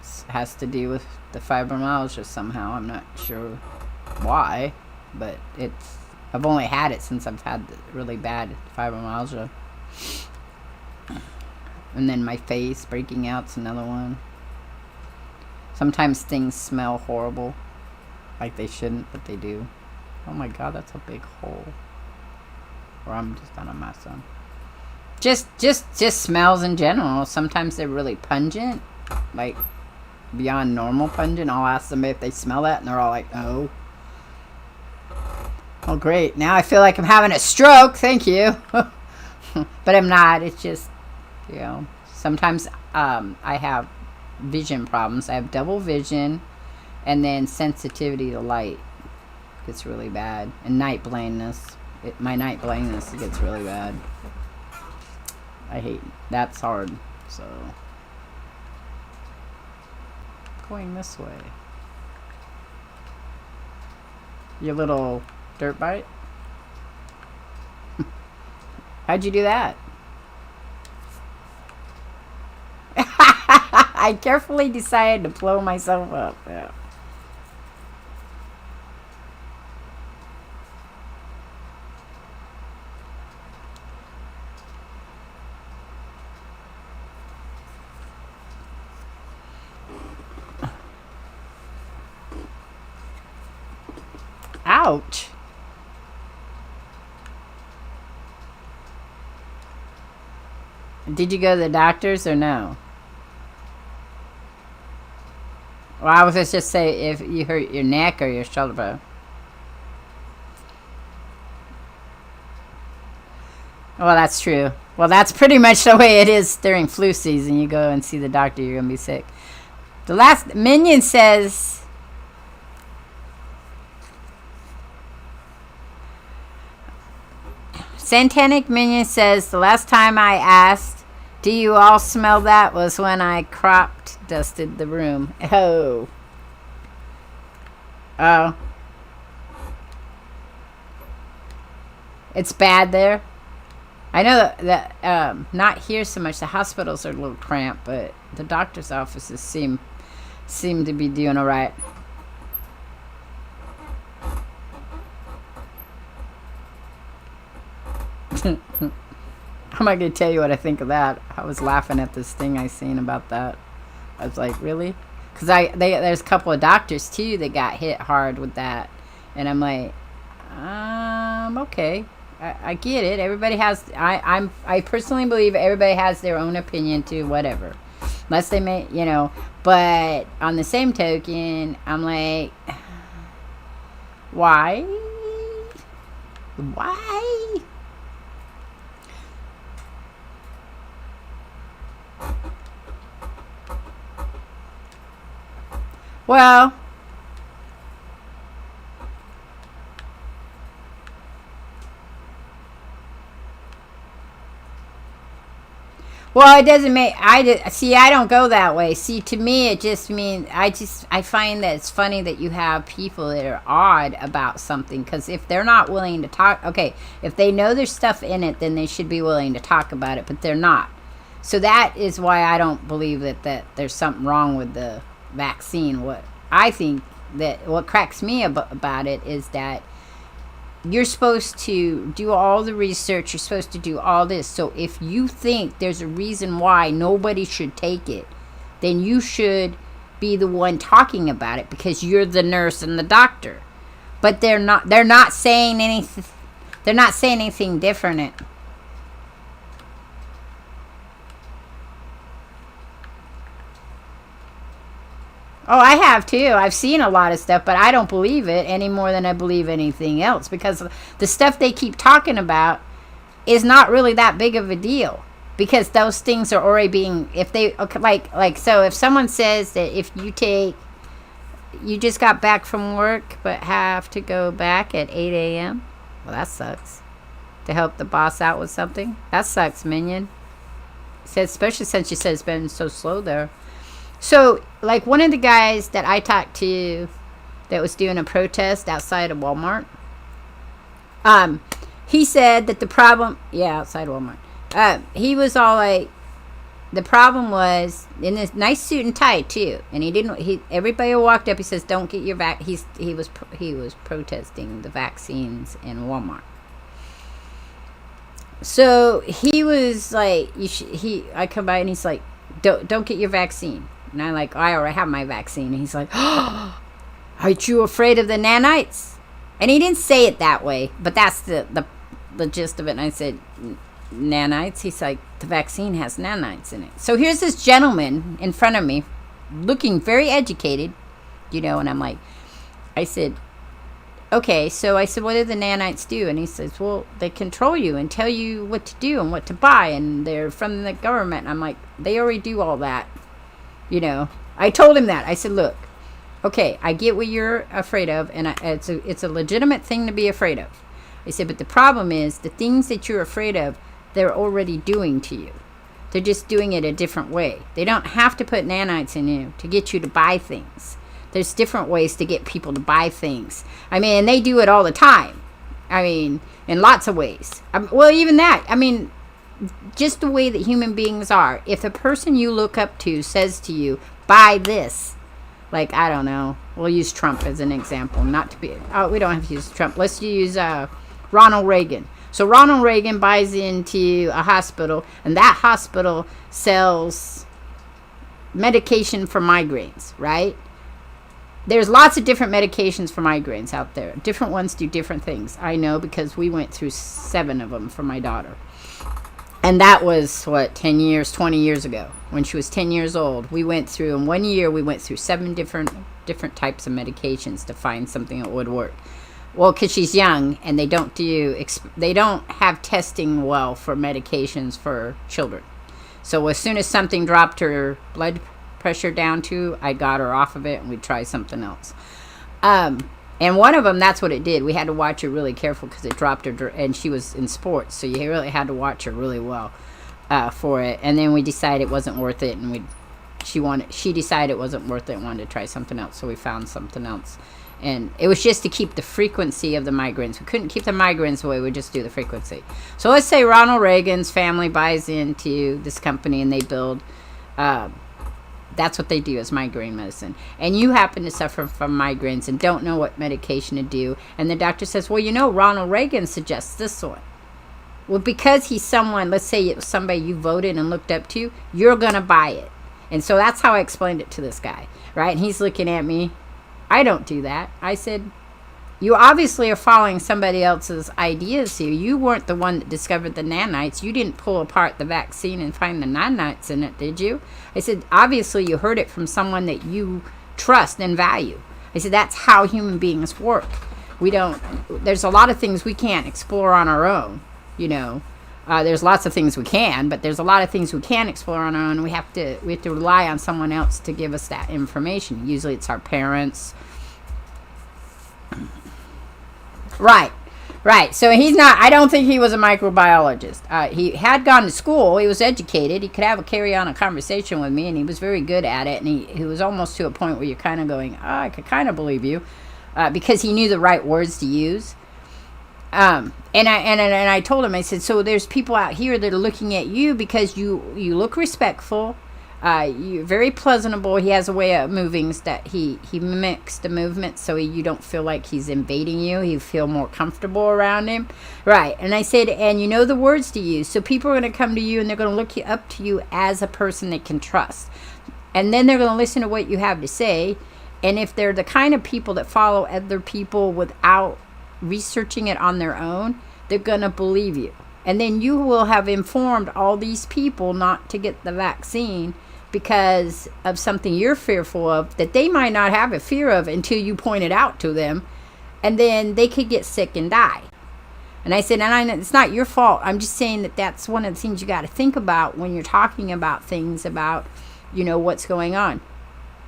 It has to do with the fibromyalgia somehow. I'm not sure why, but I've only had it since I've had the really bad fibromyalgia. And then my face breaking out's another one. Sometimes things smell horrible. Like they shouldn't, but they do. Oh my god, that's a big hole. Or I'm just on a mess on. Just smells in general. Sometimes they're really pungent. Like, beyond normal pungent. I'll ask them if they smell that, and they're all like, oh. Oh, great. Now I feel like I'm having a stroke. Thank you. But I'm not. It's just... You know, sometimes I have vision problems. I have double vision and then sensitivity to light. gets really bad. And night blindness. My night blindness gets really bad. I hate, that's hard, so. Going this way. Your little dirt bite? How'd you do that? I carefully decided to blow myself up. Yeah. Ouch. Did you go to the doctors or no? Well, I was just say if you hurt your neck or your shoulder bone. Well, that's true. Well, that's pretty much the way it is during flu season. You go and see the doctor, you're going to be sick. The last minion says... Santanic Minion says, the last time I asked, do you all smell that, was when I cropped dusted the room. Oh. Oh. It's bad there. I know that not here so much. The hospitals are a little cramped, but the doctor's offices seem to be doing all right. I'm not going to tell you what I think of that. I was laughing at this thing I seen about that. I was like, really? Because there's a couple of doctors, too, that got hit hard with that. And I'm like, okay. I get it. Everybody has... I personally believe everybody has their own opinion, too, whatever. Unless they may, you know. But on the same token, I'm like, why? Why? Well, it doesn't make, I don't go that way. See, to me, it just means, I find that it's funny that you have people that are odd about something, because if they're not willing to talk, okay, if they know there's stuff in it, then they should be willing to talk about it, but they're not. So that is why I don't believe that there's something wrong with the vaccine. What I think that what cracks me about it is that you're supposed to do all the research, you're supposed to do all this. So if you think there's a reason why nobody should take it, then you should be the one talking about it, because you're the nurse and the doctor. But they're not saying anything. They're not saying anything different. Oh, I have too. I've seen a lot of stuff, but I don't believe it any more than I believe anything else, because the stuff they keep talking about is not really that big of a deal, because those things are already being, if they, okay, like so if someone says that if you just got back from work but have to go back at 8 a.m., well, that sucks. To help the boss out with something, that sucks, minion. Says, especially since you said it's been so slow there. So, like, one of the guys that I talked to that was doing a protest outside of Walmart, he said that the problem, outside of Walmart, he was all like, the problem was, in this nice suit and tie, too, and everybody who walked up, he says, don't get your he was protesting the vaccines in Walmart. So, he was like, I come by and he's like, don't get your vaccine. And I'm like, I already have my vaccine. And he's like, oh, aren't you afraid of the nanites? And he didn't say it that way, but that's the gist of it. And I said, nanites? He's like, the vaccine has nanites in it. So here's this gentleman in front of me, looking very educated, and I'm like, I said, okay, so I said, what do the nanites do? And he says, well, they control you and tell you what to do and what to buy, and they're from the government. And I'm like, they already do all that. I told him that. I said, look, okay, I get what you're afraid of, and it's a legitimate thing to be afraid of. I said, but the problem is the things that you're afraid of, they're already doing to you. They're just doing it a different way. They don't have to put nanites in you to get you to buy things. There's different ways to get people to buy things. I mean, and they do it all the time. I mean, in lots of ways. Well, even that. I mean, just the way that human beings are. If the person you look up to says to you, buy this. Like, I don't know. We'll use Trump as an example. Not to be... Oh, we don't have to use Trump. Let's use Ronald Reagan. So Ronald Reagan buys into a hospital, and that hospital sells medication for migraines, right? There's lots of different medications for migraines out there. Different ones do different things. I know because we went through 7 of them for my daughter. And that was, 10 years, 20 years ago. When she was 10 years old, we went through, in 1 year, we went through 7 different types of medications to find something that would work. Well, because she's young, and they don't have testing well for medications for children. So as soon as something dropped her blood pressure down to, I got her off of it, and we'd try something else. And one of them, that's what it did. We had to watch her really careful because it dropped her, and she was in sports, so you really had to watch her really well for it. And then we decided it wasn't worth it, and she decided it wasn't worth it and wanted to try something else, so we found something else. And it was just to keep the frequency of the migraines. We couldn't keep the migraines away. We'd just do the frequency. So let's say Ronald Reagan's family buys into this company and they build... that's what they do is migraine medicine. And you happen to suffer from migraines and don't know what medication to do. And the doctor says, well, Ronald Reagan suggests this one. Well, because he's someone, let's say it was somebody you voted and looked up to, you're going to buy it. And so that's how I explained it to this guy, right? And he's looking at me. I don't do that. I said, you obviously are following somebody else's ideas here. You weren't the one that discovered the nanites. You didn't pull apart the vaccine and find the nanites in it, did you? I said, obviously you heard it from someone that you trust and value. I said, that's how human beings work. There's a lot of things we can't explore on our own, There's lots of things we can, but there's a lot of things we can't explore on our own. We have to rely on someone else to give us that information. Usually it's our parents. Right. So I don't think he was a microbiologist. He had gone to school. He was educated. He could carry on a conversation with me, and he was very good at it. And he was almost to a point where you're kind of going, I could kind of believe you, because he knew the right words to use. And I told him, I said, so there's people out here that are looking at you because you look respectful. You're very pleasantable. He has a way of moving that he mimics the movement so you don't feel like he's invading you. You feel more comfortable around him. Right. And I said, and you know the words to use. So people are going to come to you and they're going to look up to you as a person they can trust. And then they're going to listen to what you have to say. And if they're the kind of people that follow other people without researching it on their own, they're going to believe you. And then you will have informed all these people not to get the vaccine because of something you're fearful of that they might not have a fear of until you point it out to them. And then they could get sick and die. And I said, it's not your fault. I'm just saying that that's one of the things you got to think about when you're talking about things about, what's going on.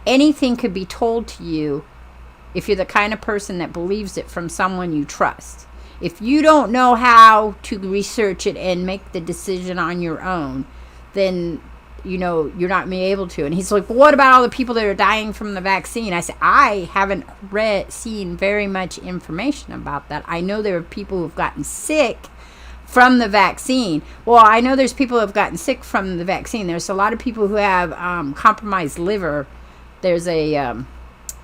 Anything could be told to you if you're the kind of person that believes it from someone you trust. If you don't know how to research it and make the decision on your own, then, you're not being able to. And he's like, well, what about all the people that are dying from the vaccine? I said, I haven't seen very much information about that. I know there are people who've gotten sick from the vaccine. Well, I know there's people who have gotten sick from the vaccine. There's a lot of people who have compromised liver. There's a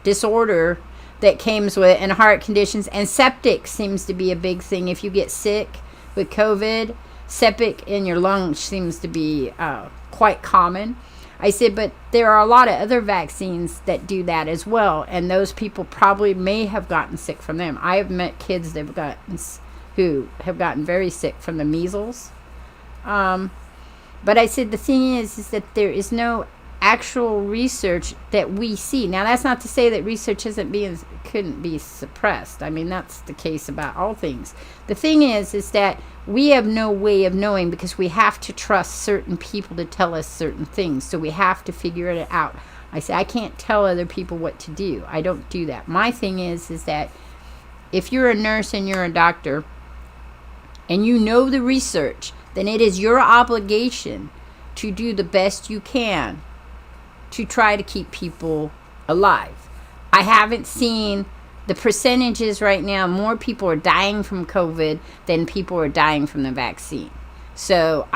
disorder that comes with, and heart conditions, and septic seems to be a big thing. If you get sick with COVID, septic in your lungs seems to be quite common. I said, but there are a lot of other vaccines that do that as well, and those people probably may have gotten sick from them. I have met kids who have gotten very sick from the measles. But I said the thing is that there is no actual research that we see. Now, that's not to say that research couldn't be suppressed. I mean, that's the case about all things. The thing is that we have no way of knowing because we have to trust certain people to tell us certain things. So we have to figure it out I say I can't tell other people what to do. I don't do that. My thing is that if you're a nurse and you're a doctor and you know the research, then it is your obligation to do the best you can to try to keep people alive. I haven't seen the percentages right now. More people are dying from COVID than people are dying from the vaccine. So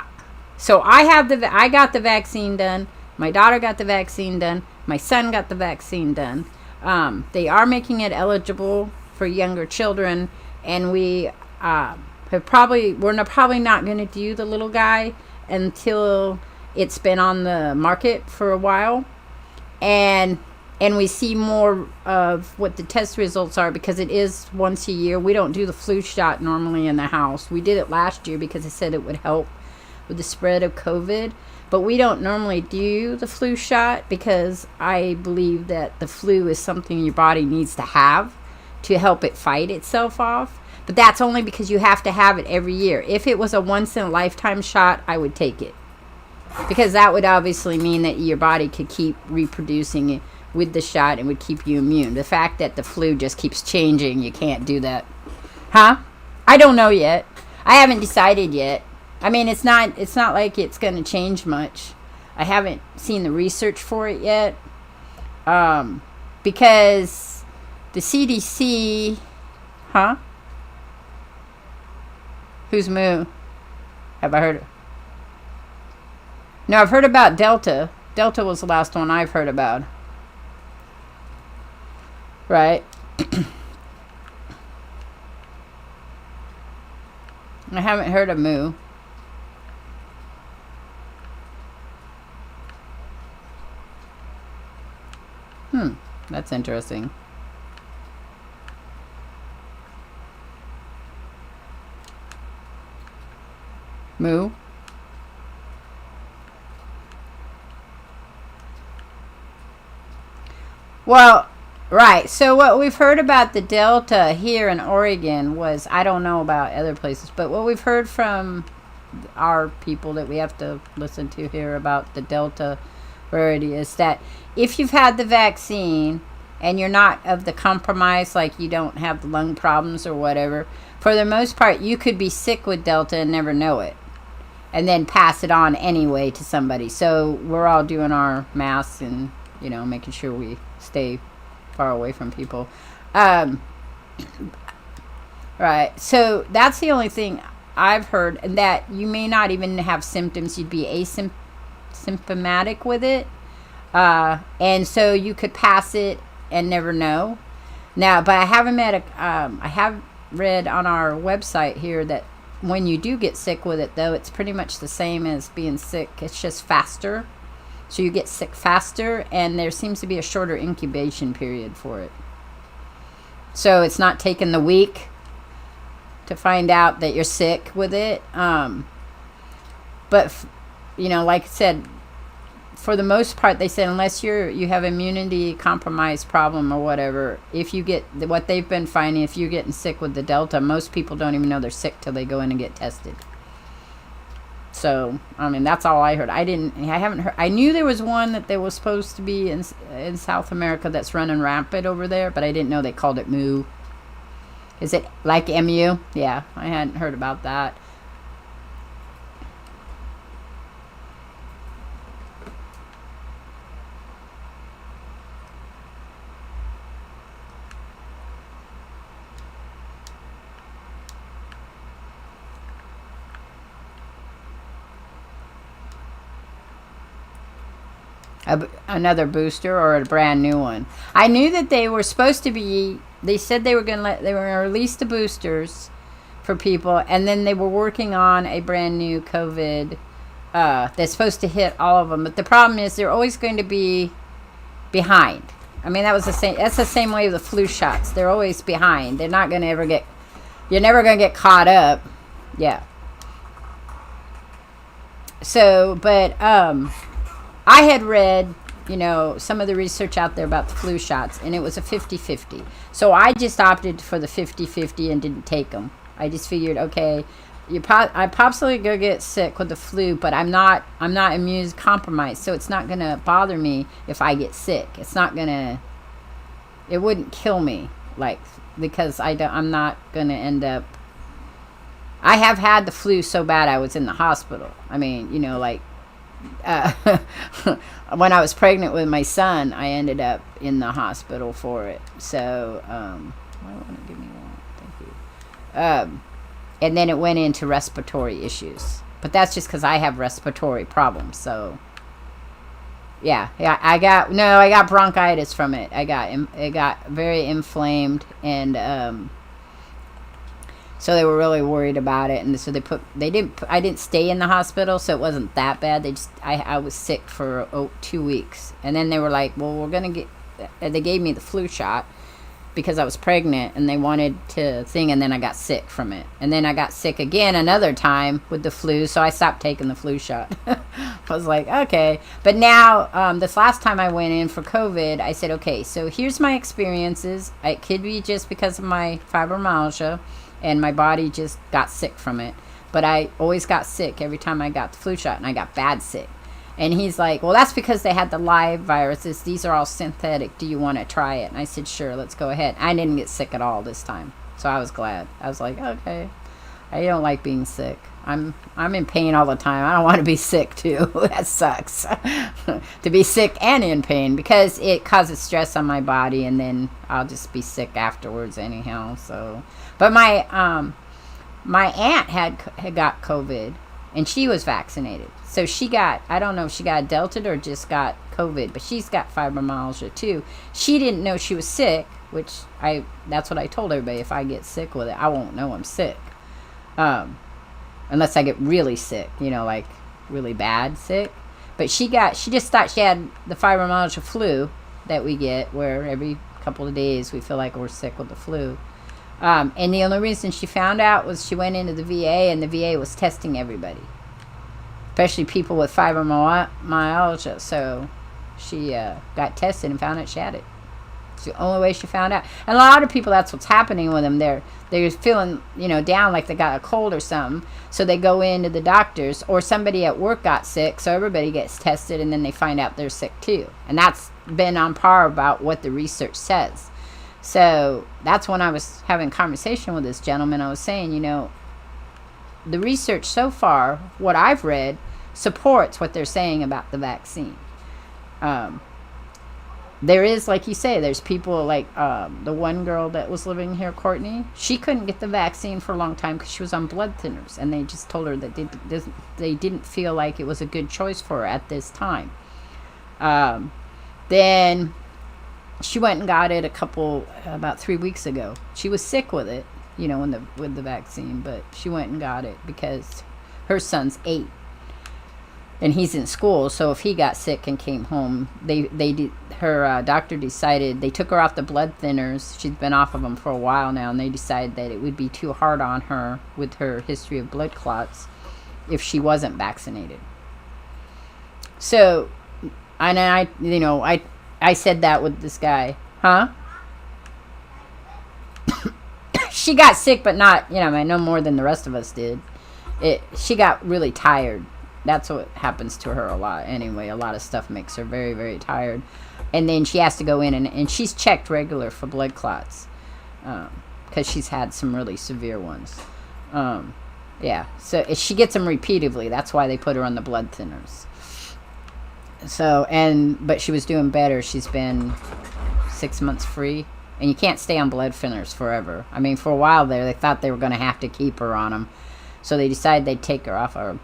I got the vaccine done. My daughter got the vaccine done. My son got the vaccine done. They are making it eligible for younger children, and we're probably not going to do the little guy until it's been on the market for a while, and we see more of what the test results are, because it is once a year. We don't do the flu shot normally in the house. We did it last year because it said it would help with the spread of COVID, but we don't normally do the flu shot because I believe that the flu is something your body needs to have to help it fight itself off. But that's only because you have to have it every year. If it was a once-in-a-lifetime shot, I would take it, because that would obviously mean that your body could keep reproducing it with the shot and would keep you immune. The fact that the flu just keeps changing, you can't do that. Huh? I don't know yet. I haven't decided yet. I mean, it's not like it's going to change much. I haven't seen the research for it yet. Because the CDC... Huh? Who's Moo? Have I heard? No, I've heard about Delta. Delta was the last one I've heard about. Right? I haven't heard of Moo. That's interesting. Moo? Well, right. So what we've heard about the Delta here in Oregon was, I don't know about other places, but what we've heard from our people that we have to listen to here about the Delta variety is that if you've had the vaccine and you're not of the compromise, like you don't have the lung problems or whatever, for the most part, you could be sick with Delta and never know it, and then pass it on anyway to somebody. So we're all doing our masks and, you know, making sure we stay far away from people. Right. So that's the only thing I've heard, and that you may not even have symptoms. You'd be asymptomatic with it. And so you could pass it and never know. Now, but I haven't met I have read on our website here that when you do get sick with it, though, it's pretty much the same as being sick. It's just faster. So you get sick faster, and there seems to be a shorter incubation period for it. So it's not taking the week to find out that you're sick with it. But, you know, like I said, for the most part, they said unless you have immunity compromised problem or whatever, if you get what they've been finding, if you're getting sick with the Delta, most people don't even know they're sick till they go in and get tested. So, I mean, that's all I heard. I haven't heard. I knew there was one that there was supposed to be in South America that's running rampant over there, but I didn't know they called it Moo. Is it like MU? Yeah, I hadn't heard about that. Another booster or a brand new one. I knew that they were supposed to be. They said they were going to release the boosters for people, and then they were working on a brand new COVID that's supposed to hit all of them. But the problem is they're always going to be behind. I mean, that's the same way with the flu shots. They're always behind. They're not going to ever get. You're never going to get caught up. Yeah. So, but I had read, you know, some of the research out there about the flu shots, and it was a 50-50. So I just opted for the 50-50 and didn't take them. I just figured, okay, I possibly go get sick with the flu, but I'm not immune compromised, so it's not gonna bother me if I get sick. It wouldn't kill me, like, because I'm not gonna end up. I have had the flu so bad I was in the hospital. I mean, like, when I was pregnant with my son, I ended up in the hospital for it. So, why don't want to give me one? Thank you. And then it went into respiratory issues, but that's just because I have respiratory problems. So, yeah, I got bronchitis from it. It got very inflamed, and so they were really worried about it, and so I didn't stay in the hospital, so it wasn't that bad. I was sick for 2 weeks, and then they were like, well, they gave me the flu shot because I was pregnant, and they wanted to and then I got sick from it, and then I got sick again another time with the flu, so I stopped taking the flu shot. I was like, okay, but now this last time I went in for COVID, I said, okay, so here's my experiences. It could be just because of my fibromyalgia, and my body just got sick from it. But I always got sick every time I got the flu shot, and I got bad sick. And he's like, well, that's because they had the live viruses. These are all synthetic. Do you want to try it? And I said, sure, let's go ahead. I didn't get sick at all this time, so I was glad. I was like, okay, I don't like being sick. I'm in pain all the time. I don't want to be sick too. That sucks. To be sick and in pain, because it causes stress on my body, and then I'll just be sick afterwards anyhow. So, but my aunt had got COVID, and she was vaccinated. So I don't know if she got Delta or just got COVID, but she's got fibromyalgia too. She didn't know she was sick, which that's what I told everybody. If I get sick with it, I won't know I'm sick. Unless I get really sick, like really bad sick. But she just thought she had the fibromyalgia flu that we get, where every couple of days we feel like we're sick with the flu. And the only reason she found out was she went into the VA, and the VA was testing everybody, especially people with fibromyalgia. So she got tested and found out she had it. It's the only way she found out. And a lot of people, that's what's happening with them. They're feeling, down, like they got a cold or something. So they go into the doctors, or somebody at work got sick, so everybody gets tested, and then they find out they're sick too. And that's been on par about what the research says. So that's when I was having a conversation with this gentleman. I was saying, the research so far, what I've read, supports what they're saying about the vaccine. There is, like you say, there's people like the one girl that was living here, Courtney. She couldn't get the vaccine for a long time because she was on blood thinners, and they just told her that they didn't feel like it was a good choice for her at this time. Then she went and got it about 3 weeks ago. She was sick with it, with the vaccine, but she went and got it because her son's 8. And he's in school, so if he got sick and came home, her doctor decided, they took her off the blood thinners. She's been off of them for a while now, and they decided that it would be too hard on her with her history of blood clots if she wasn't vaccinated. So, and I said that with this guy, huh? She got sick, but not, no more than the rest of us did. She got really tired. That's what happens to her a lot anyway. A lot of stuff makes her very, very tired. And then she has to go in, and she's checked regular for blood clots because she's had some really severe ones. Yeah, so she gets them repeatedly. That's why they put her on the blood thinners. So, but she was doing better. She's been 6 months free. And you can't stay on blood thinners forever. I mean, for a while there, they thought they were going to have to keep her on them. So they decided they'd take her off her.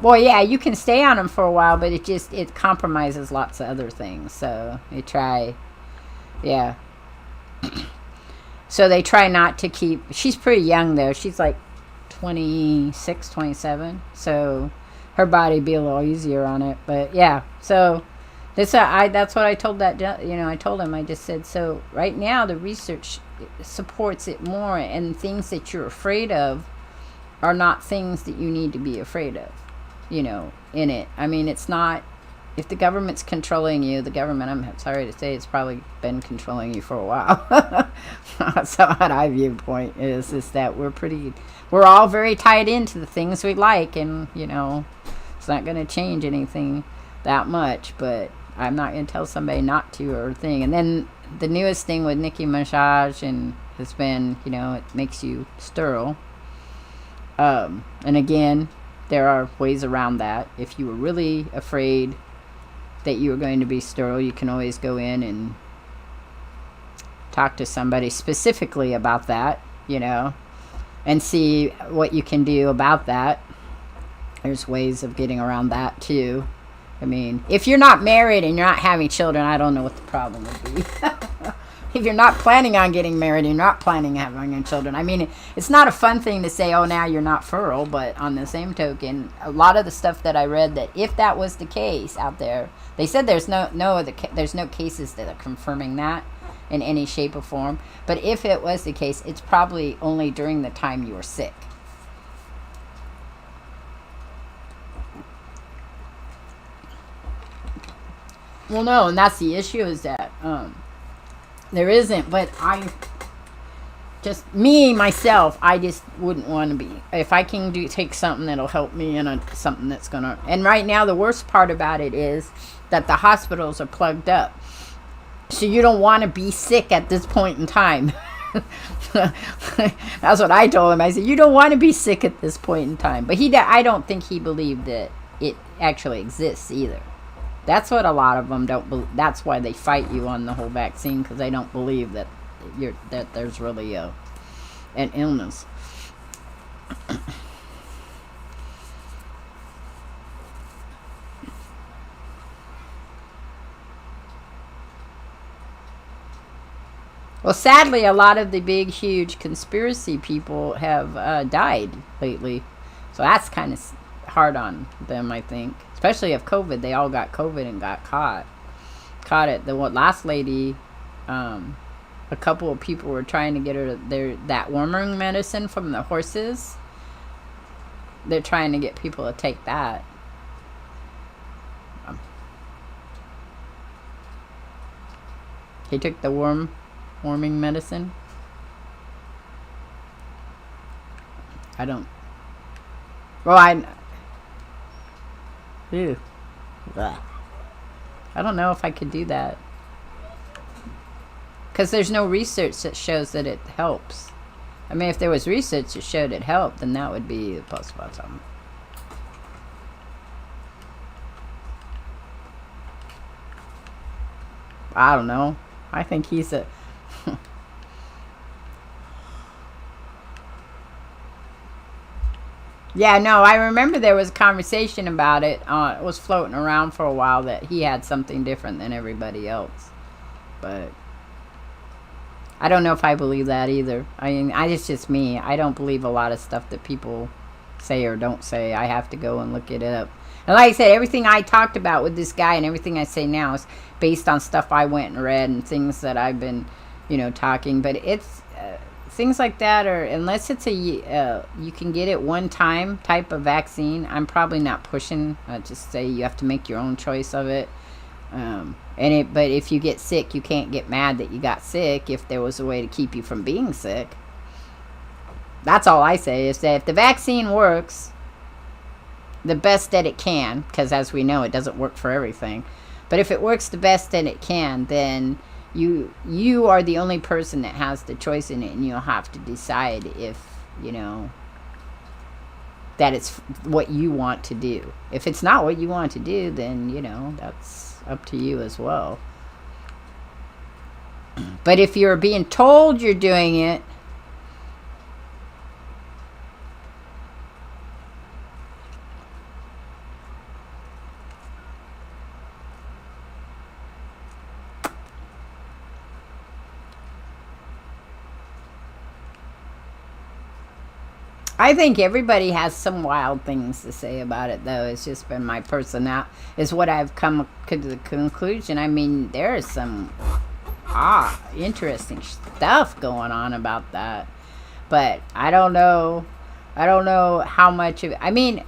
Well, yeah, you can stay on them for a while, but it compromises lots of other things. So they try, yeah. So they try not to keep. She's pretty young though. She's like 26, 27. So her body be a little easier on it. But yeah, so that's what I told that. I told him. I just said, so right now the research supports it more, and things that you're afraid of are not things that you need to be afraid of. In it. I mean, it's if the government's controlling you, the government, I'm sorry to say, it's probably been controlling you for a while. That's how I viewpoint is that we're all very tied into the things we like, and, you know, it's not going to change anything that much, but I'm not going to tell somebody not to or thing. And then the newest thing with Nicki Minaj and has been, you know, it makes you sterile. And again, there are ways around that. If you were really afraid that you were going to be sterile, you can always go in and talk to somebody specifically about that, you know, and see what you can do about that. There's ways of getting around that too. I mean, if you're not married and you're not having children, I don't know what the problem would be. If you're not planning on getting married and you're not planning on having children, I mean, it's not a fun thing to say, oh, now you're not fertile, but on the same token, a lot of the stuff that I read, that if that was the case out there, they said there's no cases that are confirming that in any shape or form, but if it was the case, it's probably only during the time you were sick. Well, no, and that's the issue, is that there isn't, but myself, I just wouldn't want to be. If I can take something that'll help me and something that's going to... And right now, the worst part about it is that the hospitals are plugged up. So you don't want to be sick at this point in time. That's what I told him. I said, you don't want to be sick at this point in time. But I don't think he believed that it actually exists either. That's what a lot of them don't believe. That's why they fight you on the whole vaccine, because they don't believe that there's really an illness. Well, sadly, a lot of the big, huge conspiracy people have died lately. So that's kind of hard on them, I think. Especially if COVID, they all got COVID and got caught it. The last lady, a couple of people were trying to get her that worming medicine from the horses. They're trying to get people to take that. He took the worming medicine. I don't. Well, Ew. Blah. I don't know if I could do that. Because there's no research that shows that it helps. I mean, if there was research that showed it helped, then that would be a plus about something. I don't know. I think he's a... Yeah, no, I remember there was a conversation about it. It was floating around for a while that he had something different than everybody else. But I don't know if I believe that either. I mean, it's just me. I don't believe a lot of stuff that people say or don't say. I have to go and look it up. And like I said, everything I talked about with this guy and everything I say now is based on stuff I went and read and things that I've been, talking. But it's... things like that, or unless it's you can get it one time type of vaccine, I'm probably not pushing. Just say you have to make your own choice of it. But if you get sick, you can't get mad that you got sick if there was a way to keep you from being sick. That's all I say, is that if the vaccine works the best that it can, because as we know, it doesn't work for everything, but if it works the best that it can, then you are the only person that has the choice in it, and you'll have to decide if that it's what you want to do. If it's not what you want to do, then that's up to you as well. But if you're being told you're doing it, I think everybody has some wild things to say about it, though. It's just been my personality, is what I've come to the conclusion. I mean, there is some interesting stuff going on about that. But I don't know how much of it. I mean,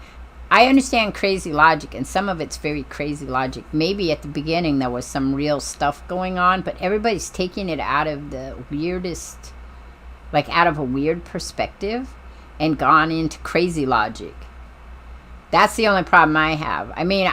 I understand crazy logic, and some of it's very crazy logic. Maybe at the beginning there was some real stuff going on, but everybody's taking it out of the weirdest, like out of a weird perspective, and gone into crazy logic. That's the only problem I have. I mean,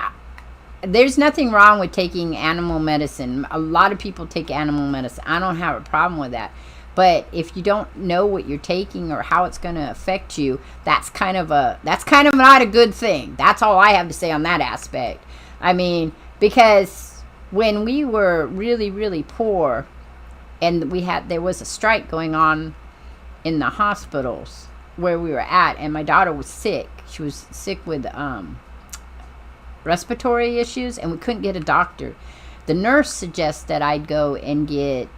there's nothing wrong with taking animal medicine. A lot of people take animal medicine. I don't have a problem with that. But if you don't know what you're taking or how it's going to affect you, that's kind of not a good thing. That's all I have to say on that aspect. I mean, because when we were really, really poor, and there was a strike going on in the hospitals where we were at, and my daughter was sick. She was sick with respiratory issues, and we couldn't get a doctor. The nurse suggests that I'd go and get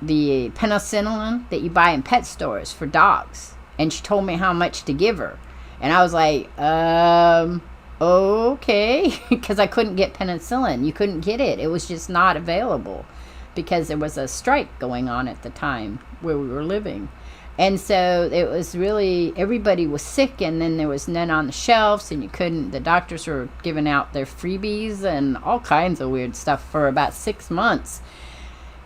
the penicillin that you buy in pet stores for dogs, and she told me how much to give her, and I was like, okay, because I couldn't get penicillin. You couldn't get it. It was just not available because there was a strike going on at the time where we were living. And so it was really, everybody was sick, and then there was none on the shelves, and the doctors were giving out their freebies and all kinds of weird stuff for about 6 months.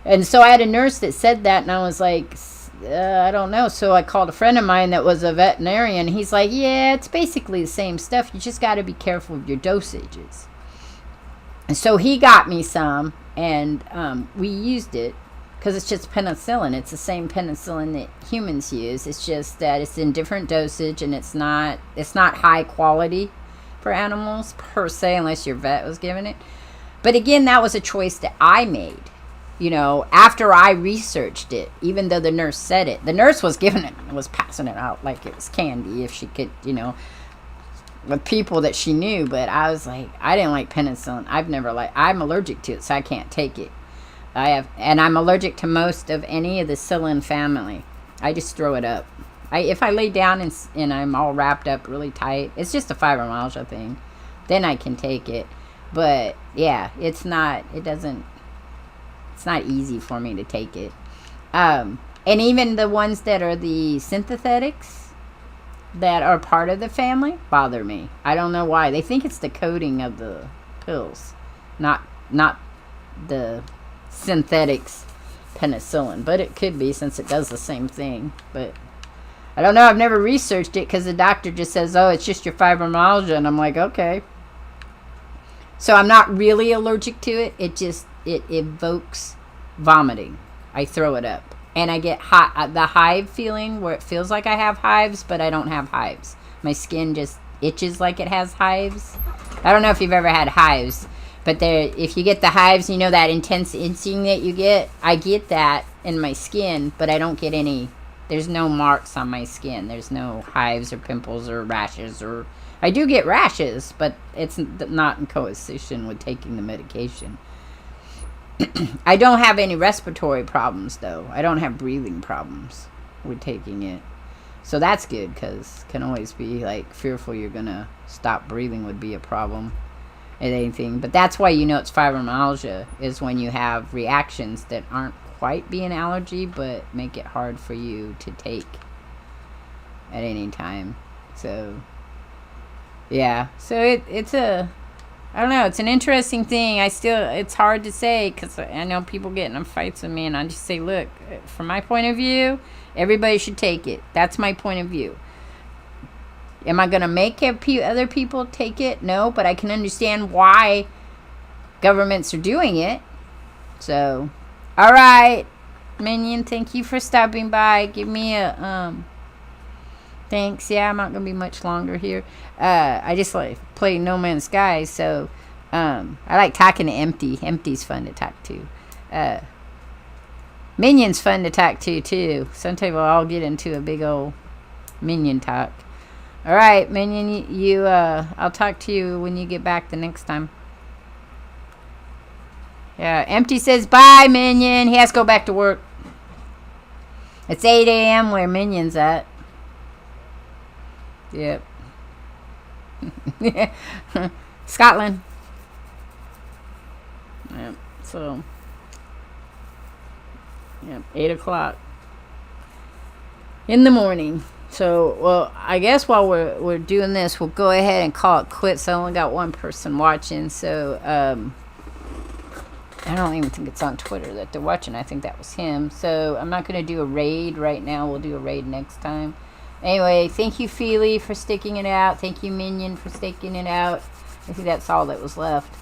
And so I had a nurse that said that, and I was like, I don't know. So I called a friend of mine that was a veterinarian. He's like, yeah, it's basically the same stuff. You just got to be careful of your dosages. And so he got me some, and we used it because it's just penicillin. It's the same penicillin that humans use. It's just that it's in different dosage, and it's not high quality for animals per se, unless your vet was giving it. But again, that was a choice that I made. You know, after I researched it, even though the nurse said it, the nurse was passing it out like it was candy if she could, with people that she knew. But I was like, I didn't like penicillin. I'm allergic to it, so I can't take it. And I'm allergic to most of any of the psyllin family. I just throw it up. If I lay down and I'm all wrapped up really tight, it's just a fibromyalgia thing, then I can take it. But yeah, it's not easy for me to take it. And even the ones that are the synthetics that are part of the family bother me. I don't know why. They think it's the coating of the pills, not the synthetics penicillin. But it could be, since it does the same thing. But I don't know. I've never researched it because the doctor just says, oh, it's just your fibromyalgia. And I'm like, okay. So I'm not really allergic to it. It evokes vomiting. I throw it up. And I get the hive feeling where it feels like I have hives, but I don't have hives. My skin just itches like it has hives. I don't know if you've ever had hives, but if you get the hives, that intense itching that you get, I get that in my skin, but I don't get there's no marks on my skin. There's no hives or pimples or rashes, I do get rashes, but it's not in coincision with taking the medication. I don't have any respiratory problems, though. I don't have breathing problems with taking it. So that's good, because can always be, fearful you're going to stop breathing would be a problem at anything. But that's why it's fibromyalgia, is when you have reactions that aren't quite be an allergy, but make it hard for you to take at any time. So, yeah. So it's I don't know. It's an interesting thing. It's hard to say because I know people get in fights with me, and I just say, look, from my point of view, everybody should take it. That's my point of view. Am I going to make other people take it? No, but I can understand why governments are doing it. So, all right, Minion, thank you for stopping by. Give me a thanks. Yeah, I'm not going to be much longer here. I just like play No Man's Sky, so I like talking to Empty. Empty's fun to talk to. Minion's fun to talk to, too. Sometimes we'll all get into a big old Minion talk. All right, Minion, I'll talk to you when you get back the next time. Yeah, Empty says bye, Minion. He has to go back to work. It's 8 a.m. where Minion's at. Yep. Scotland. Yep. So, yep, 8 o'clock in the morning. So, well, I guess while we're doing this, we'll go ahead and call it quits. I only got one person watching, so I don't even think it's on Twitter that they're watching. I think that was him. So I'm not going to do a raid right now. We'll do a raid next time. Anyway, thank you, Feely, for sticking it out. Thank you, Minion, for sticking it out. I think that's all that was left.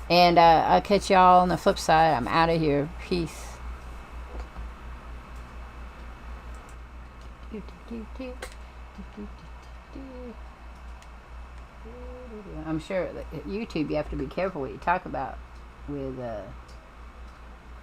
And I'll catch y'all on the flip side. I'm out of here. Peace. I'm sure that YouTube, you have to be careful what you talk about with